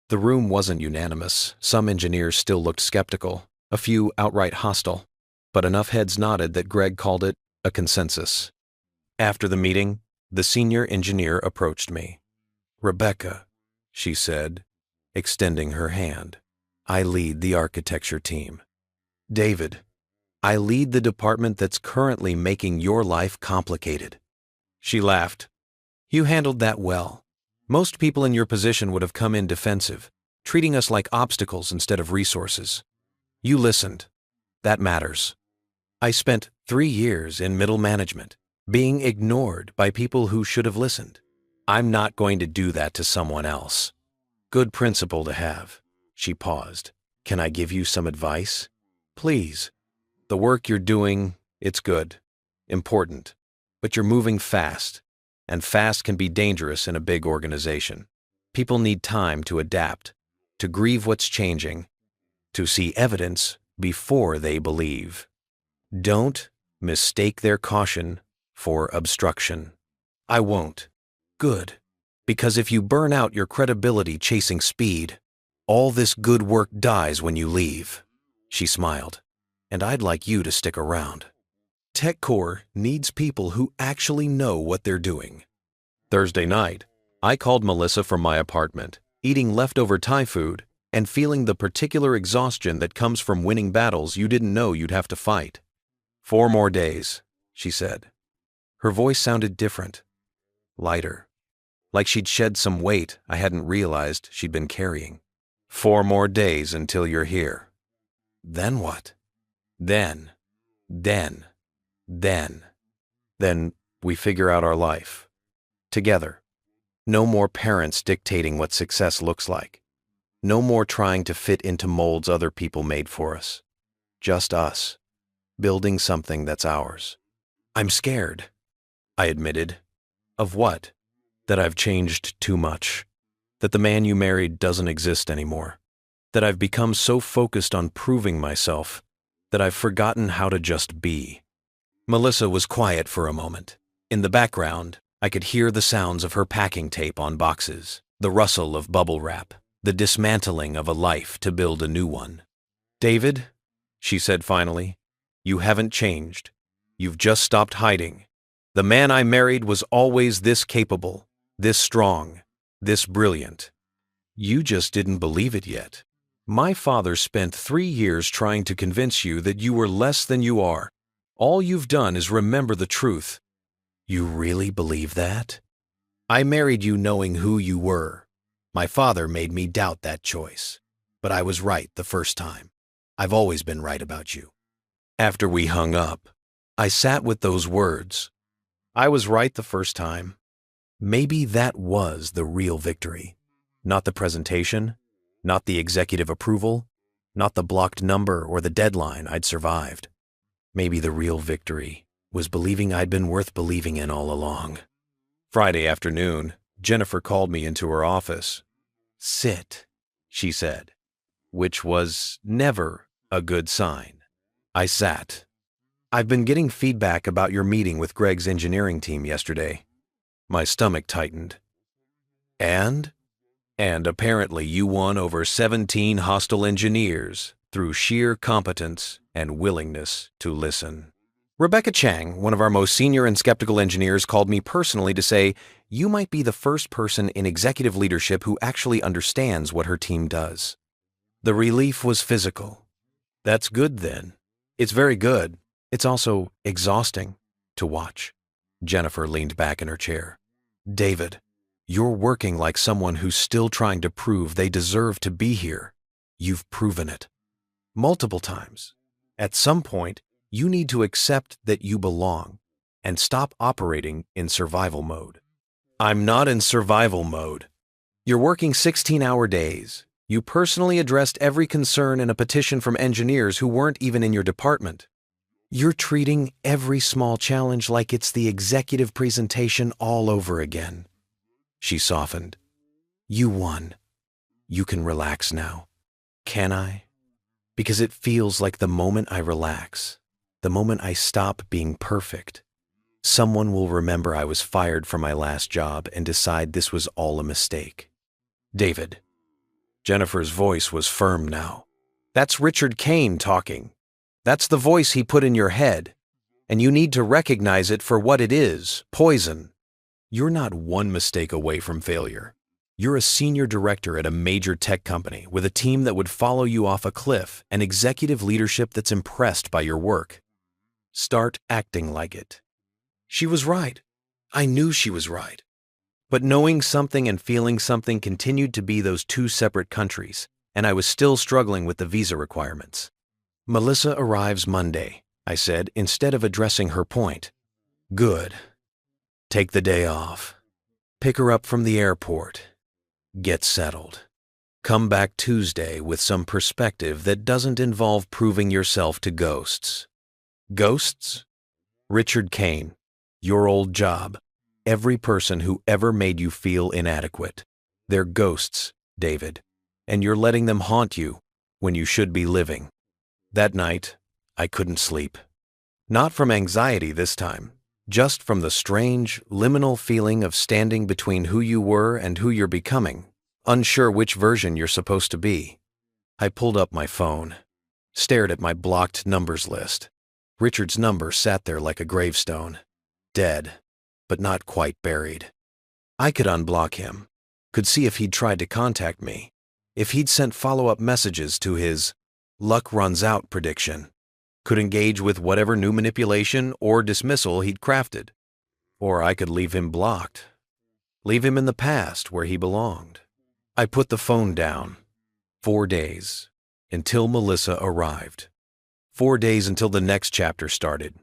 The room wasn't unanimous. Some engineers still looked skeptical, a few outright hostile, but enough heads nodded that Greg called it a consensus. After the meeting, the senior engineer approached me. Rebecca, she said, extending her hand. I lead the architecture team. David, I lead the department that's currently making your life complicated." She laughed. "You handled that well. Most people in your position would have come in defensive, treating us like obstacles instead of resources. You listened. That matters. I spent 3 years in middle management, being ignored by people who should have listened. I'm not going to do that to someone else." "Good principle to have." She paused. "Can I give you some advice?" "Please. The work you're doing, it's good, important, but you're moving fast, and fast can be dangerous in a big organization. People need time to adapt, to grieve what's changing, to see evidence before they believe. Don't mistake their caution for obstruction." "I won't." "Good. Because if you burn out your credibility chasing speed, all this good work dies when you leave." She smiled. "And I'd like you to stick around. TechCore needs people who actually know what they're doing." Thursday night, I called Melissa from my apartment, eating leftover Thai food and feeling the particular exhaustion that comes from winning battles you didn't know you'd have to fight. "4 more days," she said. Her voice sounded different, lighter, like she'd shed some weight I hadn't realized she'd been carrying. 4 more days until you're here." "Then what?" Then we figure out our life. Together. No more parents dictating what success looks like. No more trying to fit into molds other people made for us. Just us, building something that's ours. "I'm scared," I admitted. "Of what?" "That I've changed too much. That the man you married doesn't exist anymore. That I've become so focused on proving myself that I've forgotten how to just be." Melissa was quiet for a moment. In the background, I could hear the sounds of her packing tape on boxes, the rustle of bubble wrap, the dismantling of a life to build a new one. "David," she said finally, "you haven't changed. You've just stopped hiding. The man I married was always this capable, this strong, this brilliant. You just didn't believe it yet. My father spent 3 years trying to convince you that you were less than you are. All you've done is remember the truth." "You really believe that?" "I married you knowing who you were. My father made me doubt that choice. But I was right the first time. I've always been right about you." After we hung up, I sat with those words. I was right the first time. Maybe that was the real victory. Not the presentation, not the executive approval, not the blocked number or the deadline I'd survived. Maybe the real victory was believing I'd been worth believing in all along. Friday afternoon, Jennifer called me into her office. "Sit," she said, which was never a good sign. I sat. "I've been getting feedback about your meeting with Greg's engineering team yesterday." My stomach tightened. "And?" "And apparently you won over 17 hostile engineers through sheer competence and willingness to listen." Rebecca Chang, one of our most senior and skeptical engineers, called me personally to say, "You might be the first person in executive leadership who actually understands what her team does." The relief was physical. That's good then. It's very good. It's also exhausting to watch. Jennifer leaned back in her chair. "David, you're working like someone who's still trying to prove they deserve to be here. You've proven it. Multiple times. At some point, you need to accept that you belong and stop operating in survival mode." "I'm not in survival mode." "You're working 16-hour days. You personally addressed every concern in a petition from engineers who weren't even in your department. You're treating every small challenge like it's the executive presentation all over again." She softened. "You won. You can relax now." "Can I?" "Because it feels like the moment I relax, the moment I stop being perfect, someone will remember I was fired from my last job and decide this was all a mistake." "David." Jennifer's voice was firm now. "That's Richard Kane talking. That's the voice he put in your head, and you need to recognize it for what it is, poison. You're not one mistake away from failure. You're a senior director at a major tech company with a team that would follow you off a cliff and executive leadership that's impressed by your work. Start acting like it. She was right. I knew she was right. But knowing something and feeling something continued to be those two separate countries, and I was still struggling with the visa requirements. Melissa arrives Monday, I said, instead of addressing her point. Good. Take the day off. Pick her up from the airport. Get settled. Come back Tuesday with some perspective that doesn't involve proving yourself to ghosts. Ghosts? Richard Kane, your old job. Every person who ever made you feel inadequate. They're ghosts, David, and you're letting them haunt you when you should be living. That night, I couldn't sleep. Not from anxiety this time, just from the strange, liminal feeling of standing between who you were and who you're becoming, unsure which version you're supposed to be. I pulled up my phone, stared at my blocked numbers list. Richard's number sat there like a gravestone, dead, but not quite buried. I could unblock him, could see if he'd tried to contact me, if he'd sent follow-up messages to his luck runs out prediction, could engage with whatever new manipulation or dismissal he'd crafted. Or I could leave him blocked, leave him in the past where he belonged. I put the phone down. 4 days, until Melissa arrived. 4 days until the next chapter started.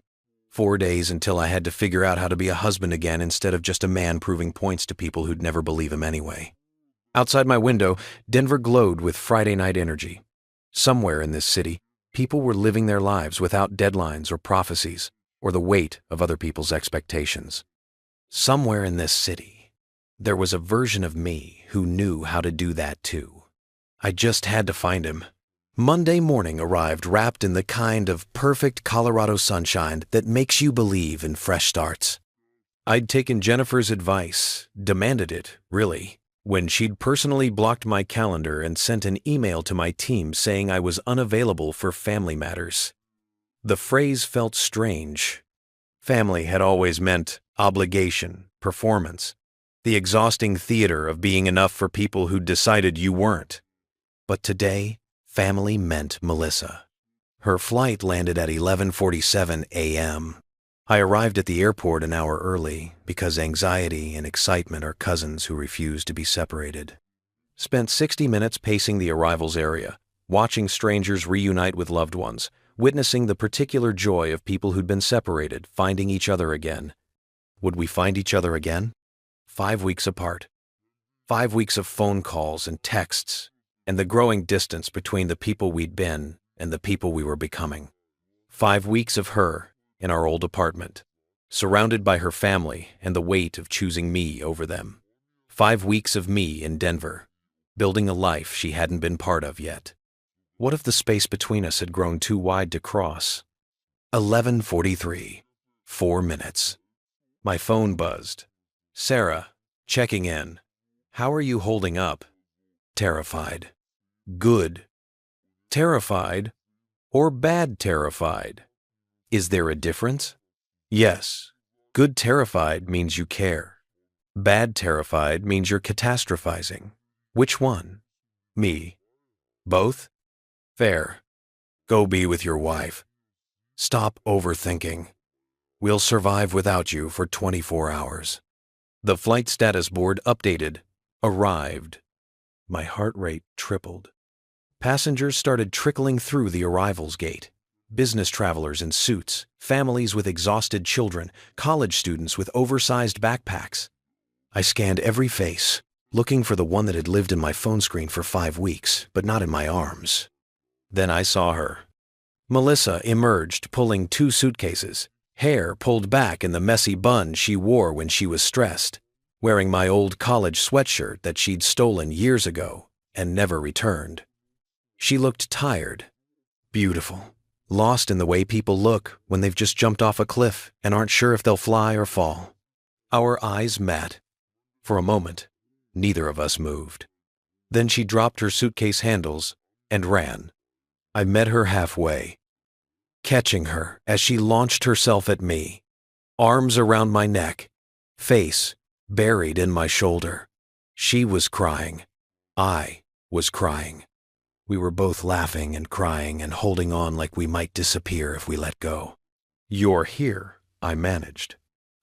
4 days until I had to figure out how to be a husband again instead of just a man proving points to people who'd never believe him anyway. Outside my window, Denver glowed with Friday night energy. Somewhere in this city, people were living their lives without deadlines or prophecies or the weight of other people's expectations. Somewhere in this city, there was a version of me who knew how to do that too. I just had to find him. Monday morning arrived wrapped in the kind of perfect Colorado sunshine that makes you believe in fresh starts. I'd taken Jennifer's advice, demanded it, really, when she'd personally blocked my calendar and sent an email to my team saying I was unavailable for family matters. The phrase felt strange. Family had always meant obligation, performance, the exhausting theater of being enough for people who'd decided you weren't. But today, family meant Melissa. Her flight landed at 11:47 a.m. I arrived at the airport an hour early because anxiety and excitement are cousins who refuse to be separated. Spent 60 minutes pacing the arrivals area, watching strangers reunite with loved ones, witnessing the particular joy of people who'd been separated, finding each other again. Would we find each other again? 5 weeks apart. 5 weeks of phone calls and texts, and the growing distance between the people we'd been and the people we were becoming. 5 weeks of her in our old apartment, surrounded by her family and the weight of choosing me over them. 5 weeks of me in Denver, building a life she hadn't been part of yet. What if the space between us had grown too wide to cross? 11:43, 4 minutes. My phone buzzed. Sarah, checking in. How are you holding up? Terrified. Good. Terrified or bad terrified? Is there a difference? Yes. Good terrified means you care. Bad terrified means you're catastrophizing. Which one? Me. Both? Fair. Go be with your wife. Stop overthinking. We'll survive without you for 24 hours. The flight status board updated. Arrived. My heart rate tripled. Passengers started trickling through the arrivals gate. Business travelers in suits, families with exhausted children, college students with oversized backpacks. I scanned every face, looking for the one that had lived in my phone screen for 5 weeks, but not in my arms. Then I saw her. Melissa emerged pulling 2 suitcases, hair pulled back in the messy bun she wore when she was stressed, wearing my old college sweatshirt that she'd stolen years ago and never returned. She looked tired, beautiful, lost in the way people look when they've just jumped off a cliff and aren't sure if they'll fly or fall. Our eyes met. For a moment, neither of us moved. Then she dropped her suitcase handles and ran. I met her halfway, catching her as she launched herself at me, arms around my neck, face buried in my shoulder. She was crying. I was crying. We were both laughing and crying and holding on like we might disappear if we let go. "You're here," I managed.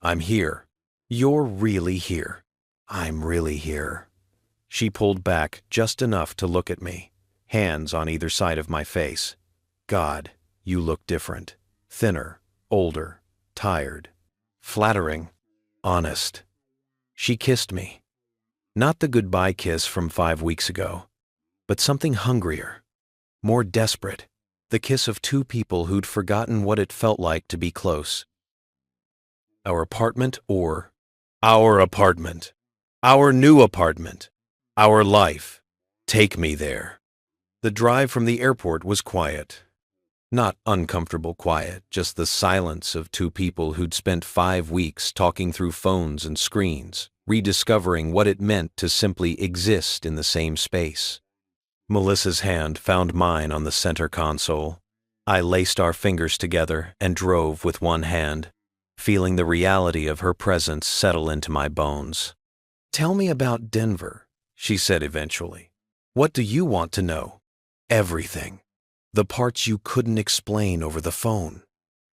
"I'm here. You're really here. I'm really here." She pulled back just enough to look at me, hands on either side of my face. "God, you look different. Thinner, older, tired. Flattering, honest." She kissed me. Not the goodbye kiss from 5 weeks ago, but something hungrier, more desperate, the kiss of two people who'd forgotten what it felt like to be close. Our apartment, our new apartment, our life. Take me there. The drive from the airport was quiet. Not uncomfortable quiet, just the silence of two people who'd spent 5 weeks talking through phones and screens, rediscovering what it meant to simply exist in the same space. Melissa's hand found mine on the center console. I laced our fingers together and drove with one hand, feeling the reality of her presence settle into my bones. "Tell me about Denver," she said eventually. "What do you want to know?" "Everything. The parts you couldn't explain over the phone.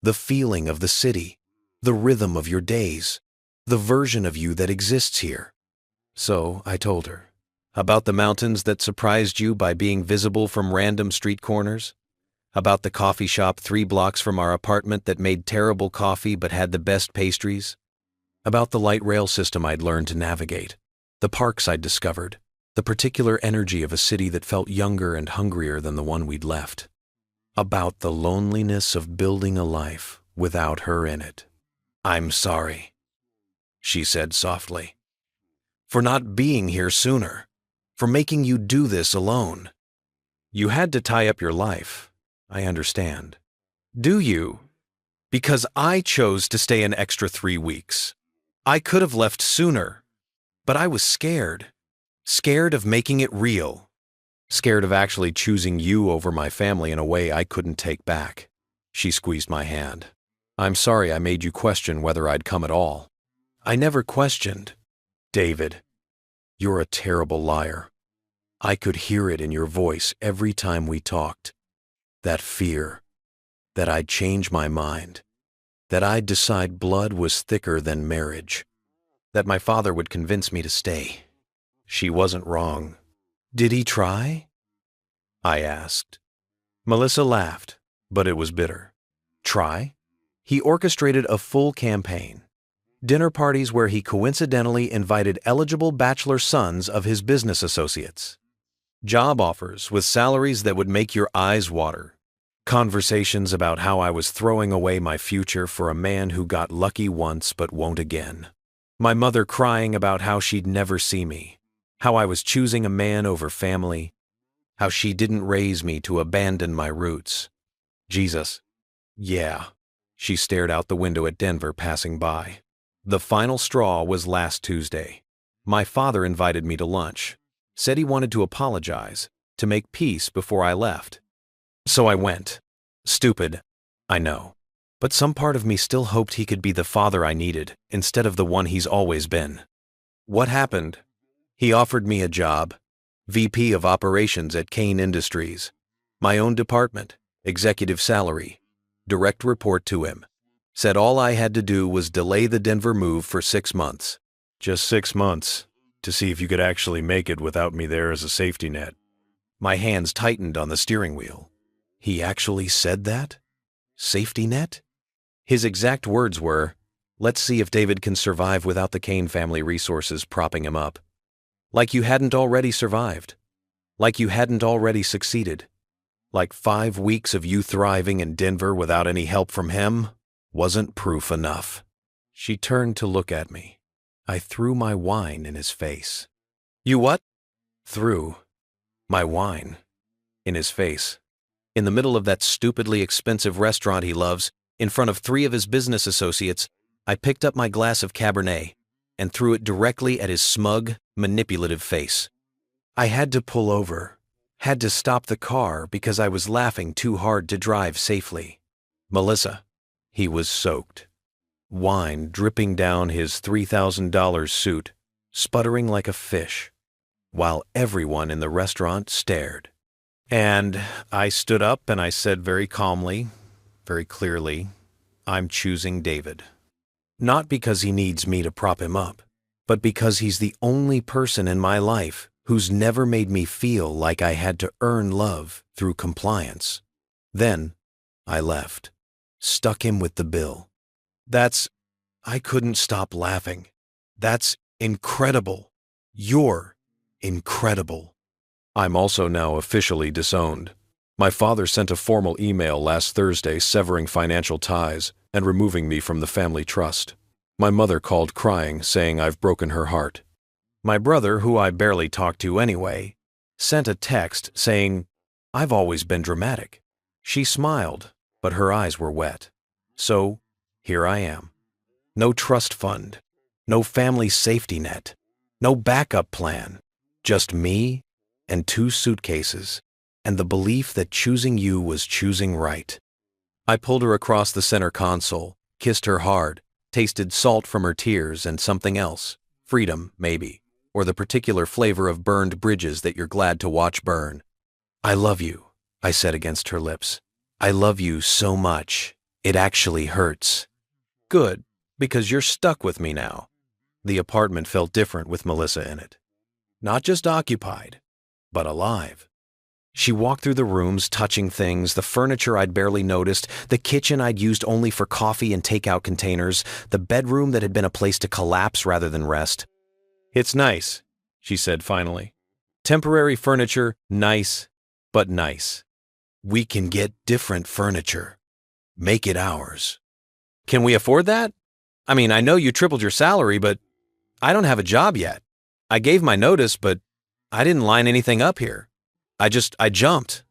The feeling of the city. The rhythm of your days. The version of you that exists here." So I told her. About the mountains that surprised you by being visible from random street corners. About the coffee shop 3 blocks from our apartment that made terrible coffee but had the best pastries. About the light rail system I'd learned to navigate. The parks I'd discovered. The particular energy of a city that felt younger and hungrier than the one we'd left. About the loneliness of building a life without her in it. "I'm sorry," she said softly, "for not being here sooner, for making you do this alone. You had to tie up your life, I understand." "Do you?" "Because I chose to stay an extra 3 weeks. I could have left sooner, but I was scared. Scared of making it real. Scared of actually choosing you over my family in a way I couldn't take back." She squeezed my hand. "I'm sorry I made you question whether I'd come at all." "I never questioned." "David, you're a terrible liar. I could hear it in your voice every time we talked. That fear. That I'd change my mind. That I'd decide blood was thicker than marriage. That my father would convince me to stay." She wasn't wrong. "Did he try?" I asked. Melissa laughed, but it was bitter. "Try?" He orchestrated a full campaign. Dinner parties where he coincidentally invited eligible bachelor sons of his business associates. Job offers with salaries that would make your eyes water. Conversations about how I was throwing away my future for a man who got lucky once but won't again. My mother crying about how she'd never see me. How I was choosing a man over family. How she didn't raise me to abandon my roots. Jesus. Yeah. She stared out the window at Denver passing by. The final straw was last Tuesday. My father invited me to lunch. Said he wanted to apologize, to make peace before I left. So I went. Stupid, I know. But some part of me still hoped he could be the father I needed, instead of the one he's always been. What happened? He offered me a job. VP of Operations at Kane Industries. My own department, executive salary, direct report to him. Said all I had to do was delay the Denver move for 6 months. Just 6 months, to see if you could actually make it without me there as a safety net. My hands tightened on the steering wheel. He actually said that? Safety net? His exact words were, "Let's see if David can survive without the Kane family resources propping him up." Like you hadn't already survived. Like you hadn't already succeeded. Like 5 weeks of you thriving in Denver without any help from him wasn't proof enough. She turned to look at me. I threw my wine in his face. "You what?" "Threw my wine in his face. In the middle of that stupidly expensive restaurant he loves, in front of 3 of his business associates, I picked up my glass of Cabernet and threw it directly at his smug, manipulative face. I had to pull over, had to stop the car because I was laughing too hard to drive safely. Melissa, he was soaked. Wine dripping down his $3,000 suit, sputtering like a fish. while everyone in the restaurant stared. And I stood up and I said very calmly, very clearly, I'm choosing David. Not because he needs me to prop him up, but because he's the only person in my life who's never made me feel like I had to earn love through compliance. Then I left, stuck him with the bill. I couldn't stop laughing. That's incredible. You're incredible. I'm also now officially disowned. My father sent a formal email last Thursday severing financial ties and removing me from the family trust. My mother called crying, saying I've broken her heart. My brother, who I barely talk to anyway, sent a text saying, I've always been dramatic. She smiled, but her eyes were wet. So, here I am. No trust fund, no family safety net, no backup plan, just me and 2 suitcases, and the belief that choosing you was choosing right. I pulled her across the center console, kissed her hard, tasted salt from her tears and something else, freedom, maybe, or the particular flavor of burned bridges that you're glad to watch burn. I love you, I said against her lips. I love you so much, it actually hurts. Good, because you're stuck with me now. The apartment felt different with Melissa in it. Not just occupied, but alive. She walked through the rooms, touching things, the furniture I'd barely noticed, the kitchen I'd used only for coffee and takeout containers, the bedroom that had been a place to collapse rather than rest. It's nice, she said finally. Temporary furniture, nice, but nice. We can get different furniture. Make it ours. Can we afford that? I mean, I know you tripled your salary, but I don't have a job yet. I gave my notice, but I didn't line anything up here. I jumped.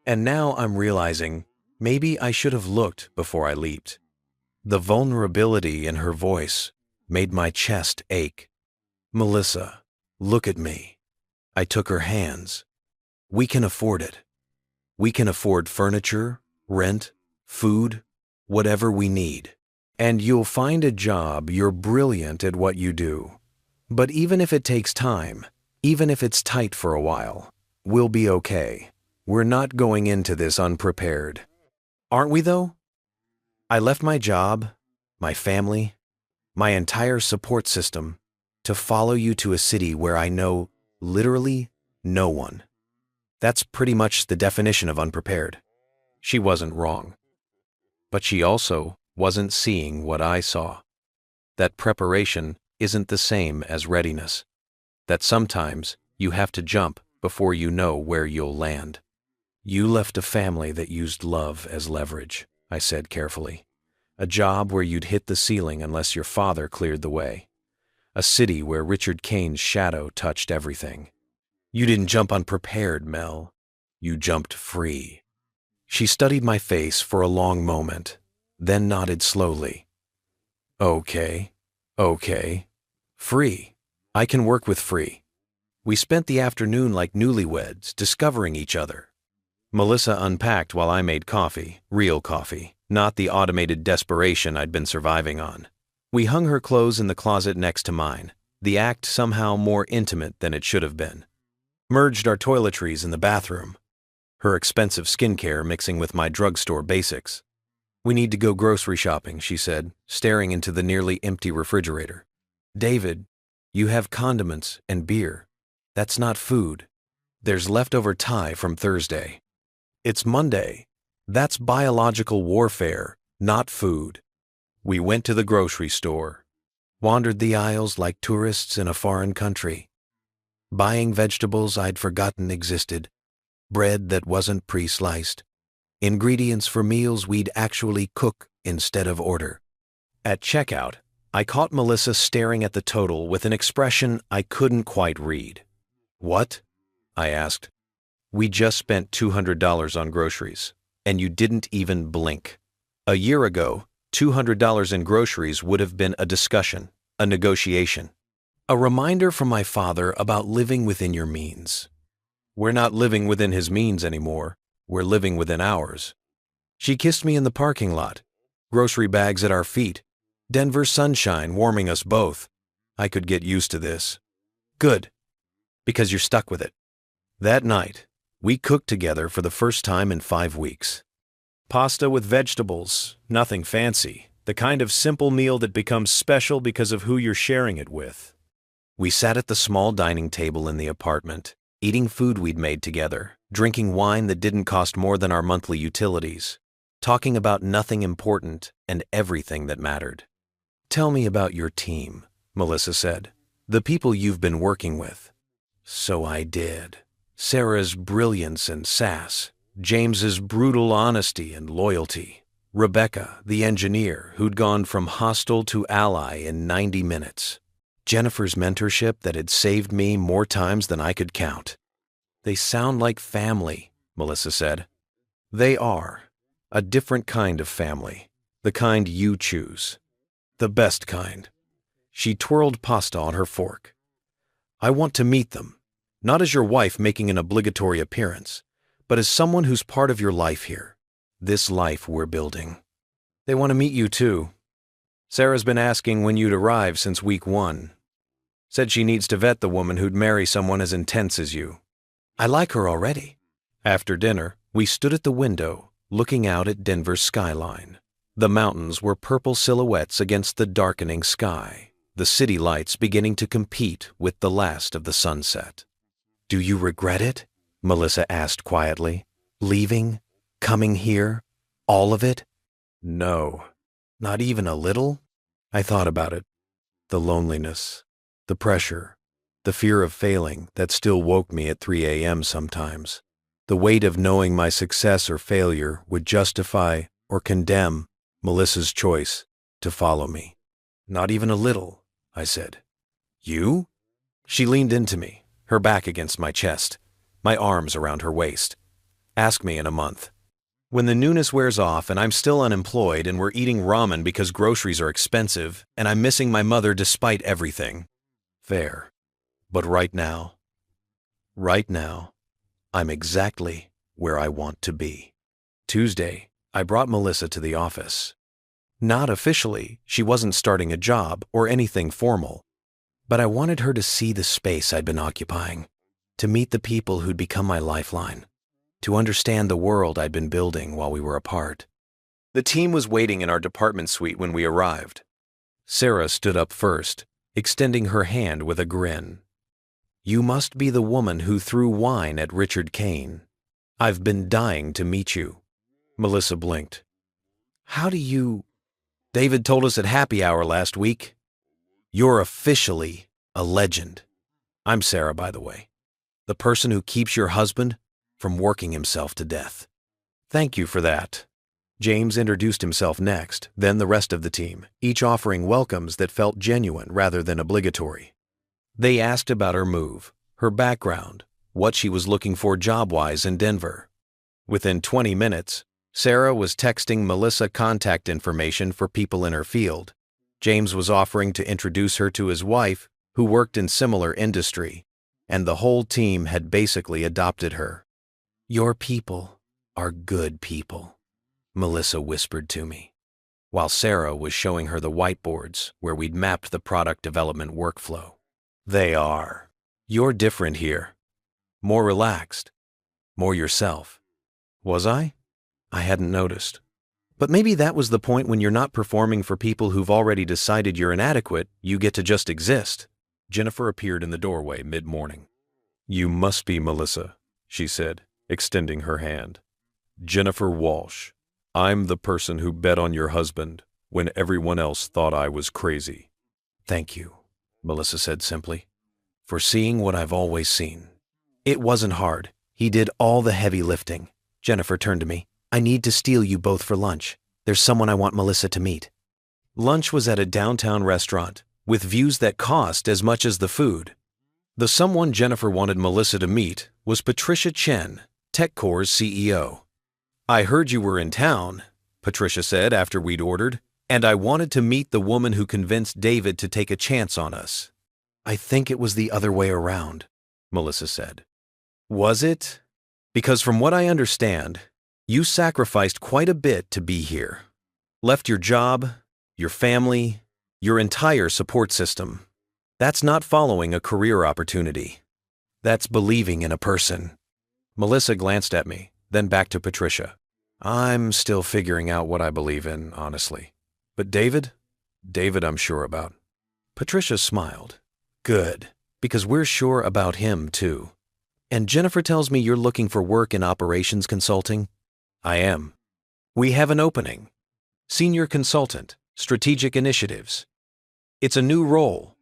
And now I'm realizing maybe I should have looked before I leaped. The vulnerability in her voice made my chest ache. Melissa, look at me. I took her hands. We can afford it. We can afford furniture, rent, food, whatever we need. And you'll find a job. You're brilliant at what you do. But even if it takes time, even if it's tight for a while, we'll be okay. We're not going into this unprepared. Aren't we though? I left my job, my family, my entire support system to follow you to a city where I know literally no one. That's pretty much the definition of unprepared. She wasn't wrong. But she also wasn't seeing what I saw. That preparation isn't the same as readiness. That sometimes you have to jump before you know where you'll land. You left a family that used love as leverage, I said carefully. A job where you'd hit the ceiling unless your father cleared the way. A city where Richard Kane's shadow touched everything. You didn't jump unprepared, Mel. You jumped free. She studied my face for a long moment, then nodded slowly. Okay. Free. I can work with free. We spent the afternoon like newlyweds, discovering each other. Melissa unpacked while I made coffee, real coffee, not the automated desperation I'd been surviving on. We hung her clothes in the closet next to mine, the act somehow more intimate than it should have been. Merged our toiletries in the bathroom, her expensive skincare mixing with my drugstore basics. We need to go grocery shopping, she said, staring into the nearly empty refrigerator. David, you have condiments and beer. That's not food. There's leftover Thai from Thursday. It's Monday. That's biological warfare, not food. We went to the grocery store, wandered the aisles like tourists in a foreign country, buying vegetables I'd forgotten existed, bread that wasn't pre-sliced, ingredients for meals we'd actually cook instead of order. At checkout, I caught Melissa staring at the total with an expression I couldn't quite read. What? I asked. We just spent $200 on groceries, and you didn't even blink. A year ago, $200 in groceries would have been a discussion, a negotiation. A reminder from my father about living within your means. We're not living within his means anymore. We're living within ours. She kissed me in the parking lot, grocery bags at our feet, Denver sunshine warming us both. I could get used to this. Good. Because you're stuck with it. That night, we cooked together for the first time in 5 weeks. Pasta with vegetables, nothing fancy, the kind of simple meal that becomes special because of who you're sharing it with. We sat at the small dining table in the apartment, eating food we'd made together, drinking wine that didn't cost more than our monthly utilities, talking about nothing important and everything that mattered. "Tell me about your team," Melissa said. "The people you've been working with." So I did. Sarah's brilliance and sass, James's brutal honesty and loyalty, Rebecca, the engineer, who'd gone from hostile to ally in 90 minutes, Jennifer's mentorship that had saved me more times than I could count. "They sound like family," Melissa said. "They are. A different kind of family. The kind you choose. The best kind." She twirled pasta on her fork. "I want to meet them, not as your wife making an obligatory appearance, but as someone who's part of your life here. This life we're building." "They want to meet you too. Sarah's been asking when you'd arrive since week 1. Said she needs to vet the woman who'd marry someone as intense as you." "I like her already." After dinner, we stood at the window, looking out at Denver's skyline. The mountains were purple silhouettes against the darkening sky, the city lights beginning to compete with the last of the sunset. "Do you regret it?" Melissa asked quietly. "Leaving? Coming here? All of it?" "No. Not even a little?" I thought about it. The loneliness, the pressure, the fear of failing that still woke me at 3 a.m. sometimes. The weight of knowing my success or failure would justify or condemn Melissa's choice to follow me. "Not even a little," I said. "You?" She leaned into me, her back against my chest, my arms around her waist. "Ask me in a month. When the newness wears off and I'm still unemployed and we're eating ramen because groceries are expensive and I'm missing my mother despite everything. Fair. But right now, I'm exactly where I want to be." Tuesday, I brought Melissa to the office. Not officially, she wasn't starting a job or anything formal, but I wanted her to see the space I'd been occupying, to meet the people who'd become my lifeline, to understand the world I'd been building while we were apart. The team was waiting in our department suite when we arrived. Sarah stood up first, extending her hand with a grin. "You must be the woman who threw wine at Richard Kane. I've been dying to meet you." Melissa blinked. "How do you—" "David told us at happy hour last week. You're officially a legend. I'm Sarah, by the way. The person who keeps your husband from working himself to death." "Thank you for that." James introduced himself next, then the rest of the team, each offering welcomes that felt genuine rather than obligatory. They asked about her move, her background, what she was looking for job-wise in Denver. Within 20 minutes, Sarah was texting Melissa contact information for people in her field. James was offering to introduce her to his wife, who worked in similar industry, and the whole team had basically adopted her. "Your people are good people," Melissa whispered to me, while Sarah was showing her the whiteboards where we'd mapped the product development workflow. "They are. You're different here. More relaxed. More yourself." Was I? I hadn't noticed. But maybe that was the point. When you're not performing for people who've already decided you're inadequate, you get to just exist. Jennifer appeared in the doorway mid-morning. "You must be Melissa," she said, extending her hand. "Jennifer Walsh. I'm the person who bet on your husband when everyone else thought I was crazy." "Thank you," Melissa said simply, "for seeing what I've always seen. It wasn't hard. He did all the heavy lifting." Jennifer turned to me. "I need to steal you both for lunch. There's someone I want Melissa to meet." Lunch was at a downtown restaurant, with views that cost as much as the food. The someone Jennifer wanted Melissa to meet was Patricia Chen, TechCore's CEO. "I heard you were in town," Patricia said after we'd ordered, "and I wanted to meet the woman who convinced David to take a chance on us." "I think it was the other way around," Melissa said. "Was it? Because from what I understand, you sacrificed quite a bit to be here. Left your job, your family, your entire support system. That's not following a career opportunity. That's believing in a person. Melissa glanced at me, then back to Patricia. I'm still figuring out what I believe in, honestly. But David I'm sure about. Patricia smiled. Good, because we're sure about him too. And Jennifer tells me you're looking for work in operations consulting? I am. We have an opening. Senior Consultant, Strategic Initiatives. It's a new role,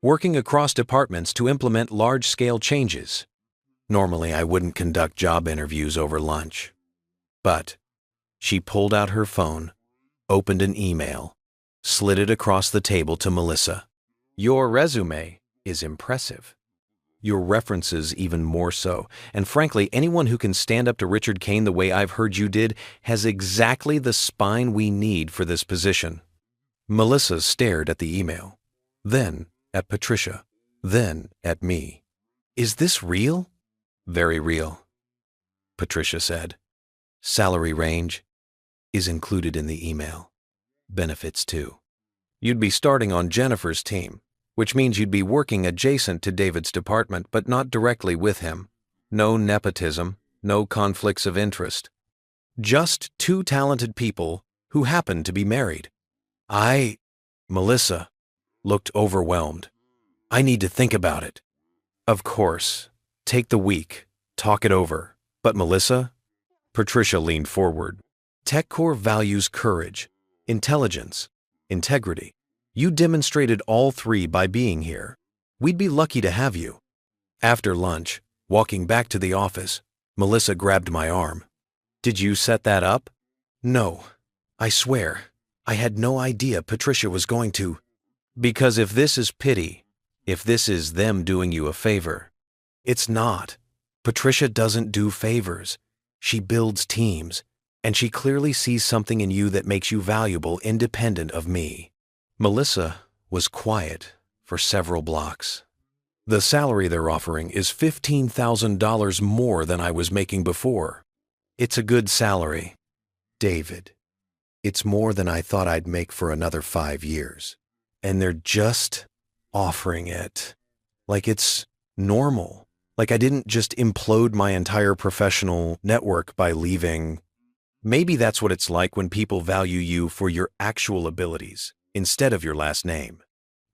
working across departments to implement large-scale changes. Normally, I wouldn't conduct job interviews over lunch. But she pulled out her phone, opened an email, slid it across the table to Melissa. Your resume is impressive. Your references even more so. And frankly, anyone who can stand up to Richard Kane the way I've heard you did has exactly the spine we need for this position. Melissa stared at the email, then at Patricia, then at me. Is this real? Very real, Patricia said. Salary range is included in the email. Benefits too. You'd be starting on Jennifer's team, which means you'd be working adjacent to David's department but not directly with him. No nepotism, no conflicts of interest. Just two talented people who happen to be married. Melissa looked overwhelmed. I need to think about it. Of course. Take the week. Talk it over. But Melissa? Patricia leaned forward. TechCore values courage, intelligence, integrity. You demonstrated all three by being here. We'd be lucky to have you. After lunch, walking back to the office, Melissa grabbed my arm. Did you set that up? No. I swear, I had no idea Patricia was going to. Because if this is pity, if this is them doing you a favor, it's not. Patricia doesn't do favors. She builds teams, and she clearly sees something in you that makes you valuable independent of me. Melissa was quiet for several blocks. The salary they're offering is $15,000 more than I was making before. It's a good salary. David, it's more than I thought I'd make for another 5 years. And they're just offering it like it's normal. Like I didn't just implode my entire professional network by leaving. Maybe that's what it's like when people value you for your actual abilities instead of your last name.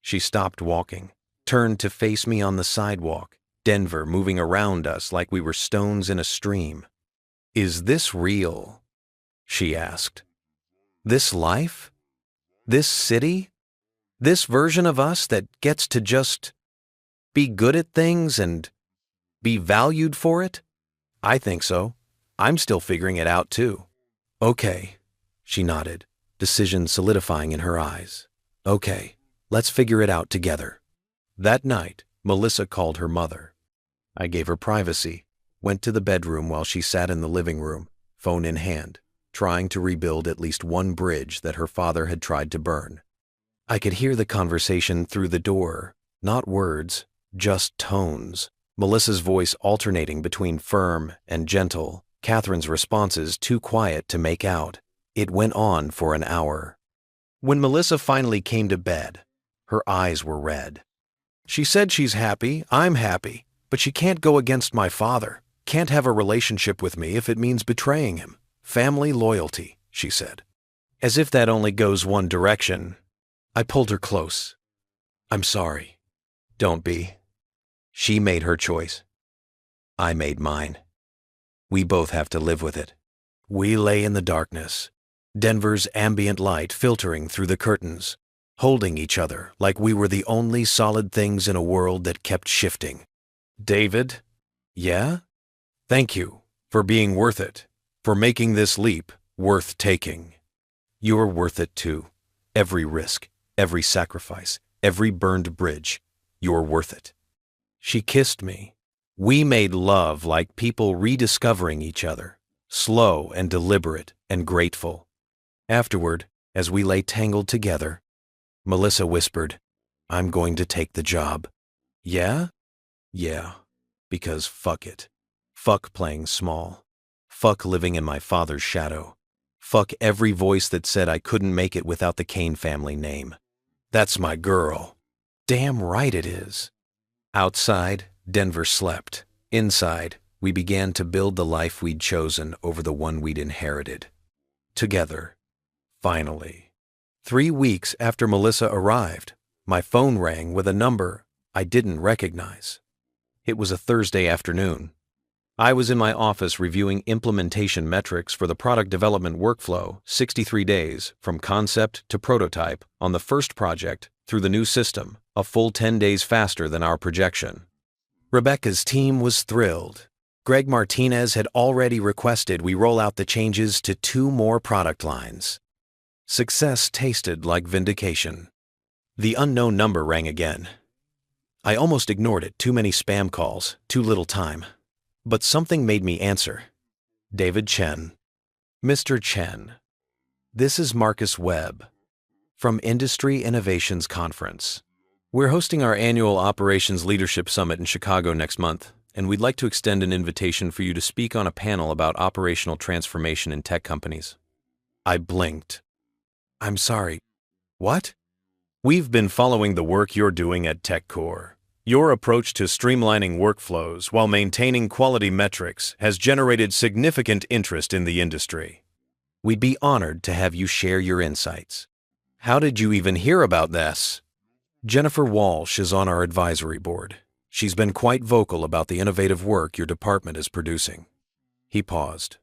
She stopped walking, turned to face me on the sidewalk, Denver moving around us like we were stones in a stream. Is this real? She asked. This life? This city? This version of us that gets to just be good at things and be valued for it? I think so. I'm still figuring it out too. Okay, she nodded, decision solidifying in her eyes. Okay, let's figure it out together. That night, Melissa called her mother. I gave her privacy, went to the bedroom while she sat in the living room, phone in hand, trying to rebuild at least one bridge that her father had tried to burn. I could hear the conversation through the door, not words, just tones. Melissa's voice alternating between firm and gentle, Catherine's responses too quiet to make out. It went on for an hour. When Melissa finally came to bed, her eyes were red. She said she's happy, I'm happy, but she can't go against my father, can't have a relationship with me if it means betraying him. Family loyalty, she said. As if that only goes one direction. I pulled her close. I'm sorry. Don't be. She made her choice. I made mine. We both have to live with it. We lay in the darkness, Denver's ambient light filtering through the curtains, holding each other like we were the only solid things in a world that kept shifting. David? Yeah? Thank you for being worth it, for making this leap worth taking. You're worth it too. Every risk, every sacrifice, every burned bridge, you're worth it. She kissed me. We made love like people rediscovering each other, slow and deliberate and grateful. Afterward, as we lay tangled together, Melissa whispered, I'm going to take the job. Yeah? Yeah, because fuck it. Fuck playing small. Fuck living in my father's shadow. Fuck every voice that said I couldn't make it without the Kane family name. That's my girl. Damn right it is. Outside, Denver slept. Inside, we began to build the life we'd chosen over the one we'd inherited. Together. Finally. 3 weeks after Melissa arrived, my phone rang with a number I didn't recognize. It was a Thursday afternoon. I was in my office reviewing implementation metrics for the product development workflow, 63 days from concept to prototype on the first project through the new system, a full 10 days faster than our projection. Rebecca's team was thrilled. Greg Martinez had already requested we roll out the changes to 2 more product lines. Success tasted like vindication. The unknown number rang again. I almost ignored it. Too many spam calls, too little time. But something made me answer. David Chen. Mr. Chen, this is Marcus Webb from Industry Innovations Conference. We're hosting our annual Operations Leadership Summit in Chicago next month, and we'd like to extend an invitation for you to speak on a panel about operational transformation in tech companies. I blinked. I'm sorry. What? We've been following the work you're doing at TechCore. Your approach to streamlining workflows while maintaining quality metrics has generated significant interest in the industry. We'd be honored to have you share your insights. How did you even hear about this? Jennifer Walsh is on our advisory board. She's been quite vocal about the innovative work your department is producing. He paused.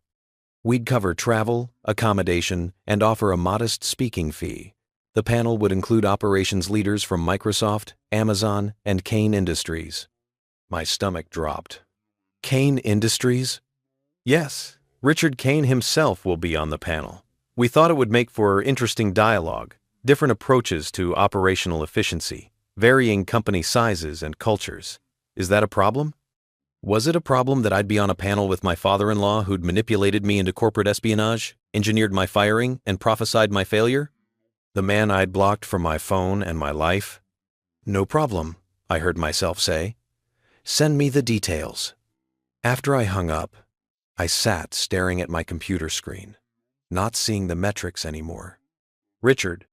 We'd cover travel, accommodation, and offer a modest speaking fee. The panel would include operations leaders from Microsoft, Amazon, and Kane Industries. My stomach dropped. Kane Industries? Yes, Richard Kane himself will be on the panel. We thought it would make for interesting dialogue, different approaches to operational efficiency, varying company sizes and cultures. Is that a problem? Was it a problem that I'd be on a panel with my father-in-law who'd manipulated me into corporate espionage, engineered my firing, and prophesied my failure? The man I'd blocked from my phone and my life? No problem, I heard myself say. Send me the details. After I hung up, I sat staring at my computer screen, not seeing the metrics anymore. Richard.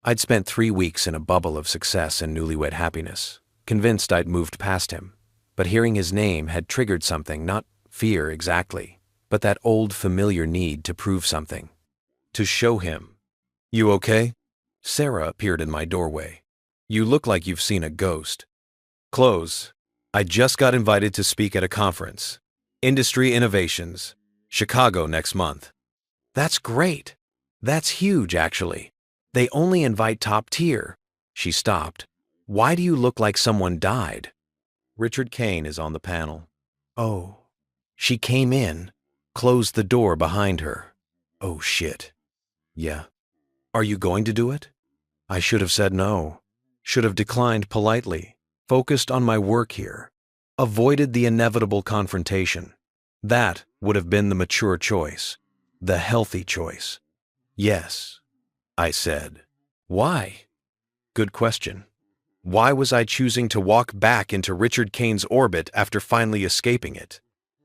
I'd spent 3 weeks in a bubble of success and newlywed happiness, convinced I'd moved past him. But hearing his name had triggered something, not fear exactly, but that old familiar need to prove something. To show him. You okay? Sarah appeared in my doorway. You look like you've seen a ghost. Close. I just got invited to speak at a conference. Industry Innovations. Chicago next month. That's great. That's huge, actually. They only invite top tier. She stopped. Why do you look like someone died? Richard Kane is on the panel. Oh. She came in, closed the door behind her. Oh, shit. Yeah. Are you going to do it? I should have said no. Should have declined politely. Focused on my work here. Avoided the inevitable confrontation. That would have been the mature choice. The healthy choice. Yes, I said. Why? Good question. Why was I choosing to walk back into Richard Kane's orbit after finally escaping it?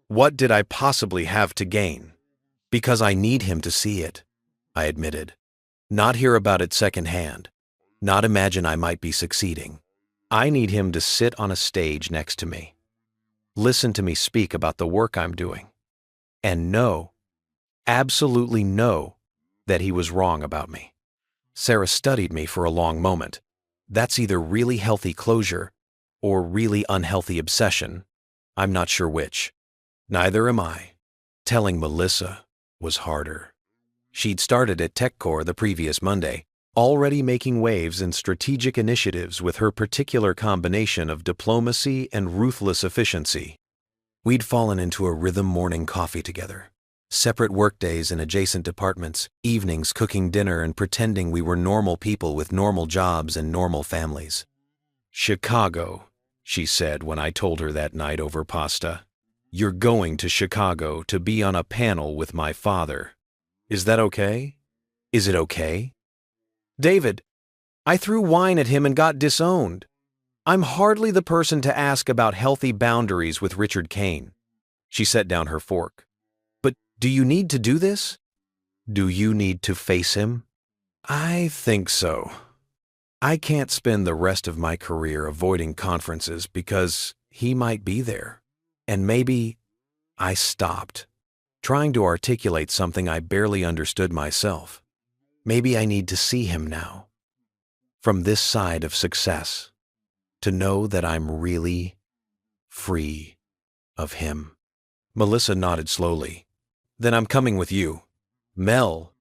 What did I possibly have to gain? Because I need him to see it, I admitted. Not hear about it secondhand. Not imagine I might be succeeding. I need him to sit on a stage next to me. Listen to me speak about the work I'm doing. And know, absolutely know, that he was wrong about me. Sarah studied me for a long moment. That's either really healthy closure or really unhealthy obsession. I'm not sure which. Neither am I. Telling Melissa was harder. She'd started at TechCore the previous Monday, already making waves in strategic initiatives with her particular combination of diplomacy and ruthless efficiency. We'd fallen into a rhythm morning coffee together. Separate workdays in adjacent departments, evenings cooking dinner and pretending we were normal people with normal jobs and normal families. Chicago, she said when I told her that night over pasta. You're going to Chicago to be on a panel with my father. Is that okay? Is it okay? David, I threw wine at him and got disowned. I'm hardly the person to ask about healthy boundaries with Richard Kane. She set down her fork. But do you need to do this? Do you need to face him? I think so. I can't spend the rest of my career avoiding conferences because he might be there. And maybe I stopped, trying to articulate something I barely understood myself. Maybe I need to see him now, from this side of success, to know that I'm really free of him. Melissa nodded slowly. Then I'm coming with you. Mel,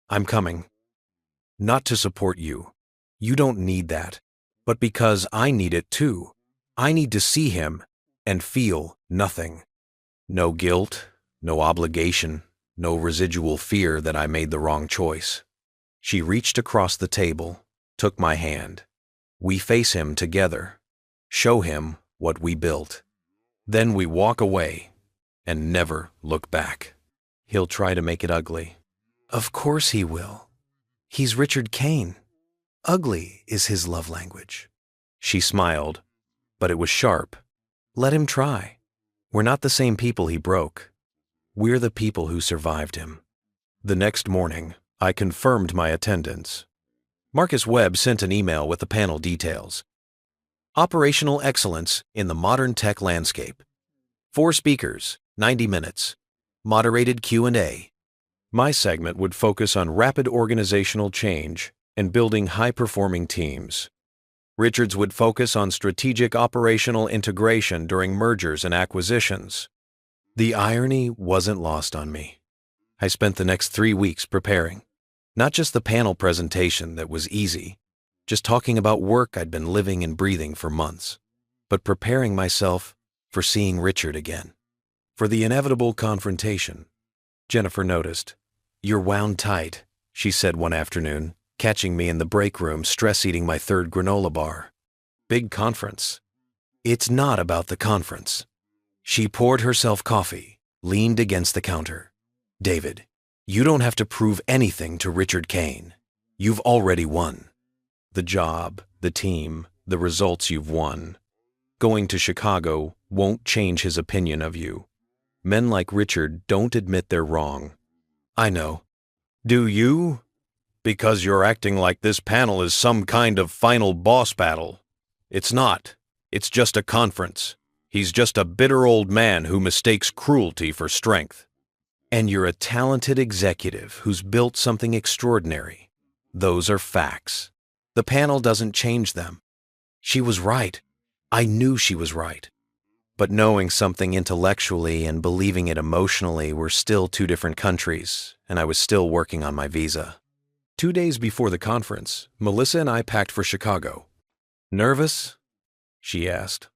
I'm coming. Not to support you. You don't need that. But because I need it too. I need to see him and feel nothing. No guilt, no obligation, no residual fear that I made the wrong choice. She reached across the table, took my hand. We face him together. Show him what we built. Then we walk away and never look back. He'll try to make it ugly. Of course he will. He's Richard Kane. Ugly is his love language. She smiled, but it was sharp. Let him try. We're not the same people he broke. We're the people who survived him. The next morning, I confirmed my attendance. Marcus Webb sent an email with the panel details. Operational excellence in the modern tech landscape. 4 speakers, 90 minutes. Moderated Q&A. My segment would focus on rapid organizational change and building high-performing teams. Richard's would focus on strategic operational integration during mergers and acquisitions. The irony wasn't lost on me. I spent the next 3 weeks preparing. Not just the panel presentation that was easy, just talking about work I'd been living and breathing for months, but preparing myself for seeing Richard again. For the inevitable confrontation. Jennifer noticed. You're wound tight, she said one afternoon, catching me in the break room stress-eating my 3rd granola bar. Big conference. It's not about the conference. She poured herself coffee, leaned against the counter. David, you don't have to prove anything to Richard Kane. You've already won. The job, the team, the results you've won. Going to Chicago won't change his opinion of you. Men like Richard don't admit they're wrong. I know. Do you? Because you're acting like this panel is some kind of final boss battle. It's not. It's just a conference. He's just a bitter old man who mistakes cruelty for strength. And you're a talented executive who's built something extraordinary. Those are facts. The panel doesn't change them. She was right. I knew she was right. But knowing something intellectually and believing it emotionally were still 2 different countries, and I was still working on my visa. 2 days before the conference, Melissa and I packed for Chicago. Nervous? She asked,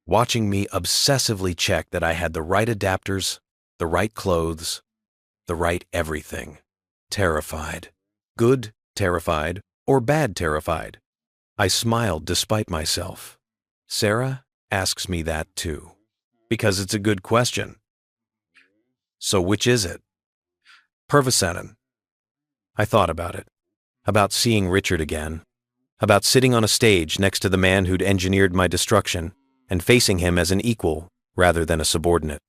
watching me obsessively check that I had the right adapters, the right clothes, the right everything. Terrified. Good terrified or bad terrified? I smiled despite myself. Sarah asks me that too, because it's a good question. So which is it? Pervisetin. I thought about it, about seeing Richard again, about sitting on a stage next to the man who'd engineered my destruction and facing him as an equal rather than a subordinate,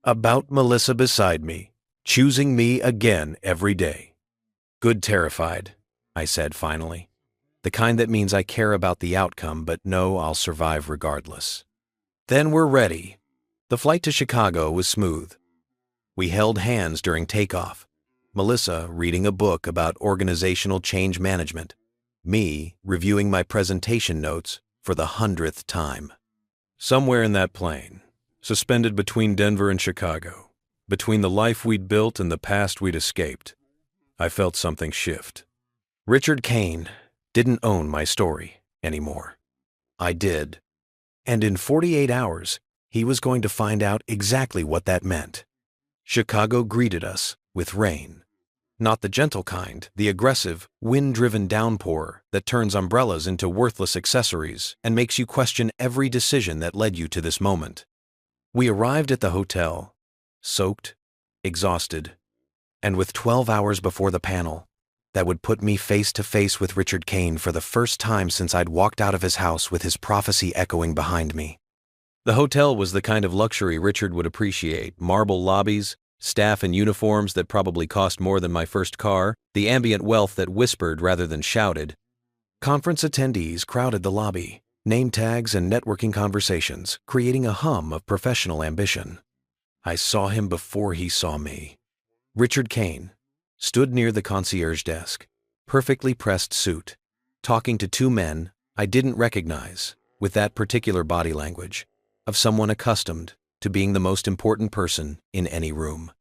about Melissa beside me, choosing me again every day. Good terrified, I said finally. The kind that means I care about the outcome but know I'll survive regardless. Then we're ready. The flight to Chicago was smooth. We held hands during takeoff, Melissa reading a book about organizational change management, me reviewing my presentation notes for the 100th time. Somewhere in that plane, suspended between Denver and Chicago, between the life we'd built and the past we'd escaped, I felt something shift. Richard Kane didn't own my story anymore. I did. And in 48 hours, he was going to find out exactly what that meant. Chicago greeted us with rain. Not the gentle kind, the aggressive, wind-driven downpour that turns umbrellas into worthless accessories and makes you question every decision that led you to this moment. We arrived at the hotel, soaked, exhausted, and with 12 hours before the panel, that would put me face to face with Richard Kane for the first time since I'd walked out of his house with his prophecy echoing behind me. The hotel was the kind of luxury Richard would appreciate: marble lobbies, staff in uniforms that probably cost more than my first car, the ambient wealth that whispered rather than shouted. Conference attendees crowded the lobby, Name tags and networking conversations, creating a hum of professional ambition. I saw him before he saw me. Richard Kane stood near the concierge desk, perfectly pressed suit, talking to two men I didn't recognize with that particular body language of someone accustomed to being the most important person in any room.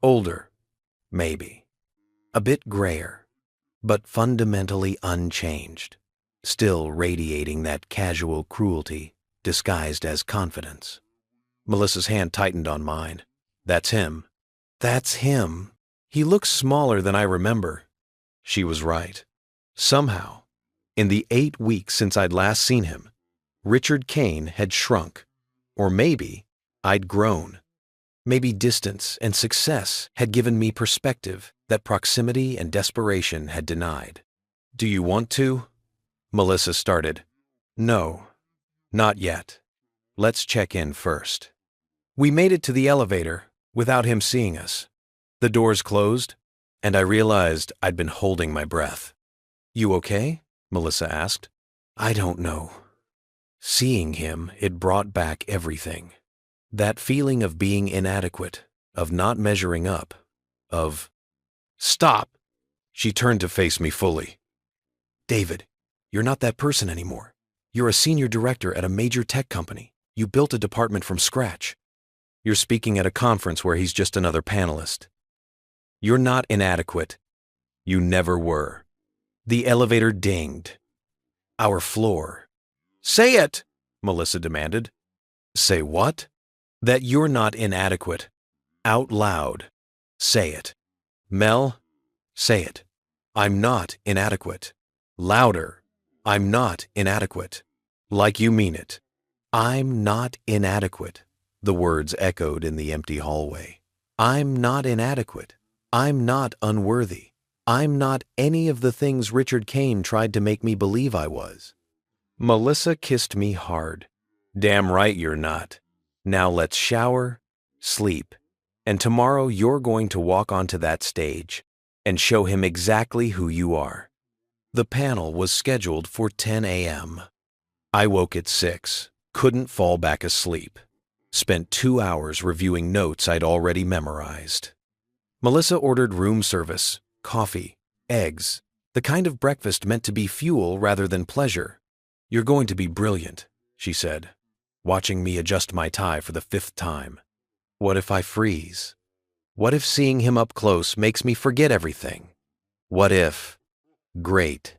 Older, maybe. A bit grayer, but fundamentally unchanged, still radiating that casual cruelty disguised as confidence. Melissa's hand tightened on mine. That's him. That's him. He looks smaller than I remember. She was right. Somehow, in the 8 weeks since I'd last seen him, Richard Kane had shrunk. Or maybe I'd grown. Maybe distance and success had given me perspective that proximity and desperation had denied. Do you want to? Melissa started. No, not yet. Let's check in first. We made it to the elevator without him seeing us. The doors closed, and I realized I'd been holding my breath. You okay? Melissa asked. I don't know. Seeing him, it brought back everything. That feeling of being inadequate, of not measuring up, of... Stop! She turned to face me fully. David, you're not that person anymore. You're a senior director at a major tech company. You built a department from scratch. You're speaking at a conference where he's just another panelist. You're not inadequate. You never were. The elevator dinged. Our floor. Say it, Melissa demanded. Say what? That you're not inadequate. Out loud. Say it. Mel, say it. I'm not inadequate. Louder. I'm not inadequate. Like you mean it. I'm not inadequate. The words echoed in the empty hallway. I'm not inadequate. I'm not unworthy. I'm not any of the things Richard Kane tried to make me believe I was. Melissa kissed me hard. Damn right you're not. Now let's shower, sleep, and tomorrow you're going to walk onto that stage and show him exactly who you are. The panel was scheduled for 10 a.m. I woke at 6, couldn't fall back asleep. Spent 2 hours reviewing notes I'd already memorized. Melissa ordered room service, coffee, eggs, the kind of breakfast meant to be fuel rather than pleasure. You're going to be brilliant, she said, watching me adjust my tie for the 5th time. What if I freeze? What if seeing him up close makes me forget everything? What if? Great.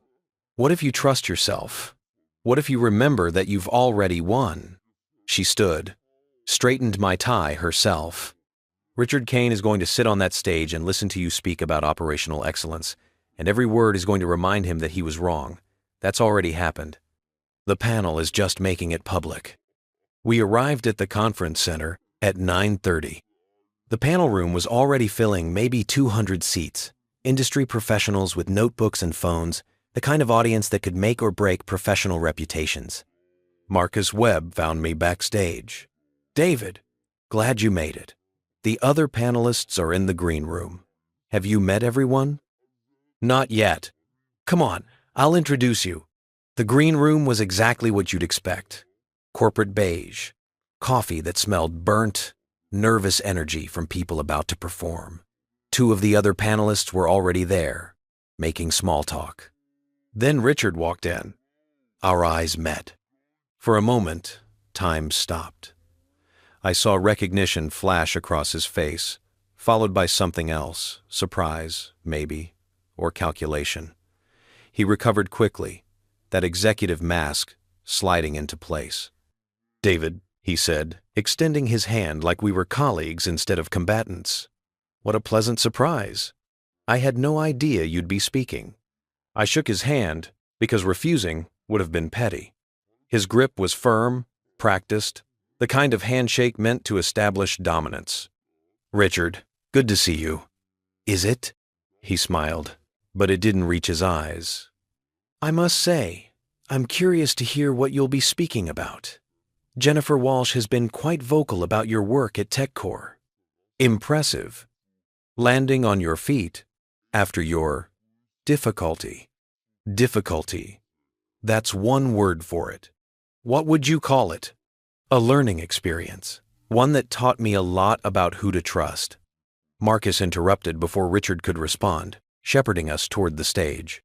What if you trust yourself? What if you remember that you've already won? She stood, straightened my tie herself. Richard Kane is going to sit on that stage and listen to you speak about operational excellence, and every word is going to remind him that he was wrong. That's already happened. The panel is just making it public. We arrived at the conference center at 9:30. The panel room was already filling maybe 200 seats, industry professionals with notebooks and phones, the kind of audience that could make or break professional reputations. Marcus Webb found me backstage. David, glad you made it. The other panelists are in the green room. Have you met everyone? Not yet. Come on, I'll introduce you. The green room was exactly what you'd expect. Corporate beige, coffee that smelled burnt, nervous energy from people about to perform. 2 of the other panelists were already there, making small talk. Then Richard walked in. Our eyes met. For a moment, time stopped. I saw recognition flash across his face, followed by something else, surprise, maybe, or calculation. He recovered quickly, that executive mask sliding into place. David, he said, extending his hand like we were colleagues instead of combatants. What a pleasant surprise. I had no idea you'd be speaking. I shook his hand because refusing would have been petty. His grip was firm, practiced, the kind of handshake meant to establish dominance. Richard, good to see you. Is it? He smiled, but it didn't reach his eyes. I must say, I'm curious to hear what you'll be speaking about. Jennifer Walsh has been quite vocal about your work at TechCore. Impressive. Landing on your feet after your difficulty. Difficulty. That's one word for it. What would you call it? A learning experience, one that taught me a lot about who to trust. Marcus interrupted before Richard could respond, shepherding us toward the stage.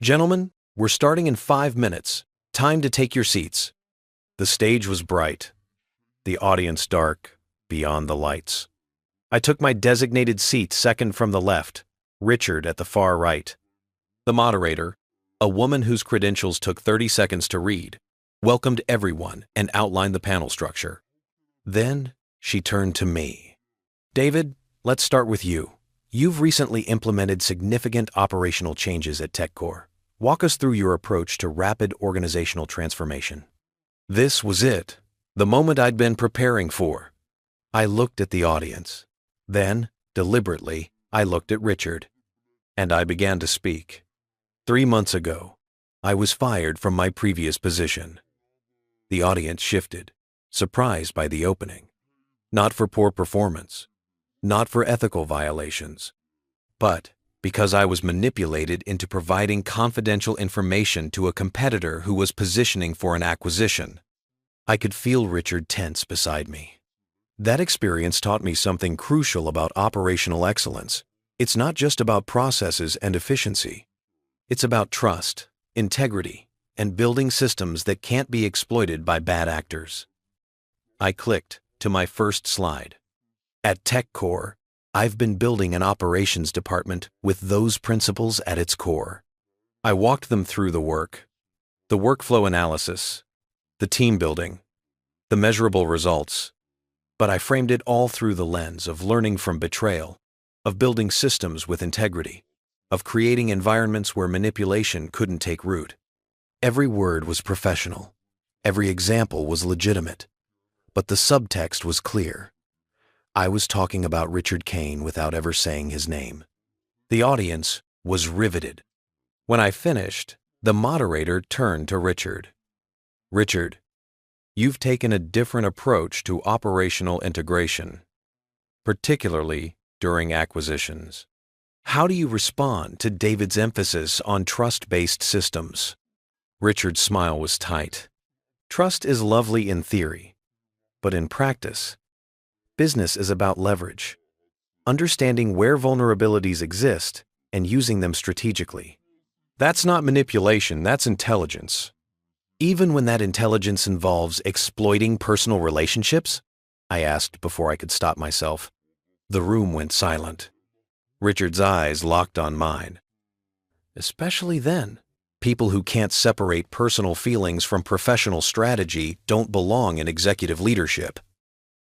Gentlemen, we're starting in 5 minutes. Time to take your seats. The stage was bright, the audience dark, beyond the lights. I took my designated seat second from the left, Richard at the far right. The moderator, a woman whose credentials took 30 seconds to read, welcomed everyone and outlined the panel structure. Then she turned to me. David, let's start with you. You've recently implemented significant operational changes at TechCore. Walk us through your approach to rapid organizational transformation. This was it, the moment I'd been preparing for. I looked at the audience. Then, deliberately, I looked at Richard. And I began to speak. 3 months ago, I was fired from my previous position. The audience shifted, surprised by the opening. Not for poor performance, not for ethical violations, but because I was manipulated into providing confidential information to a competitor who was positioning for an acquisition. I could feel Richard tense beside me. That experience taught me something crucial about operational excellence. It's not just about processes and efficiency. It's about trust, integrity, and building systems that can't be exploited by bad actors. I clicked to my first slide. At TechCore, I've been building an operations department with those principles at its core. I walked them through the workflow analysis, the team building, the measurable results, but I framed it all through the lens of learning from betrayal, of building systems with integrity, of creating environments where manipulation couldn't take root. Every word was professional, every example was legitimate, but the subtext was clear. I was talking about Richard Kane without ever saying his name. The audience was riveted. When I finished, the moderator turned to Richard. Richard, you've taken a different approach to operational integration, particularly during acquisitions. How do you respond to David's emphasis on trust-based systems? Richard's smile was tight. Trust is lovely in theory, but in practice, business is about leverage, understanding where vulnerabilities exist and using them strategically. That's not manipulation, that's intelligence. Even when that intelligence involves exploiting personal relationships? I asked before I could stop myself. The room went silent. Richard's eyes locked on mine. Especially then, people who can't separate personal feelings from professional strategy don't belong in executive leadership.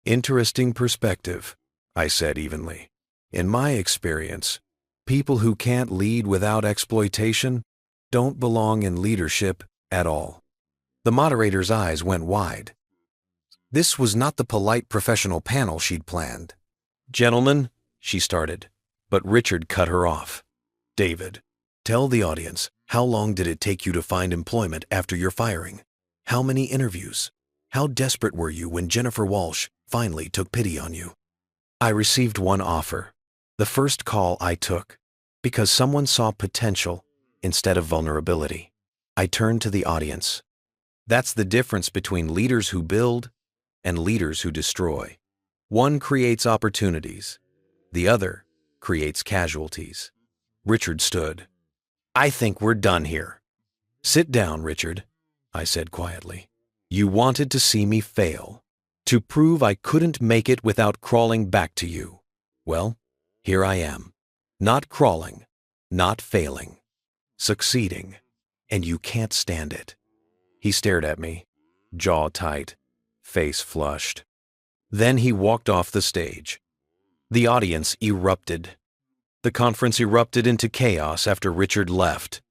Interesting perspective, I said evenly. In my experience, people who can't lead without exploitation don't belong in leadership at all. The moderator's eyes went wide. This was not the polite professional panel she'd planned. Gentlemen, she started, but Richard cut her off. David, tell the audience, how long did it take you to find employment after your firing? How many interviews? How desperate were you when Jennifer Walsh finally took pity on you? I received one offer, the first call I took, because someone saw potential instead of vulnerability. I turned to the audience. That's the difference between leaders who build and leaders who destroy. One creates opportunities, the other creates casualties. Richard stood. I think we're done here. Sit down, Richard, I said quietly. You wanted to see me fail, to prove I couldn't make it without crawling back to you. Well, here I am, not crawling, not failing, succeeding, and you can't stand it. He stared at me, jaw tight, face flushed. Then he walked off the stage. The audience erupted. The conference erupted into chaos after Richard left.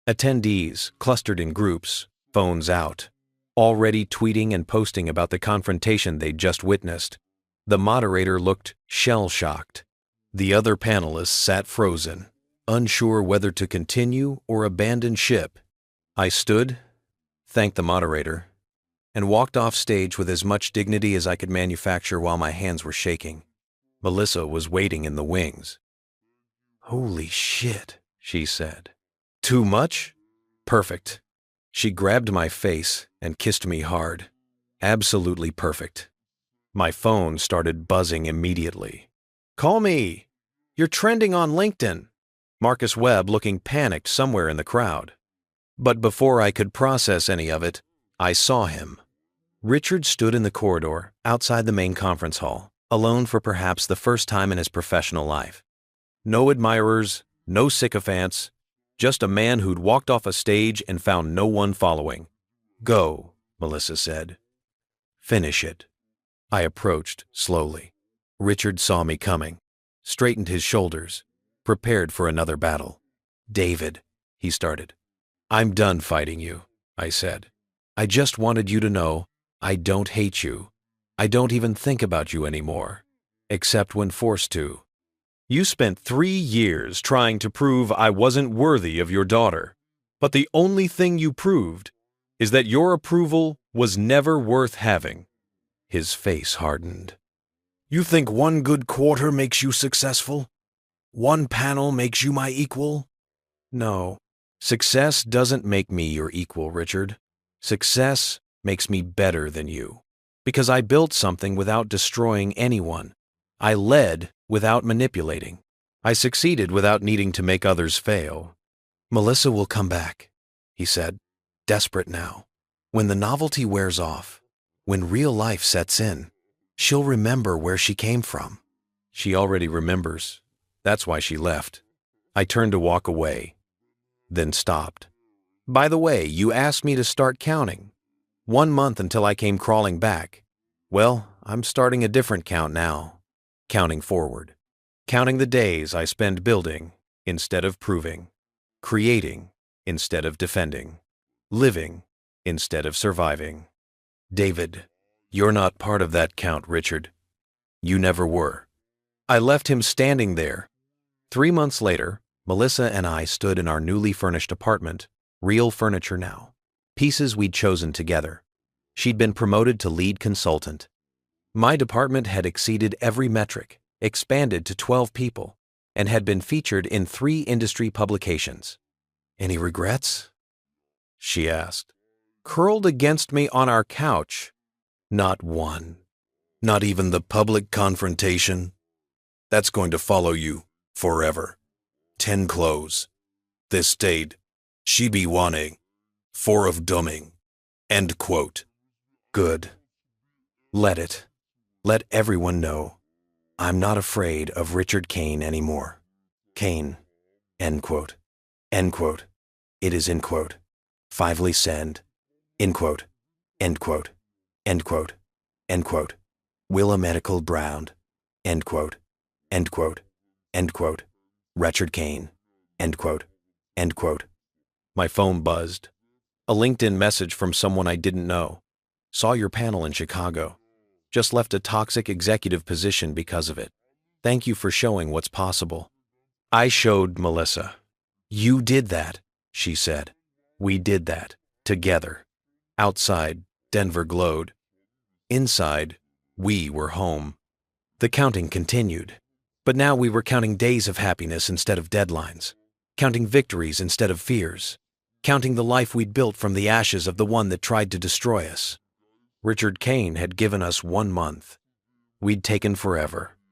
Attendees clustered in groups, phones out, already tweeting and posting about the confrontation they'd just witnessed. The moderator looked shell-shocked. The other panelists sat frozen, unsure whether to continue or abandon ship. I stood, thanked the moderator, and walked off stage with as much dignity as I could manufacture while my hands were shaking. Melissa was waiting in the wings. Holy shit, she said. Too much? Perfect. She grabbed my face and kissed me hard. Absolutely perfect. My phone started buzzing immediately. "Call me! You're trending on LinkedIn!" Marcus Webb looking panicked somewhere in the crowd. But before I could process any of it, I saw him. Richard stood in the corridor outside the main conference hall, alone for perhaps the first time in his professional life. No admirers, no sycophants, just a man who'd walked off a stage and found no one following. "Go," Melissa said. "Finish it." I approached slowly. Richard saw me coming, straightened his shoulders, prepared for another battle. "David," he started. "I'm done fighting you," I said. "I just wanted you to know I don't hate you. I don't even think about you anymore, except when forced to. You spent 3 years trying to prove I wasn't worthy of your daughter, but the only thing you proved is that your approval was never worth having." His face hardened. "You think one good quarter makes you successful? One panel makes you my equal?" "No. Success doesn't make me your equal, Richard. Success makes me better than you. Because I built something without destroying anyone. I led without manipulating. I succeeded without needing to make others fail." "Melissa will come back," he said, desperate now. "When the novelty wears off, when real life sets in, she'll remember where she came from." "She already remembers. That's why she left." I turned to walk away, then stopped. "By the way, you asked me to start counting. 1 month until I came crawling back. Well, I'm starting a different count now. Counting forward. Counting the days I spend building instead of proving. Creating instead of defending. Living instead of surviving." "David, you're not part of that count, Richard. You never were." I left him standing there. 3 months later, Melissa and I stood in our newly furnished apartment, real furniture now, pieces we'd chosen together. She'd been promoted to lead consultant. My department had exceeded every metric, expanded to 12 people, and had been featured in 3 industry publications. "Any regrets?" she asked. Curled against me on our couch. "Not one. Not even the public confrontation. That's going to follow you forever. 10 close. This stayed. She be wanting. 4 of dumbing." End quote. "Good. Let it. Let everyone know. I'm not afraid of Richard Kane anymore. Kane." End quote. End quote. It is end quote. Fively send. End quote. End quote. End quote. End quote. Willa Medical Brown. End quote. End quote. End quote. Richard Kane. End quote. End quote. My phone buzzed. A LinkedIn message from someone I didn't know. "Saw your panel in Chicago. Just left a toxic executive position because of it. Thank you for showing what's possible." I showed Melissa. "You did that," she said. "We did that. Together." Outside, Denver glowed. Inside, we were home. The counting continued. But now we were counting days of happiness instead of deadlines. Counting victories instead of fears. Counting the life we'd built from the ashes of the one that tried to destroy us. Richard Kane had given us 1 month. We'd taken forever.